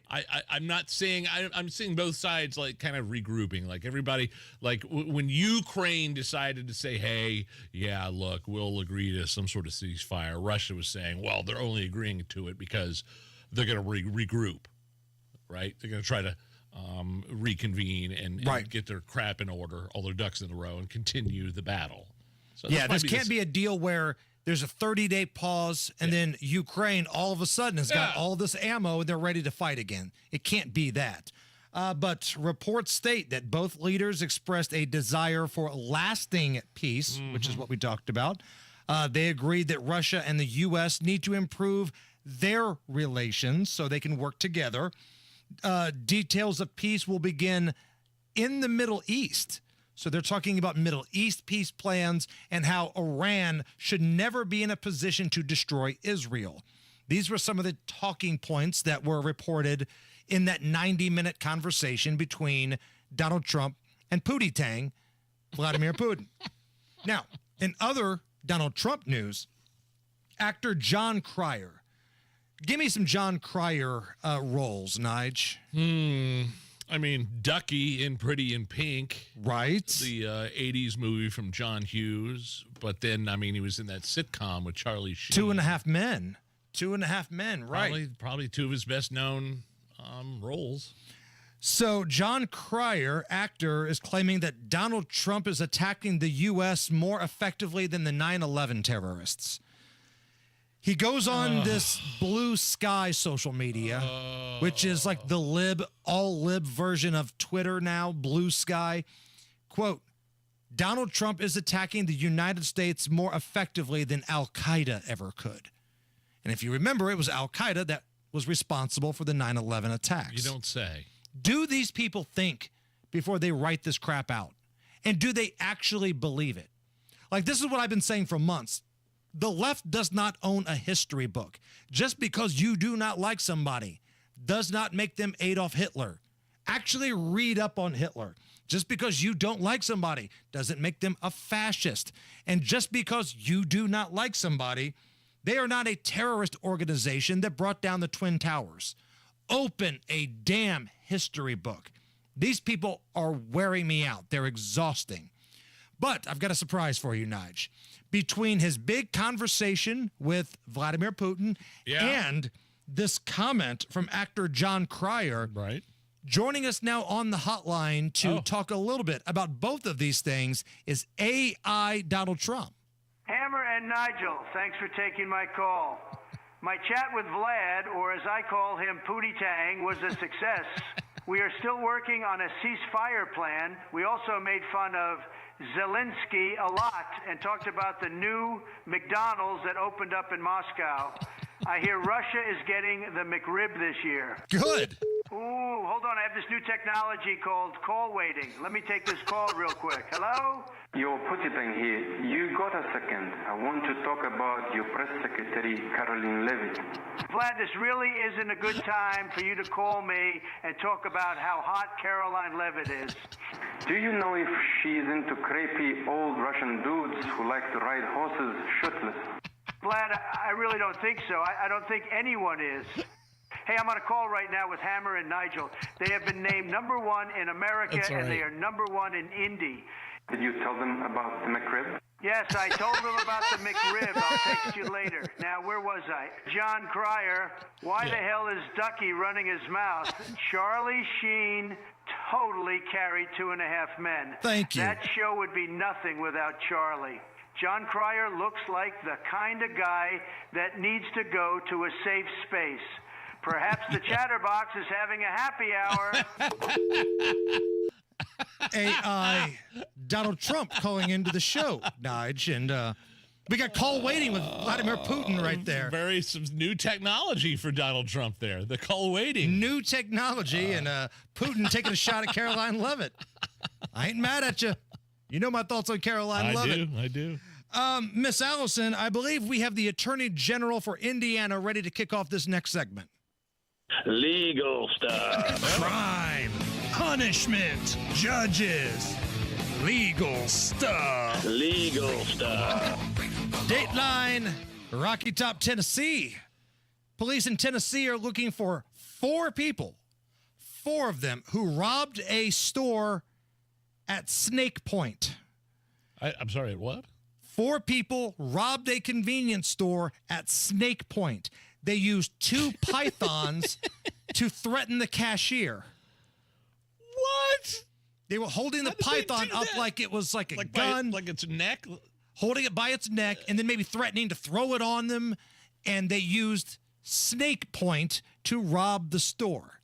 I'm not saying I'm seeing both sides like kind of regrouping. Like everybody, like when Ukraine decided to say, "Hey, yeah, look, we'll agree to some sort of ceasefire." Russia was saying, "Well, they're only agreeing to it because they're going to regroup, right? They're going to try to reconvene and get their crap in order, all their ducks in a row, and continue the battle." So yeah, this can't be a deal where there's a 30-day pause, and then Ukraine all of a sudden has got all this ammo, and they're ready to fight again. It can't be that. But reports state that both leaders expressed a desire for lasting peace, which is what we talked about. They agreed that Russia and the U.S. need to improve their relations so they can work together. Details of peace will begin in the Middle East. So they're talking about Middle East peace plans and how Iran should never be in a position to destroy Israel. These were some of the talking points that were reported in that 90-minute conversation between Donald Trump and Pootie Tang, Vladimir Putin. Now, In other Donald Trump news, actor John Cryer. Give me some John Cryer roles, Nige. I mean, Ducky in Pretty in Pink. Right. The 80s movie from John Hughes. But then, I mean, he was in that sitcom with Charlie Sheen. 2.5 Men. 2.5 Men, right. Probably two of his best-known roles. So John Cryer, actor, is claiming that Donald Trump is attacking the U.S. more effectively than the 9/11 terrorists. He goes on this Blue Sky social media, which is like the all lib version of Twitter now, Blue Sky. Quote, Donald Trump is attacking the United States more effectively than Al-Qaeda ever could. And if you remember, it was Al-Qaeda that was responsible for the 9/11 attacks. You don't say. Do these people think before they write this crap out? And do they actually believe it? Like, this is what I've been saying for months. The left does not own a history book. Just because you do not like somebody does not make them Adolf Hitler. Actually read up on Hitler. Just because you don't like somebody doesn't make them a fascist. And just because you do not like somebody, they are not a terrorist organization that brought down the Twin Towers. Open a damn history book. These people are wearing me out. They're exhausting. But I've got a surprise for you, Nige. Between his big conversation with Vladimir Putin and this comment from actor John Cryer, joining us now on the hotline to talk a little bit about both of these things is AI Donald Trump. Hammer and Nigel, thanks for taking my call. My chat with Vlad, or as I call him, Pootie Tang, was a success. We are still working on a ceasefire plan. We also made fun of Zelensky a lot and talked about the new McDonald's that opened up in Moscow. I hear Russia is getting the McRib this year. Good. Ooh, hold on. I have this new technology called call waiting. Let me take this call real quick. Hello? Yo, Putin here. You got a second. I want to talk about your press secretary, Caroline Levitt. Vlad, this really isn't a good time for you to call me and talk about how hot Caroline Levitt is. Do you know if she's into crepey old Russian dudes who like to ride horses shirtless? Vlad, I really don't think so. I don't think anyone is. Hey, I'm on a call right now with Hammer and Nigel. They have been named #1 in America, and they are #1 in Indy. Did you tell them about the McRib? Yes, I told them about the McRib. I'll text you later. Now, where was I? John Cryer, why the hell is Ducky running his mouth? Charlie Sheen totally carried 2.5 Men. Thank you. That show would be nothing without Charlie. John Cryer looks like the kind of guy that needs to go to a safe space. Perhaps the Chatterbox is having a happy hour. AI Donald Trump calling into the show, Nige, and we got call waiting with Vladimir Putin right there. Some new technology for Donald Trump there. The call waiting. New technology and Putin taking a shot at Caroline Levitt. I ain't mad at you. You know my thoughts on Caroline Levitt. I do. Miss Allison, I believe we have the Attorney General for Indiana ready to kick off this next segment. Legal stuff. Crime, punishment, judges, legal stuff. Legal stuff. Dateline, Rocky Top, Tennessee. Police in Tennessee are looking for 4 people, 4 of them, who robbed a store at Snake Point. I'm sorry, what? 4 people robbed a convenience store at Snake Point. They used 2 pythons to threaten the cashier. What? They were holding the python up like it was like a gun. Like its neck? Holding it by its neck and then maybe threatening to throw it on them. And they used Snake Point to rob the store.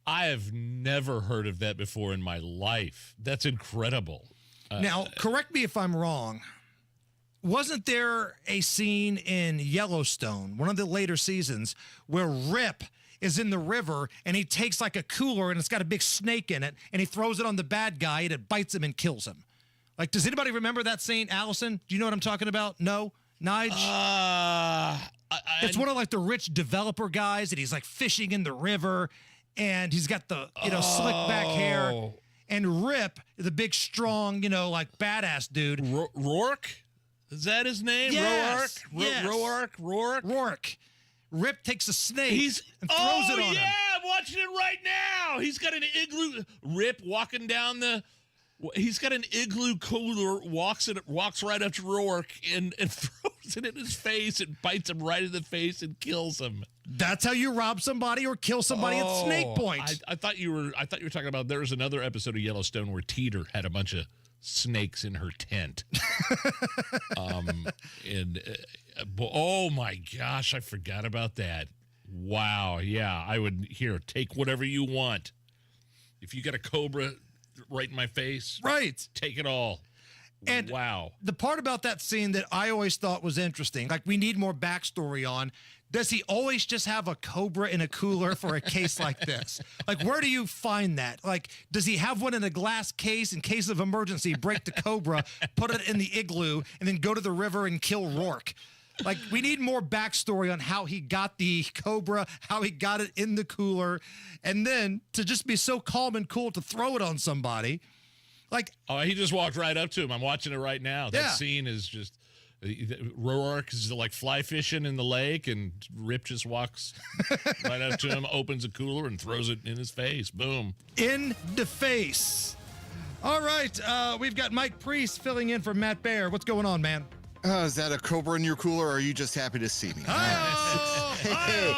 I have never heard of that before in my life. That's incredible. Now, correct me if I'm wrong. Wasn't there a scene in Yellowstone, one of the later seasons, where Rip is in the river and he takes like a cooler and it's got a big snake in it and he throws it on the bad guy and it bites him and kills him? Like, does anybody remember that scene? Allison, do you know what I'm talking about? No? Nige? It's one of like the rich developer guys and he's like fishing in the river and he's got the, slick back hair. and Rip, the big, strong, like badass dude. Rourke? Is that his name? Yes. Rourke. Rip takes a snake and throws it on him. I'm watching it right now. He's got an igloo. Rip walking down he's got an igloo cooler, walks right up to Rourke and throws it in his face and bites him right in the face and kills him. That's how you rob somebody or kill somebody at Snake Point. I thought you were talking about, there was another episode of Yellowstone where Teeter had a bunch of snakes in her tent. Oh my gosh, I forgot about that. Wow, yeah, I would take whatever you want. If you got a cobra right in my face, right, take it all. And wow, the part about that scene that I always thought was interesting, like we need more backstory on. Does he always just have a cobra in a cooler for a case like this? Like, where do you find that? Like, does he have one in a glass case in case of emergency, break the cobra, put it in the igloo, and then go to the river and kill Rourke? Like, we need more backstory on how he got the cobra, how he got it in the cooler, and then to just be so calm and cool to throw it on somebody. Like, he just walked right up to him. I'm watching it right now. That scene is just... Rourke is like fly fishing in the lake, and Rip just walks right up to him, opens a cooler, and throws it in his face. Boom. In the face. All right, we've got Mike Priest filling in for Matt Baer. What's going on, man? Is that a cobra in your cooler, or are you just happy to see me? Hey,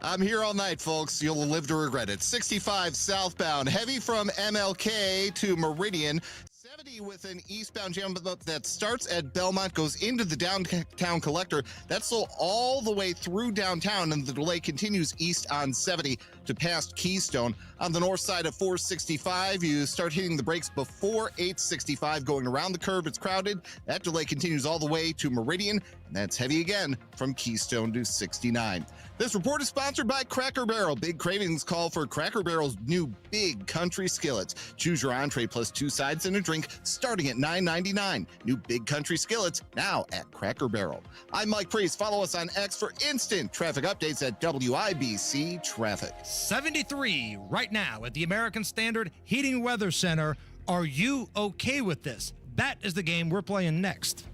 I'm here all night, folks. You'll live to regret it. 65 southbound, heavy from MLK to Meridian. 70 with an eastbound jam that starts at Belmont, goes into the downtown collector. That's slow all the way through downtown, and the delay continues east on 70 to past Keystone. On the north side of 465, you start hitting the brakes before 865. Going around the curve, it's crowded. That delay continues all the way to Meridian, and that's heavy again from Keystone to 69. This report is sponsored by Cracker Barrel. Big cravings call for Cracker Barrel's new Big Country Skillets. Choose your entree plus 2 sides and a drink starting at $9.99. New Big Country Skillets now at Cracker Barrel. I'm Mike Priest. Follow us on X for instant traffic updates at WIBC Traffic. 73 right now at the American Standard Heating Weather Center. Are you okay with this? That is the game we're playing next.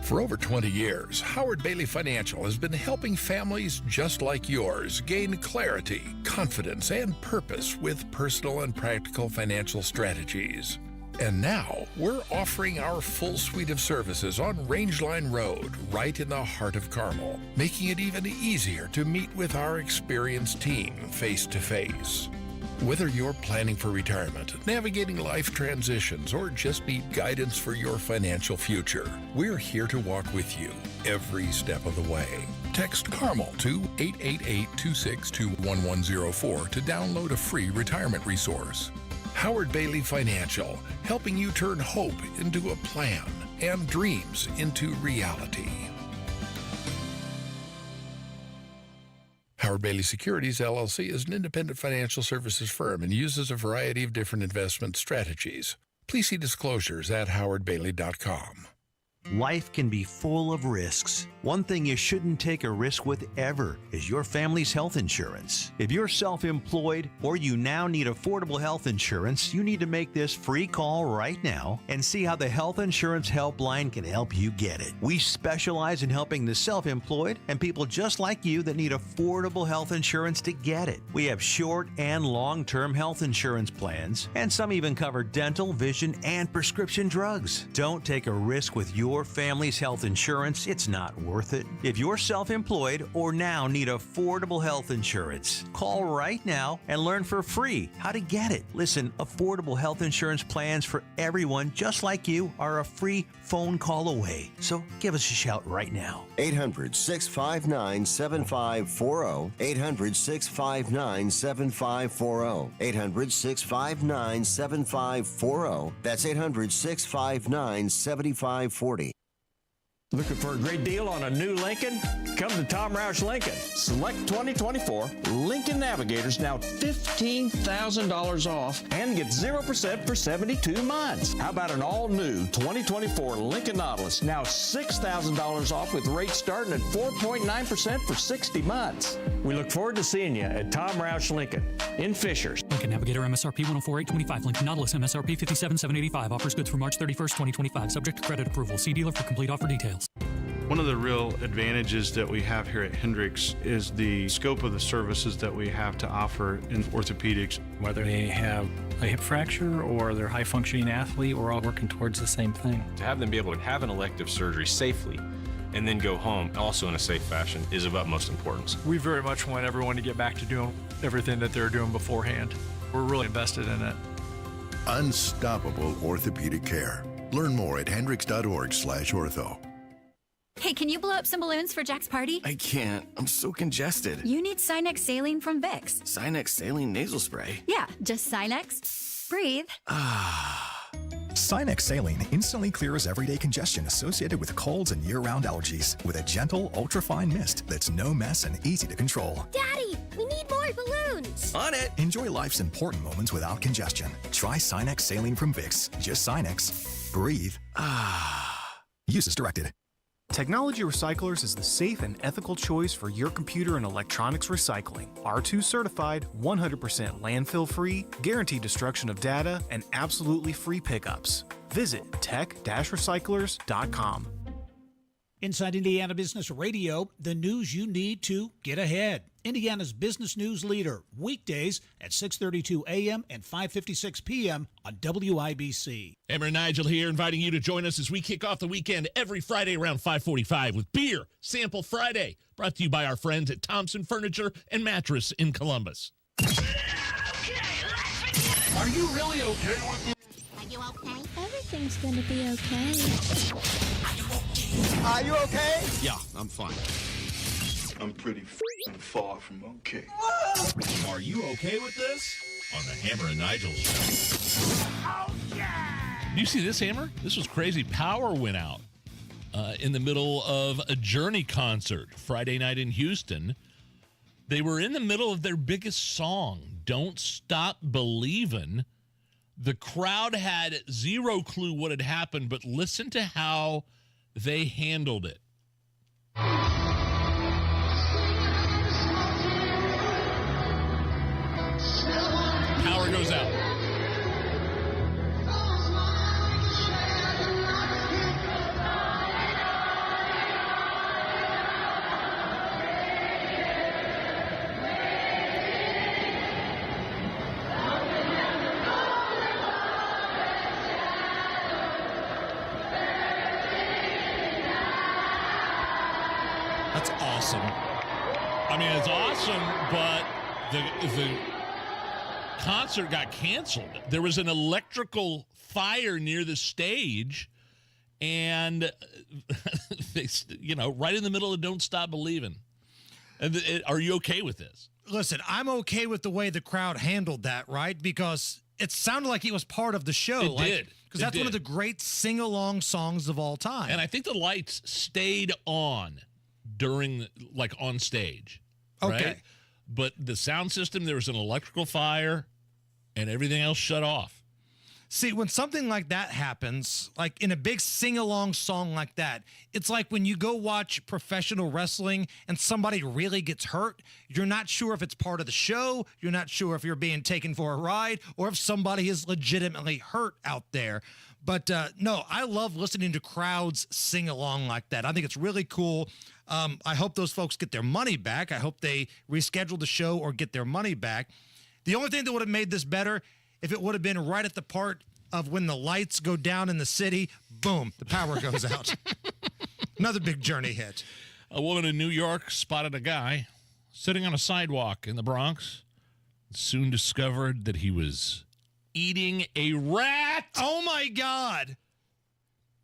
For over 20 years, Howard Bailey Financial has been helping families just like yours gain clarity, confidence, and purpose with personal and practical financial strategies. And now, we're offering our full suite of services on Rangeline Road, right in the heart of Carmel, making it even easier to meet with our experienced team face-to-face. Whether you're planning for retirement, navigating life transitions, or just need guidance for your financial future, we're here to walk with you every step of the way. Text CARMEL to 888-262-1104 to download a free retirement resource. Howard Bailey Financial, helping you turn hope into a plan and dreams into reality. Howard Bailey Securities, LLC is an independent financial services firm and uses a variety of different investment strategies. Please see disclosures at howardbailey.com. Life can be full of risks. One thing you shouldn't take a risk with ever is your family's health insurance. If you're self-employed or you now need affordable health insurance, you need to make this free call right now and see how the Health Insurance Helpline can help you get it. We specialize in helping the self-employed and people just like you that need affordable health insurance to get it. We have short and long-term health insurance plans, and some even cover dental, vision, and prescription drugs. Don't take a risk with your family's health insurance. It's not worth it. If you're self-employed or now need affordable health insurance, call right now and learn for free how to get it. Listen, affordable health insurance plans for everyone just like you are a free phone call away. So give us a shout right now. 800-659-7540. 800-659-7540. 800-659-7540. That's 800-659-7540. Looking for a great deal on a new Lincoln? Come to Tom Roush Lincoln. Select 2024 Lincoln Navigators, now $15,000 off, and get 0% for 72 months. How about an all-new 2024 Lincoln Nautilus, now $6,000 off with rates starting at 4.9% for 60 months. We look forward to seeing you at Tom Roush Lincoln in Fishers. Lincoln Lincoln Navigator MSRP 104,825. Lincoln Nautilus MSRP 57,785. Offers good through March 31st, 2025. Subject to credit approval. See dealer for complete offer details. One of the real advantages that we have here at Hendricks is the scope of the services that we have to offer in orthopedics. Whether they have a hip fracture or they're a high-functioning athlete, we're all working towards the same thing. To have them be able to have an elective surgery safely and then go home also in a safe fashion is of utmost importance. We very much want everyone to get back to doing everything that they were doing beforehand. We're really invested in it. Unstoppable orthopedic care. Learn more at hendricks.org/ortho. Hey, can you blow up some balloons for Jack's party? I can't. I'm so congested. You need Sinex Saline from Vicks. Sinex Saline nasal spray? Yeah, just Sinex. Breathe. Sinex Saline instantly clears everyday congestion associated with colds and year-round allergies with a gentle, ultra-fine mist that's no mess and easy to control. Daddy, we need more balloons. On it. Enjoy life's important moments without congestion. Try Sinex Saline from Vicks. Just Sinex. Breathe. Use as directed. Technology Recyclers is the safe and ethical choice for your computer and electronics recycling. R2 certified, 100% landfill free, guaranteed destruction of data, and absolutely free pickups. Visit tech-recyclers.com. Inside Indiana Business Radio, the news you need to get ahead. Indiana's business news leader, weekdays at 6:32 a.m. and 5:56 p.m. on WIBC. Hammer and Nigel here, inviting you to join us as we kick off the weekend every Friday around 5:45 with Beer Sample Friday, brought to you by our friends at Thompson Furniture and Mattress in Columbus. Are you really okay with this? Are you okay? Everything's gonna be okay. Are you okay? Yeah, I'm fine. I'm pretty far from okay. Are you okay with this? On the Hammer and Nigel show. Oh, yeah! Do you see this, Hammer? This was crazy. Power went out in the middle of a Journey concert Friday night in Houston. They were in the middle of their biggest song, Don't Stop Believin'. The crowd had zero clue what had happened, but listen to how they handled it. Power goes out. That's awesome. I mean, it's awesome, but the concert got canceled. There was an electrical fire near the stage, and they, right in the middle of "Don't Stop Believin'." Are you okay with this? Listen, I'm okay with the way the crowd handled that, right? Because it sounded like it was part of the show. It did. Because that's one of the great sing-along songs of all time. And I think the lights stayed on during, on stage. Okay. Right? But the sound system, there was an electrical fire, and everything else shut off. See, when something like that happens, like in a big sing-along song like that, it's like when you go watch professional wrestling and somebody really gets hurt, you're not sure if it's part of the show, you're not sure if you're being taken for a ride, or if somebody is legitimately hurt out there. But no, I love listening to crowds sing along like that. I think it's really cool. I hope those folks get their money back. I hope they reschedule the show or get their money back. The only thing that would have made this better, if it would have been right at the part of when the lights go down in the city, boom, the power goes out. Another big Journey hit. A woman in New York spotted a guy sitting on a sidewalk in the Bronx, soon discovered that he was eating a rat. Oh, my God.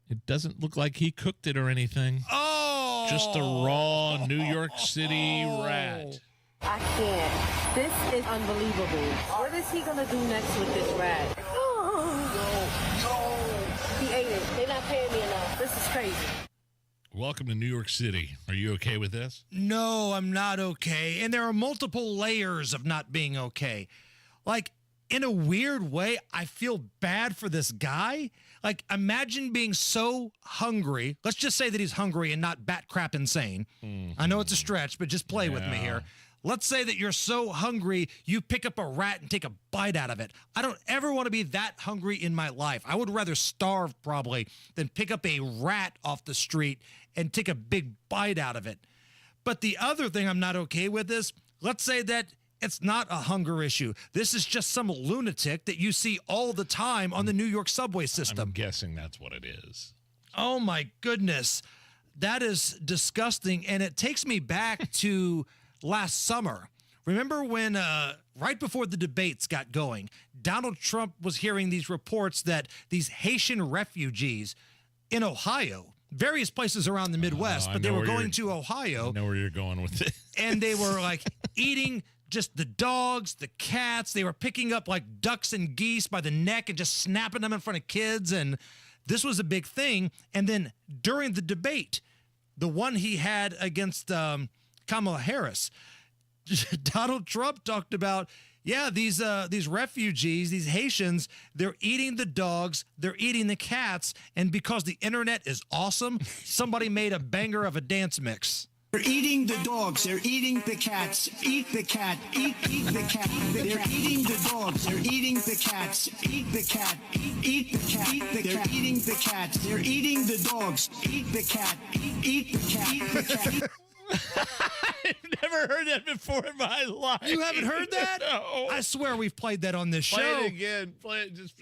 It doesn't look like he cooked it or anything. Oh! Just a raw New York City rat. I can't. This is unbelievable. What is he going to do next with this rat? He ate it. They're not paying me enough. This is crazy. Welcome to New York City. Are you okay with this? No, I'm not okay. And there are multiple layers of not being okay. Like, in a weird way, I feel bad for this guy. Like, imagine being so hungry. Let's just say that he's hungry and not bat crap insane. Mm-hmm. I know it's a stretch, but just play with me here. Let's say that you're so hungry, you pick up a rat and take a bite out of it. I don't ever want to be that hungry in my life. I would rather starve probably than pick up a rat off the street and take a big bite out of it. But the other thing I'm not okay with is, let's say that it's not a hunger issue. This is just some lunatic that you see all the time on the New York subway system. I'm guessing that's what it is. Oh my goodness. That is disgusting. And it takes me back to last summer. Remember when, right before the debates got going, Donald Trump was hearing these reports that these Haitian refugees in Ohio, various places around the Midwest, but they were going to Ohio. I know where you're going with it. And they were like eating just the dogs, the cats. They were picking up like ducks and geese by the neck and just snapping them in front of kids. And this was a big thing. And then during the debate, the one he had against Kamala Harris, Donald Trump talked about, yeah, these refugees, these Haitians, they're eating the dogs, they're eating the cats, and because the internet is awesome, somebody made a banger of a dance mix. They're eating the dogs, they're eating the cats, eat the cat, eat the cat. They're eating the dogs, they're eating the cats, eat the cat, eat the cat. They're eating the cats, they're eating the dogs, eat the cat, eat the cat, eat the cat. I've never heard that before in my life. You haven't heard that? No. I swear we've played that on this Play show. it again. Play it. Just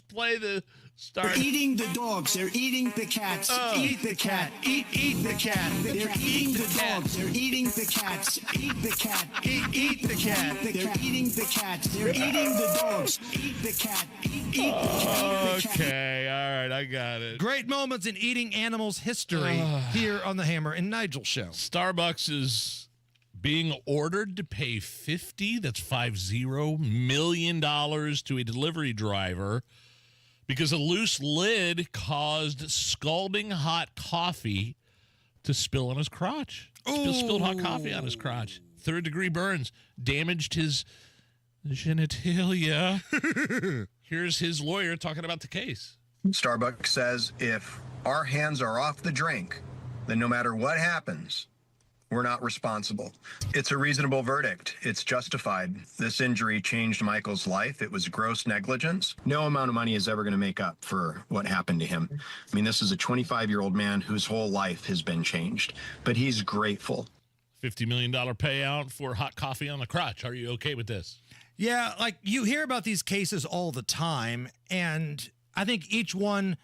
play the start. They're eating the dogs, they're eating the cats, eat the cat, eat the cat. They're eating the dogs, they're eating the cats, eat the cat, eat the cat. They're eating the cats, they're eating the dogs, eat the cat, eat the cat. Okay, all right, I got it. Great moments in eating animals history here on the Hammer and Nigel show. Starbucks is being ordered to pay $50 million to a delivery driver because a loose lid caused scalding hot coffee to spill on his crotch. Spilled hot coffee on his crotch. 3rd-degree burns. Damaged his genitalia. Here's his lawyer talking about the case. Starbucks says if our hands are off the drink, then no matter what happens, we're not responsible. It's a reasonable verdict. It's justified. This injury changed Michael's life. It was gross negligence. No amount of money is ever going to make up for what happened to him. I mean, this is a 25-year-old man whose whole life has been changed, but he's grateful. $50 million payout for hot coffee on the crotch. Are you okay with this? Yeah, like you hear about these cases all the time, and I think each one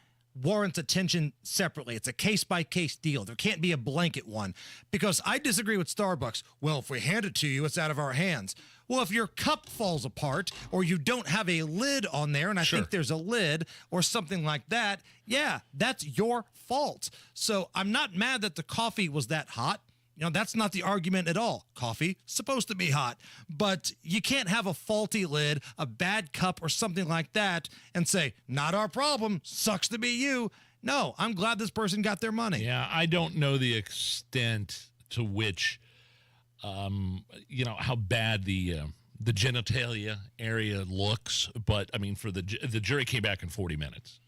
warrants attention separately. It's a case-by-case deal. There can't be a blanket one because I disagree with Starbucks. Well, if we hand it to you, it's out of our hands. Well, if your cup falls apart or you don't have a lid on there, and I think there's a lid or something like that, yeah, that's your fault. So I'm not mad that the coffee was that hot. You know, that's not the argument at all. Coffee, supposed to be hot. But you can't have a faulty lid, a bad cup, or something like that and say, not our problem, sucks to be you. No, I'm glad this person got their money. Yeah, I don't know the extent to which, how bad the genitalia area looks. But, I mean, for the jury came back in 40 minutes.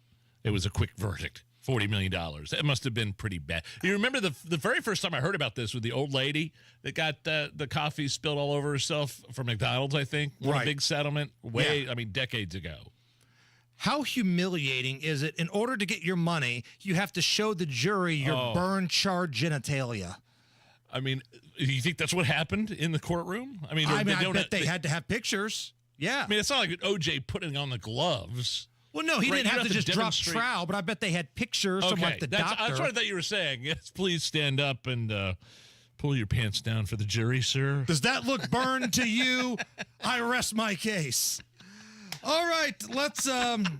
It was a quick verdict. $40 million. That must have been pretty bad. You remember the very first time I heard about this with the old lady that got the coffee spilled all over herself from McDonald's, I think. One big settlement decades ago. How humiliating is it? In order to get your money, you have to show the jury your burn-charred genitalia. I mean, you think that's what happened in the courtroom? I bet they had to have pictures. Yeah. I mean, it's not like OJ putting on the gloves. Well, no, he didn't have to just drop trowel, but I bet they had pictures from like the doctor. That's what I thought you were saying. Yes, please stand up and pull your pants down for the jury, sir. Does that look burned to you? I rest my case. All right, let's open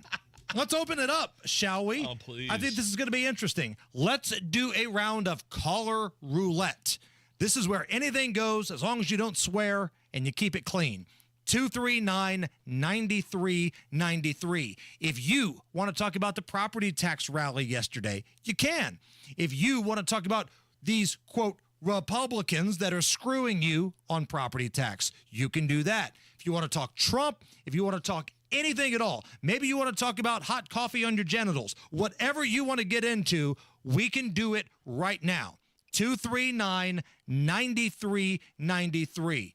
it up, shall we? Oh, please. I think this is going to be interesting. Let's do a round of caller roulette. This is where anything goes as long as you don't swear and you keep it clean. 239-9393. If you want to talk about the property tax rally yesterday, you can. If you want to talk about these, quote, Republicans that are screwing you on property tax, you can do that. If you want to talk Trump, if you want to talk anything at all, maybe you want to talk about hot coffee on your genitals, whatever you want to get into, we can do it right now. 239-9393.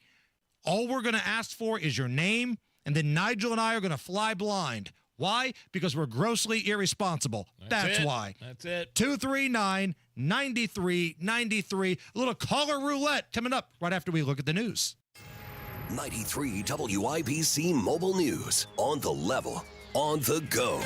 All we're going to ask for is your name, and then Nigel and I are going to fly blind. Why? Because we're grossly irresponsible. That's why. That's it. 239-9393. A little caller roulette coming up right after we look at the news. 93 WIBC Mobile News. On the level, on the go.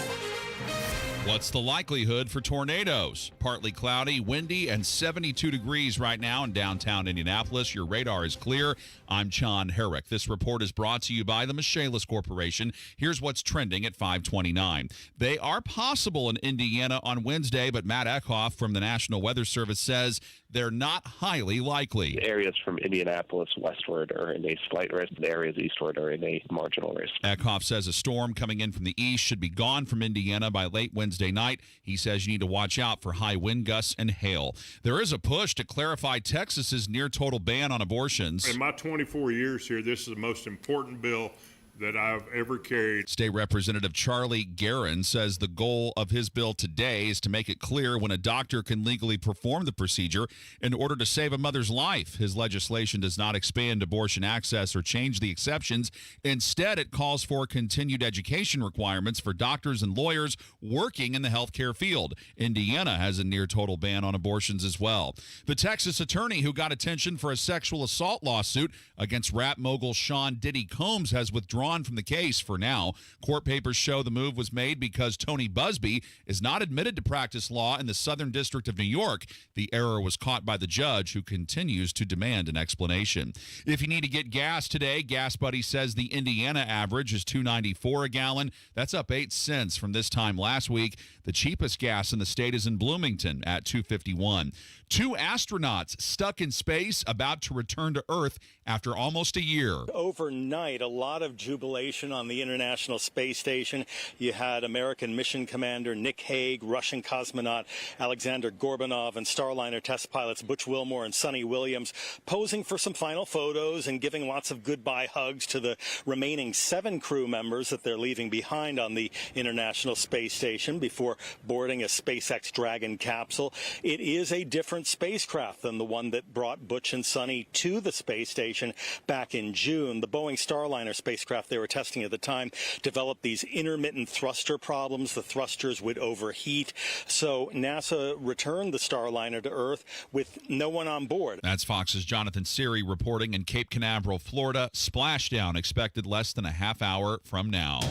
What's the likelihood for tornadoes? Partly cloudy, windy, and 72 degrees right now in downtown Indianapolis. Your radar is clear. I'm John Herrick. This report is brought to you by the Michaelis Corporation. Here's what's trending at 529. They are possible in Indiana on Wednesday, but Matt Eckhoff from the National Weather Service says they're not highly likely. The areas from Indianapolis westward are in a slight risk. The areas eastward are in a marginal risk. Eckhoff says a storm coming in from the east should be gone from Indiana by late Wednesday night. He says you need to watch out for high wind gusts and hail. There is a push to clarify Texas's near total ban on abortions. In my 24 years here, this is the most important bill that I've ever carried. State Representative Charlie Guerin says the goal of his bill today is to make it clear when a doctor can legally perform the procedure in order to save a mother's life. His legislation does not expand abortion access or change the exceptions. Instead, it calls for continued education requirements for doctors and lawyers working in the healthcare field. Indiana has a near total ban on abortions as well. The Texas attorney who got attention for a sexual assault lawsuit against rap mogul Sean Diddy Combs has withdrawn from the case for now. Court papers show the move was made because Tony Busby is not admitted to practice law in the Southern District of New York. The error was caught by the judge, who continues to demand an explanation. If you need to get gas today, Gas Buddy says the Indiana average is $2.94 a gallon. That's up 8 cents from this time last week. The cheapest gas in the state is in Bloomington at $2.51. 2 astronauts stuck in space about to return to Earth after almost a year. Overnight, a lot of jubilation on the International Space Station. You had American mission commander Nick Hague, Russian cosmonaut Alexander Gorbanov, and Starliner test pilots Butch Wilmore and Sonny Williams posing for some final photos and giving lots of goodbye hugs to the remaining 7 crew members that they're leaving behind on the International Space Station before boarding a SpaceX Dragon capsule. It is a different spacecraft than the one that brought Butch and Sonny to the space station back in June. The Boeing Starliner spacecraft they were testing at the time developed these intermittent thruster problems. The thrusters would overheat. So NASA returned the Starliner to Earth with no one on board. That's Fox's Jonathan Seary reporting in Cape Canaveral, Florida. Splashdown expected less than a half hour from now.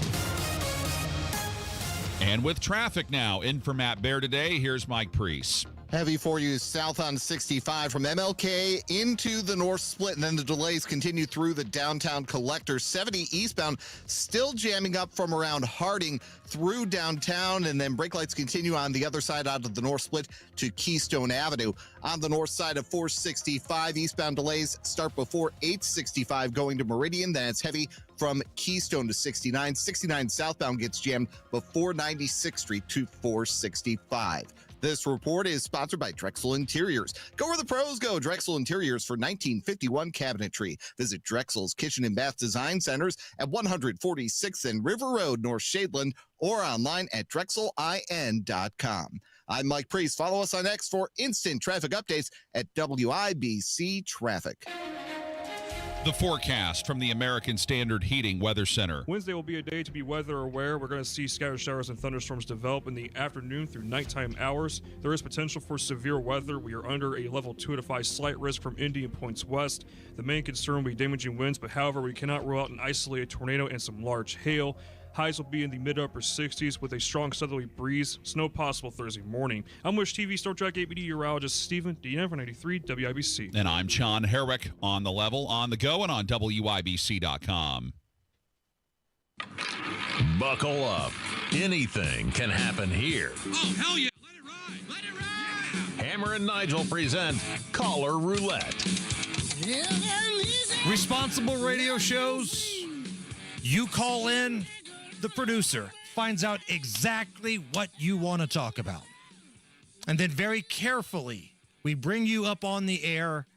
And with traffic now, in for Matt Bear today, here's Mike Priest. Heavy for you south on 65 from MLK into the North Split, and then the delays continue through the downtown collector. 70 eastbound still jamming up from around Harding through downtown, and then brake lights continue on the other side out of the North Split to Keystone Avenue. On the north side of 465, eastbound delays start before 865 going to Meridian. Then it's heavy from Keystone to 69. 69 southbound gets jammed before 96th Street to 465. This report is sponsored by Drexel Interiors. Go where the pros go. Drexel Interiors for 1951 cabinetry. Visit Drexel's Kitchen and Bath Design Centers at 146th and River Road, North Shadeland, or online at drexelin.com. I'm Mike Priest. Follow us on X for instant traffic updates at WIBC Traffic. The forecast from the American Standard Heating Weather Center. Wednesday will be a day to be weather aware. We're going to see scattered showers and thunderstorms develop in the afternoon through nighttime hours. There is potential for severe weather. We are under a level 2 to 5 slight risk from Indian points west. The main concern will be damaging winds, but however, we cannot rule out an isolated tornado and some large hail. Highs will be in the mid-upper 60s with a strong southerly breeze. Snow possible Thursday morning. I'm Wish TV Star Trek 8 meteorologist Stephen, DN for 93 WIBC. And I'm John Herrick, on the level, on the go, and on WIBC.com. Buckle up. Anything can happen here. Oh, hell yeah. Let it ride. Let it ride. Hammer and Nigel present Caller Roulette. Responsible radio shows. You call in, the producer finds out exactly what you want to talk about. And then very carefully, we bring you up on the air.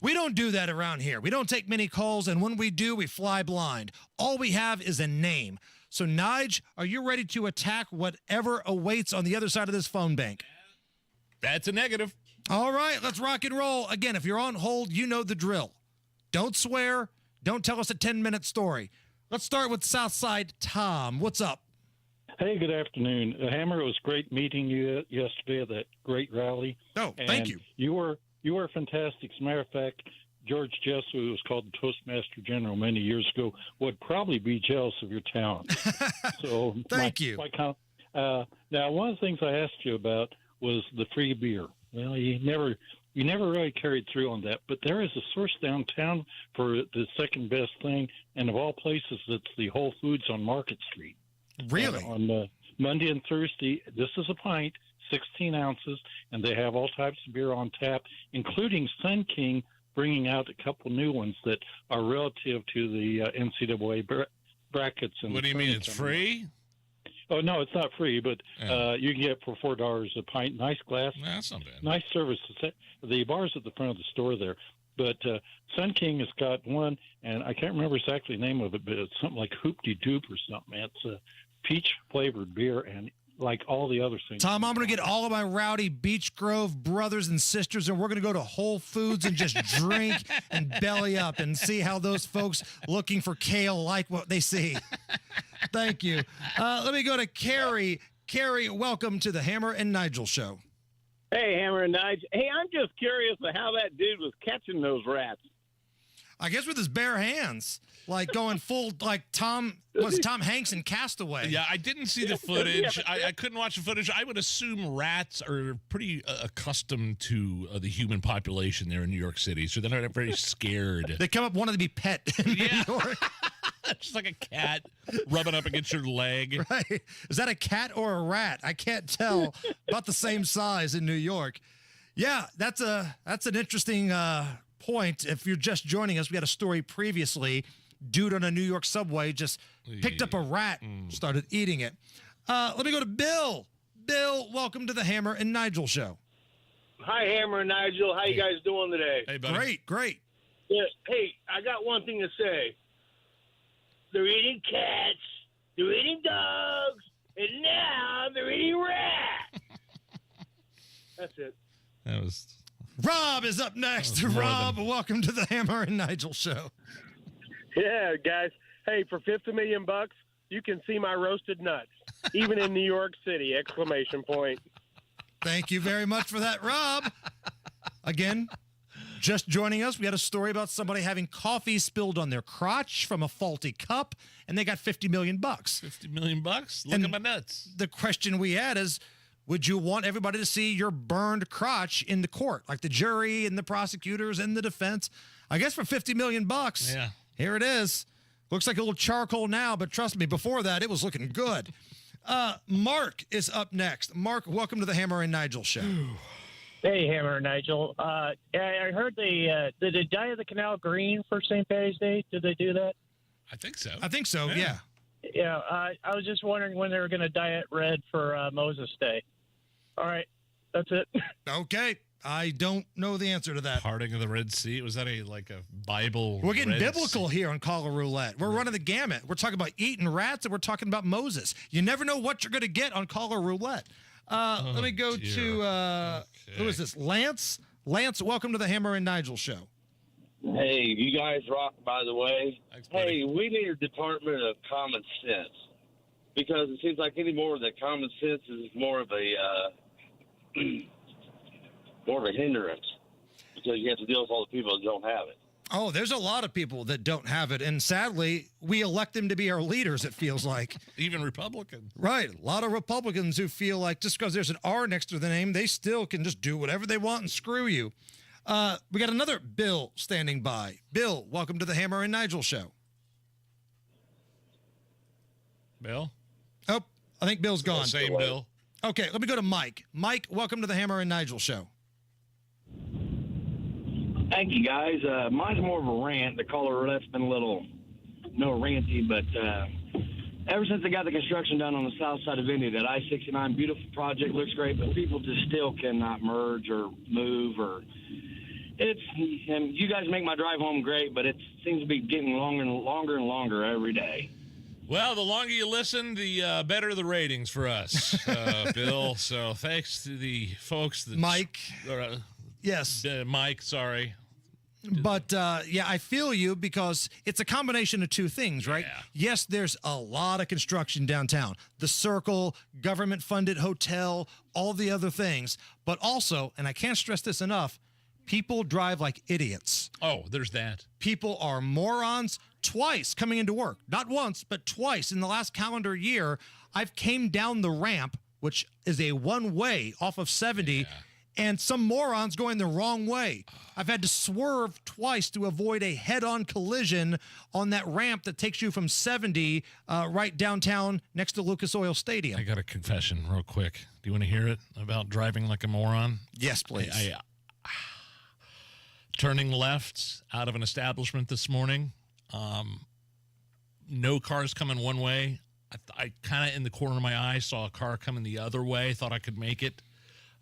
We don't do that around here. We don't take many calls, and when we do, we fly blind. All we have is a name. So, Nige, are you ready to attack whatever awaits on the other side of this phone bank? That's a negative. All right, let's rock and roll. Again, if you're on hold, you know the drill. Don't swear. Don't tell us a 10-minute story. Let's start with Southside Tom. What's up? Hey, good afternoon. Hammer, it was great meeting you yesterday at that great rally. Oh, thank you. You were fantastic. As a matter of fact, George Jessup, who was called the Toastmaster General many years ago, would probably be jealous of your talent. So thank you. Now, one of the things I asked you about was the free beer. Well, you never really carried through on that, but there is a source downtown for the second best thing, and of all places, it's the Whole Foods on Market Street. Really? On Monday and Thursday, this is a pint, 16 ounces, and they have all types of beer on tap, including Sun King, bringing out a couple new ones that are relative to the NCAA brackets. And what do you mean? It's free? Oh, no, it's not free, but you can get it for $4 a pint. Nice glass. That's not bad. Nice service. The bar's at the front of the store there. But Sun King has got one, and I can't remember exactly the name of it, but it's something like Hoop-de-Doop or something. It's a peach-flavored beer, and like all the other things. Tom, I'm going to get all of my rowdy Beach Grove brothers and sisters, and we're going to go to Whole Foods and just drink and belly up and see how those folks looking for kale like what they see. Thank you. Let me go to Carrie. Carrie, welcome to the Hammer and Nigel show. Hey, Hammer and Nigel. Hey, I'm just curious of how that dude was catching those rats. I guess with his bare hands, like going full, like Tom Hanks in Castaway. Yeah, I didn't see the footage. I couldn't watch the footage. I would assume rats are pretty accustomed to the human population there in New York City, so they're not very scared. They come up wanting to be pet in New York. Just like a cat rubbing up against your leg. Right. Is that a cat or a rat? I can't tell. About the same size in New York. Yeah, that's an interesting point. If you're just joining us, we had a story previously. Dude on a New York subway just picked up a rat, started eating it. Let me go to Bill. Bill, welcome to the Hammer and Nigel show. Hi, Hammer and Nigel. How you guys doing today? Hey, buddy. Great. Yeah, hey, I got one thing to say. They're eating cats, they're eating dogs, and now they're eating rats. That's it. That was... Rob is up next. Rob, welcome to the Hammer and Nigel show. Yeah, guys. Hey, for $50 million, you can see my roasted nuts, even in New York City! Exclamation point. Thank you very much for that, Rob. Again, just joining us, we had a story about somebody having coffee spilled on their crotch from a faulty cup, and they got $50 million. $50 million? Look at my nuts. The question we had is, would you want everybody to see your burned crotch in the court, like the jury and the prosecutors and the defense? I guess for $50 million, yeah. Here it is. Looks like a little charcoal now, but trust me, before that, it was looking good. Mark is up next. Mark, welcome to the Hammer and Nigel show. Hey, Hammer and Nigel. I heard did they dye the canal green for St. Patty's Day? Did they do that? I think so. Yeah. Yeah, I was just wondering when they were going to dye it red for Moses Day. All right, that's it. Okay. I don't know the answer to that. Parting of the Red Sea. Was that a Bible? We're getting biblical here on Caller Roulette. We're running the gamut. We're talking about eating rats, and we're talking about Moses. You never know what you're going to get on Caller Roulette. Let me go to who is this? Lance. Lance, welcome to the Hammer and Nigel show. Hey, you guys rock, by the way. Thanks, hey, we need a department of common sense, because it seems like anymore that common sense is more of a hindrance, because you have to deal with all the people that don't have it. Oh, there's a lot of people that don't have it, and sadly, we elect them to be our leaders, it feels like. Even Republicans. Right. A lot of Republicans who feel like just because there's an R next to the name, they still can just do whatever they want and screw you. We got another Bill standing by. Bill, welcome to the Hammer and Nigel show. Bill? Oh, I think Bill's gone. Same Bill. Okay, let me go to Mike. Mike, welcome to the Hammer and Nigel show. Thank you, guys. Mine's more of a rant. The caller roulette's been a little, no ranty, but ever since they got the construction done on the south side of Indy, that I-69 beautiful project looks great, but people just still cannot merge or move, or and you guys make my drive home great, but it seems to be getting longer and longer every day. Well, the longer you listen, the better the ratings for us, Bill. So thanks to the folks that Mike. Yes. Mike, sorry. But, yeah, I feel you because it's a combination of two things, right? Yeah. Yes, there's a lot of construction downtown. The Circle, government-funded hotel, all the other things. But also, and I can't stress this enough, people drive like idiots. Oh, there's that. People are morons twice coming into work. Not once, but twice. In the last calendar year, I've came down the ramp, which is a one-way off of 70, and some morons going the wrong way. I've had to swerve twice to avoid a head-on collision on that ramp that takes you from 70 right downtown next to Lucas Oil Stadium. I got a confession real quick. Do you want to hear it about driving like a moron? Yes, please. Turning left out of an establishment this morning. No cars coming one way. I kind of in the corner of my eye saw a car coming the other way. Thought I could make it.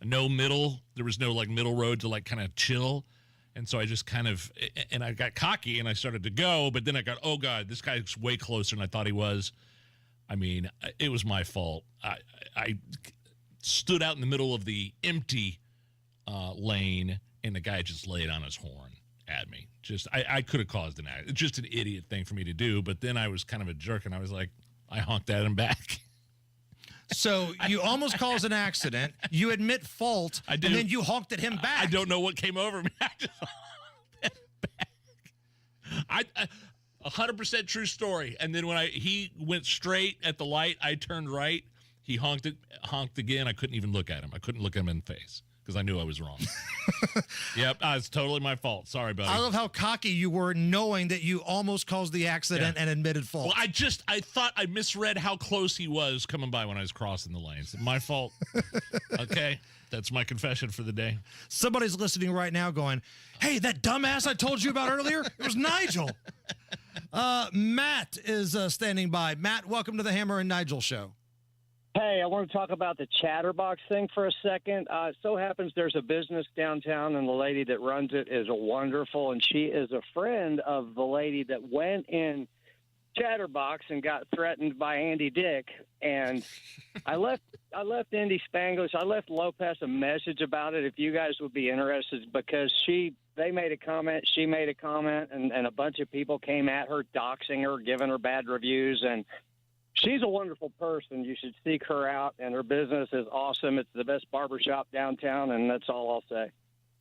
No middle. There was no like middle road to like kind of chill. And so I just kind of, and I got cocky and I started to go, but then I got, oh God, this guy's way closer than I thought he was. I mean, it was my fault. I stood out in the middle of the empty lane and the guy just laid on his horn at me. Just, I could have caused an accident. It's just an idiot thing for me to do. But then I was kind of a jerk and I was like, I honked at him back. So you almost caused an accident. You admit fault, and then you honked at him back. I don't know what came over me. I just honked back. 100% true story. And then when he went straight at the light, I turned right. He honked again. I couldn't even look at him. I couldn't look him in the face because I knew I was wrong. Yep, it's totally my fault. Sorry, buddy. I love how cocky you were knowing that you almost caused the accident and admitted fault. Well, I thought I misread how close he was coming by when I was crossing the lanes. My fault. Okay, that's my confession for the day. Somebody's listening right now going, hey, that dumbass I told you about earlier, it was Nigel. Matt is standing by. Matt, welcome to the Hammer and Nigel show. Hey, I want to talk about the Chatterbox thing for a second. So happens there's a business downtown, and the lady that runs it is wonderful, and she is a friend of the lady that went in Chatterbox and got threatened by Andy Dick. And I left Indy Spanglish. I left Lopez a message about it if you guys would be interested, because they made a comment, she made a comment, and a bunch of people came at her, doxing her, giving her bad reviews, and she's a wonderful person. You should seek her out, and her business is awesome. It's the best barbershop downtown, and that's all I'll say.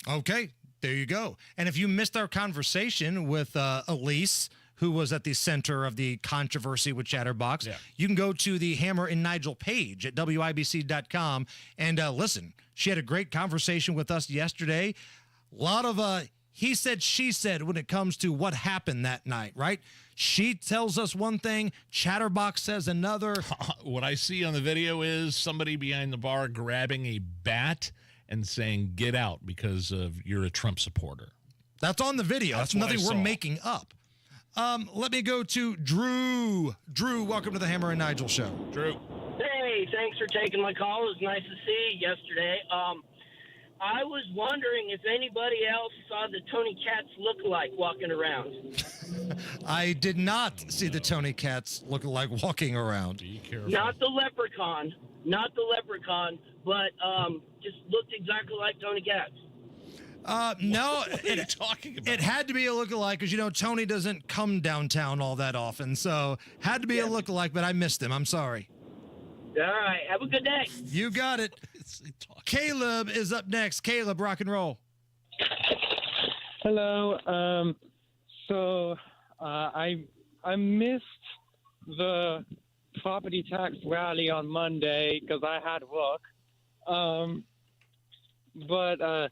Okay, there you go. And if you missed our conversation with Elise, who was at the center of the controversy with Chatterbox, you can go to the Hammer and Nigel page at WIBC.com and listen. She had a great conversation with us yesterday. A lot of he said, she said when it comes to what happened that night, right? She tells us one thing, Chatterbox says another. What I see on the video is somebody behind the bar grabbing a bat and saying, get out because you're a Trump supporter. That's on the video. That's nothing we're making up. Let me go to Drew. Drew, welcome to the Hammer and Nigel show. Drew. Hey, thanks for taking my call. It was nice to see you yesterday. I was wondering if anybody else saw the Tony Katz lookalike walking around. I did not see the Tony Katz lookalike walking around. Be careful. Not the leprechaun, but just looked exactly like Tony Katz. No, What are you talking about? It had to be a lookalike because, you know, Tony doesn't come downtown all that often. So had to be a lookalike, but I missed him. I'm sorry. All right. Have a good day. You got it. Caleb is up next. Caleb, rock and roll. Hello. I missed the property tax rally on Monday because I had work. But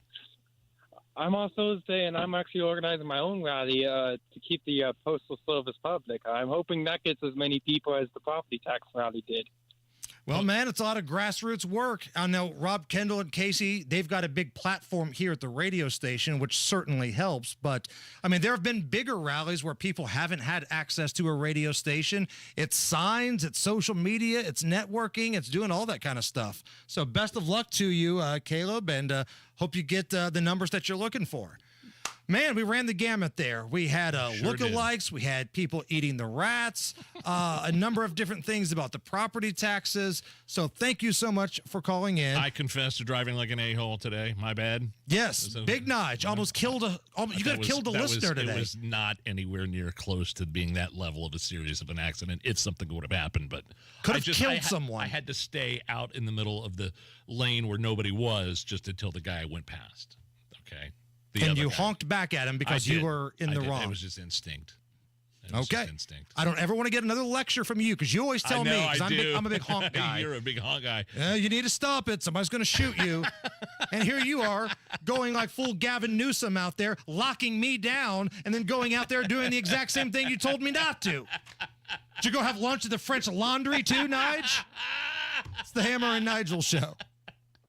I'm also saying I'm actually organizing my own rally to keep the Postal Service public. I'm hoping that gets as many people as the property tax rally did. Well, man, it's a lot of grassroots work. I know Rob Kendall and Casey, they've got a big platform here at the radio station, which certainly helps. But, I mean, there have been bigger rallies where people haven't had access to a radio station. It's signs, it's social media, it's networking, it's doing all that kind of stuff. So best of luck to you, Caleb, and hope you get the numbers that you're looking for. Man, we ran the gamut there. We had Sure lookalikes. We had people eating the rats, a number of different things about the property taxes. So thank you so much for calling in. I confess to driving like an a-hole today. My bad. Yes, Big Nige almost killed you could have killed a listener today. It was not anywhere near close to being that level of a serious of an accident if something would have happened. But could have killed someone. I had to stay out in the middle of the lane where nobody was just until the guy went past. Okay. And you honked back at him because you were in the wrong. It was just instinct. Okay. I don't ever want to get another lecture from you because you always tell me because I'm a big honk guy. You're a big honk guy. You need to stop it. Somebody's going to shoot you. And here you are going like full Gavin Newsom out there, locking me down, and then going out there doing the exact same thing you told me not to. Did you go have lunch at the French Laundry too, Nige? It's the Hammer and Nigel show.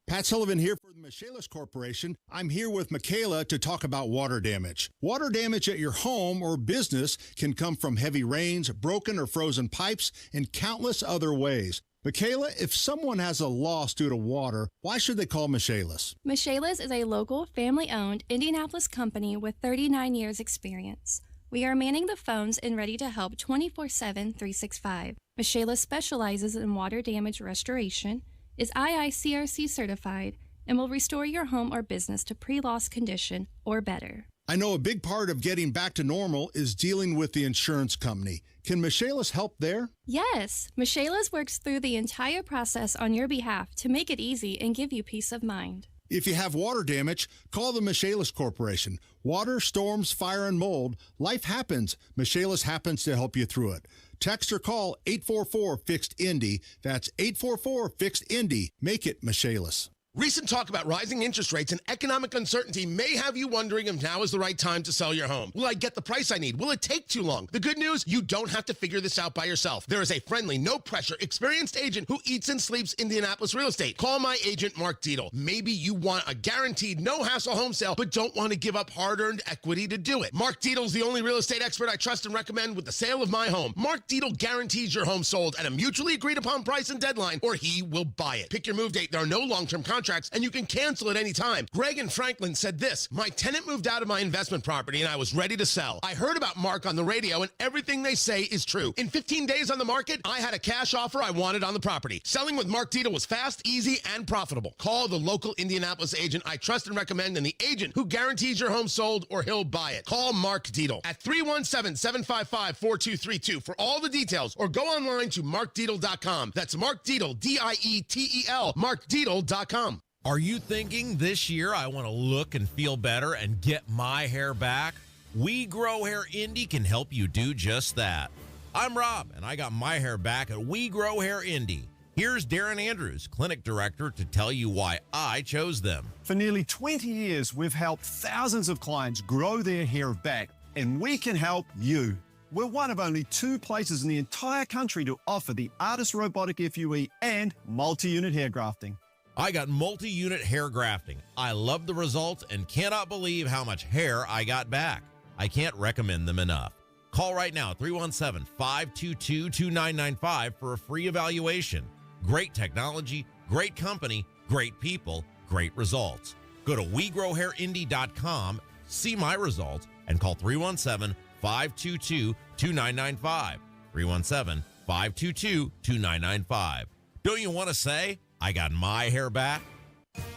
Pat Sullivan here for the Michaelis Corporation. I'm here with Michaela to talk about water damage. Water damage at your home or business can come from heavy rains, broken or frozen pipes, and countless other ways. Michaela, if someone has a loss due to water, why should they call Michaelis? Michaelis is a local, family-owned Indianapolis company with 39 years experience. We are manning the phones and ready to help 24/7, 365. Michaelis specializes in water damage restoration, is IICRC certified, and will restore your home or business to pre-loss condition or better. I know a big part of getting back to normal is dealing with the insurance company. Can Michaelis help there? Yes, Michaelis works through the entire process on your behalf to make it easy and give you peace of mind. If you have water damage, call the Michaelis Corporation. Water, storms, fire, and mold, life happens. Michaelis happens to help you through it. Text or call 844-FIXED-INDY. That's 844-FIXED-INDY. Make it Michaelis. Recent talk about rising interest rates and economic uncertainty may have you wondering if now is the right time to sell your home. Will I get the price I need? Will it take too long? The good news, you don't have to figure this out by yourself. There is a friendly, no-pressure, experienced agent who eats and sleeps Indianapolis real estate. Call my agent, Mark Dietel. Maybe you want a guaranteed, no-hassle home sale, but don't want to give up hard-earned equity to do it. Mark Dietel's the only real estate expert I trust and recommend with the sale of my home. Mark Dietel guarantees your home sold at a mutually agreed-upon price and deadline, or he will buy it. Pick your move date. There are no long-term contracts, and you can cancel at any time. Greg in Franklin said this: my tenant moved out of my investment property and I was ready to sell. I heard about Mark on the radio and everything they say is true. In 15 days on the market, I had a cash offer I wanted on the property. Selling with Mark Dietel was fast, easy, and profitable. Call the local Indianapolis agent I trust and recommend, and the agent who guarantees your home sold or he'll buy it. Call Mark Dietel at 317-755-4232 for all the details, or go online to markdietel.com. That's Mark Dietel, D-I-E-T-E-L, markdietel.com. Are you thinking this year I want to look and feel better and get my hair back? We Grow Hair Indy can help you do just that. I'm Rob, and I got my hair back at We Grow Hair Indy. Here's Darren Andrews, clinic director, to tell you why I chose them. For nearly 20 years, we've helped thousands of clients grow their hair back, and we can help you. We're one of only 2 places in the entire country to offer the Artist Robotic FUE and multi-unit hair grafting. I got multi-unit hair grafting. I love the results and cannot believe how much hair I got back. I can't recommend them enough. Call right now, 317-522-2995 for a free evaluation. Great technology, great company, great people, great results. Go to WeGrowHairIndy.com, see my results, and call 317-522-2995. 317-522-2995. Don't you want to say, I got my hair back?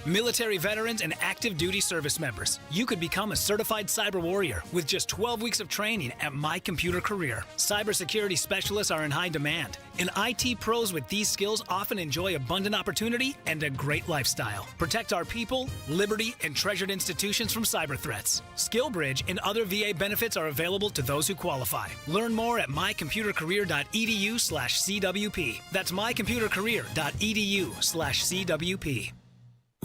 Military veterans and active duty service members, you could become a certified cyber warrior with just 12 weeks of training at My Computer Career. Cybersecurity specialists are in high demand, and IT pros with these skills often enjoy abundant opportunity and a great lifestyle. Protect our people, liberty, and treasured institutions from cyber threats. SkillBridge and other VA benefits are available to those who qualify. Learn more at mycomputercareer.edu/CWP. That's mycomputercareer.edu/CWP.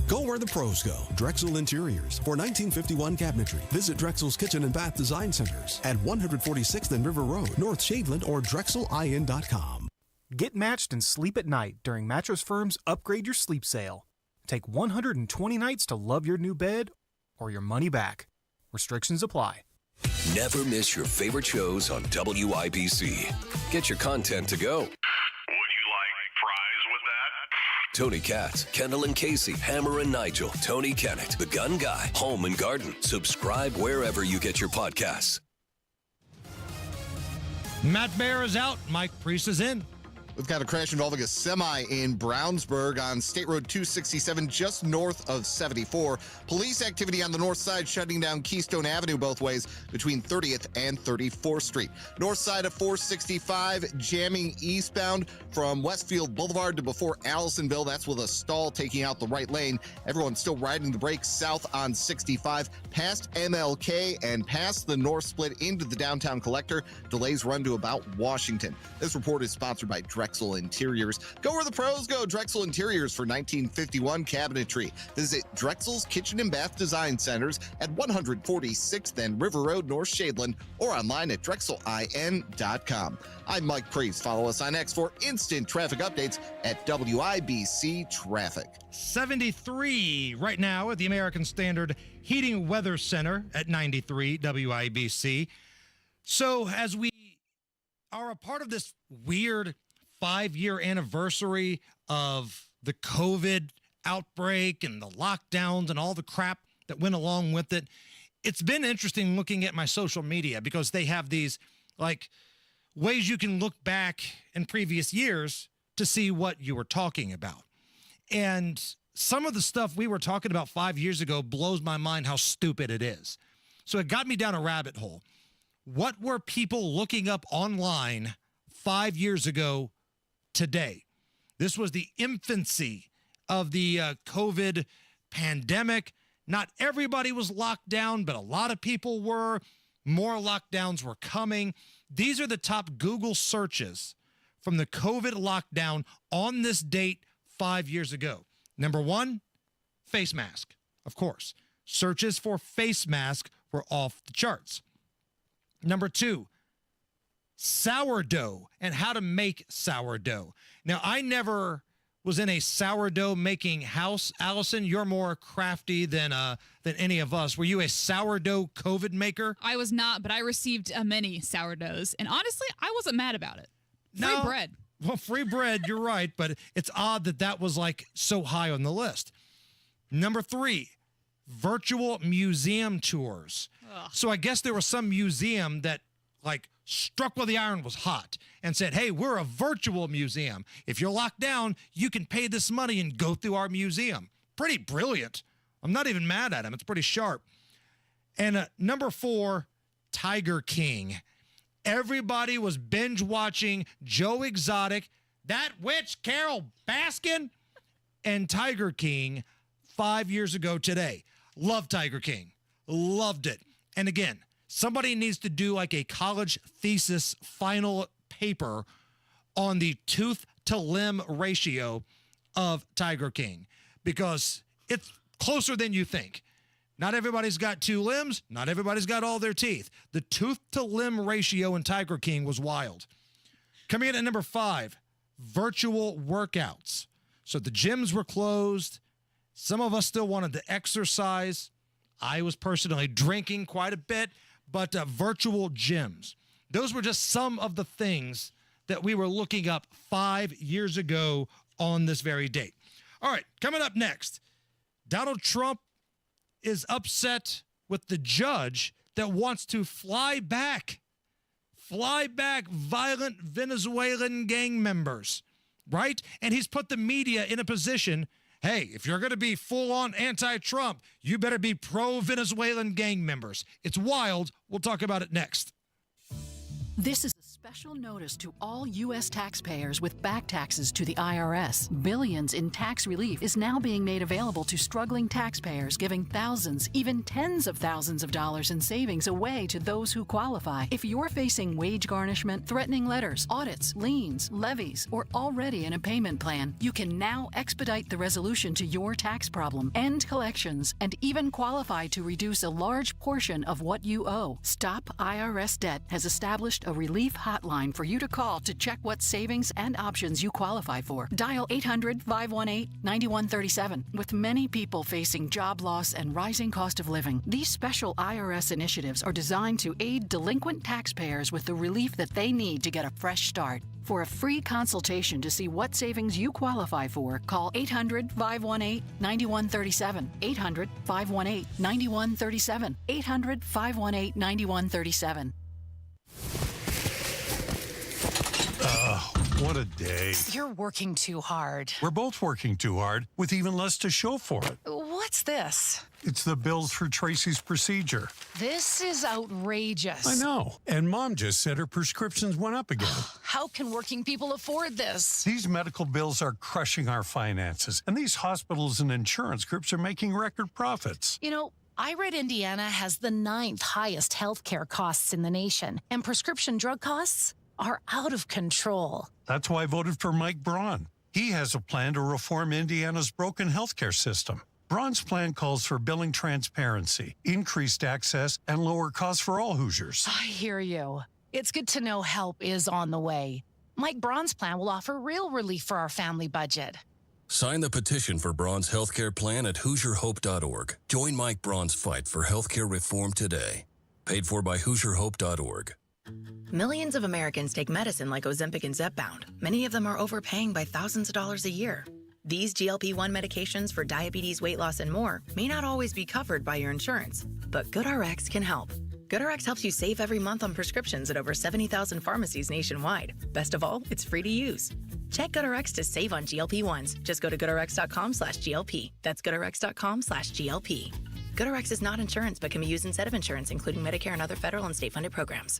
Go where the pros go. Drexel Interiors for 1951 cabinetry. Visit Drexel's Kitchen and Bath Design Centers at 146th and River Road, North Shadeland, or DrexelIN.com. Get matched and sleep at night during Mattress Firm's Upgrade Your Sleep sale. Take 120 nights to love your new bed or your money back. Restrictions apply. Never miss your favorite shows on WIBC. Get your content to go. Tony Katz, Kendall and Casey, Hammer and Nigel, Tony Kennett, The Gun Guy, Home and Garden. Subscribe wherever you get your podcasts. Matt Bear is out. Mike Priest is in. We've got a crash involving a semi in Brownsburg on State Road 267, just north of 74. Police activity on the north side shutting down Keystone Avenue both ways between 30th and 34th Street. North side of 465, jamming eastbound from Westfield Boulevard to before Allisonville. That's with a stall taking out the right lane. Everyone's still riding the brakes south on 65, past MLK and past the north split into the downtown collector. Delays run to about Washington. This report is sponsored by Drexel Interiors. Go where the pros go. Drexel Interiors for 1951 cabinetry. Visit Drexel's Kitchen and Bath Design Centers at 146th and River Road, North Shadeland, or online at drexelin.com. I'm Mike Priest. Follow us on X for instant traffic updates at WIBC Traffic. 73 right now at the American Standard Heating Weather Center at 93 WIBC. So as we are a part of this weird 5-year anniversary of the COVID outbreak and the lockdowns and all the crap that went along with it, it's been interesting looking at my social media because they have these like ways you can look back in previous years to see what you were talking about. And some of the stuff we were talking about 5 years ago blows my mind how stupid it is. So it got me down a rabbit hole. What were people looking up online 5 years ago today? This was the infancy of the COVID pandemic. Not everybody was locked down, but a lot of people were. More lockdowns were coming. These are the top Google searches from the COVID lockdown on this date 5 years ago. Number one, face mask, of course. Searches for face mask were off the charts. Number two, sourdough and how to make sourdough. Now, I never was in a sourdough making house. Allison, you're more crafty than any of us. Were you a sourdough COVID maker? I was not, but I received many sourdoughs. And honestly, I wasn't mad about it. Free bread. Well, free bread, you're right, but it's odd that that was like so high on the list. Number three, virtual museum tours. Ugh. So I guess there was some museum that like struck while the iron was hot and said, hey, we're a virtual museum. If you're locked down, you can pay this money and go through our museum. Pretty brilliant. I'm not even mad at him. It's pretty sharp. And number four, Tiger King. Everybody was binge watching Joe Exotic, that witch Carol Baskin, and Tiger King 5 years ago today. Loved Tiger King. Loved it. And again, somebody needs to do like a college thesis final paper on the tooth to limb ratio of Tiger King because it's closer than you think. Not everybody's got two limbs. Not everybody's got all their teeth. The tooth to limb ratio in Tiger King was wild. Coming in at number five, virtual workouts. So the gyms were closed. Some of us still wanted to exercise. I was personally drinking quite a bit, but virtual gyms. Those were just some of the things that we were looking up 5 years ago on this very date. All right, coming up next, Donald Trump is upset with the judge that wants to fly back violent Venezuelan gang members, right? And he's put the media in a position, hey, if you're going to be full-on anti-Trump, you better be pro-Venezuelan gang members. It's wild. We'll talk about it next. This is a special notice to all U.S. taxpayers with back taxes to the IRS. Billions in tax relief is now being made available to struggling taxpayers, giving thousands, even tens of thousands of dollars in savings away to those who qualify. If you're facing wage garnishment, threatening letters, audits, liens, levies, or already in a payment plan, you can now expedite the resolution to your tax problem, end collections, and even qualify to reduce a large portion of what you owe. Stop IRS Debt has established a relief hotline hotline for you to call to check what savings and options you qualify for. Dial 800-518-9137. With many people facing job loss and rising cost of living, these special IRS initiatives are designed to aid delinquent taxpayers with the relief that they need to get a fresh start. For a free consultation to see what savings you qualify for, call 800-518-9137. 800-518-9137. 800-518-9137. What a day. You're working too hard. We're both working too hard with even less to show for it. What's this? It's the bills for Tracy's procedure. This is outrageous. I know. And Mom just said her prescriptions went up again. How can working people afford this? These medical bills are crushing our finances, and these hospitals and insurance groups are making record profits. You know, I read Indiana has the 9th highest healthcare costs in the nation, and prescription drug costs are out of control. That's why I voted for Mike Braun. He has a plan to reform Indiana's broken healthcare system. Braun's plan calls for billing transparency, increased access, and lower costs for all Hoosiers. I hear you. It's good to know help is on the way. Mike Braun's plan will offer real relief for our family budget. Sign the petition for Braun's healthcare plan at HoosierHope.org. Join Mike Braun's fight for healthcare reform today. Paid for by HoosierHope.org. Millions of Americans take medicine like Ozempic and Zepbound. Many of them are overpaying by thousands of dollars a year. These GLP-1 medications for diabetes, weight loss, and more may not always be covered by your insurance, but GoodRx can help. GoodRx helps you save every month on prescriptions at over 70,000 pharmacies nationwide. Best of all, it's free to use. Check GoodRx to save on GLP-1s. Just go to GoodRx.com/GLP. That's GoodRx.com/GLP. GoodRx is not insurance, but can be used instead of insurance, including Medicare and other federal and state-funded programs.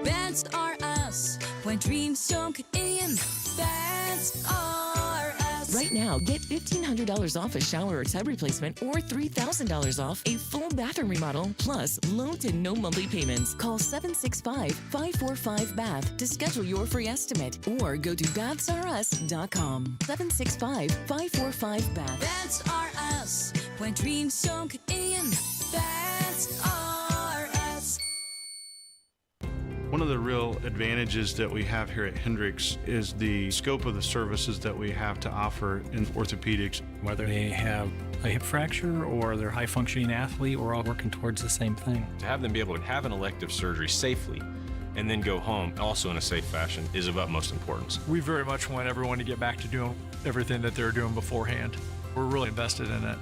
That's are us when dreams sunk in. That's are us. Right now, get $1,500 off a shower or tub replacement or $3,000 off a full bathroom remodel, plus low to no monthly payments. Call 765-545-BATH to schedule your free estimate or go to bathsareus.com. 765-545-BATH. That's are us when dreams sunk in. That's are us. One of the real advantages that we have here at Hendricks is the scope of the services that we have to offer in orthopedics. Whether they have a hip fracture or they're a high-functioning athlete, we're all working towards the same thing. To have them be able to have an elective surgery safely and then go home also in a safe fashion is of utmost importance. We very much want everyone to get back to doing everything that they were doing beforehand. We're really invested in it.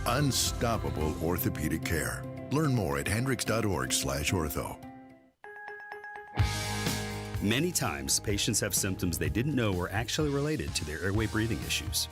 Unstoppable orthopedic care. Learn more at hendricks.org/ortho. Many times, patients have symptoms they didn't know were actually related to their airway breathing issues.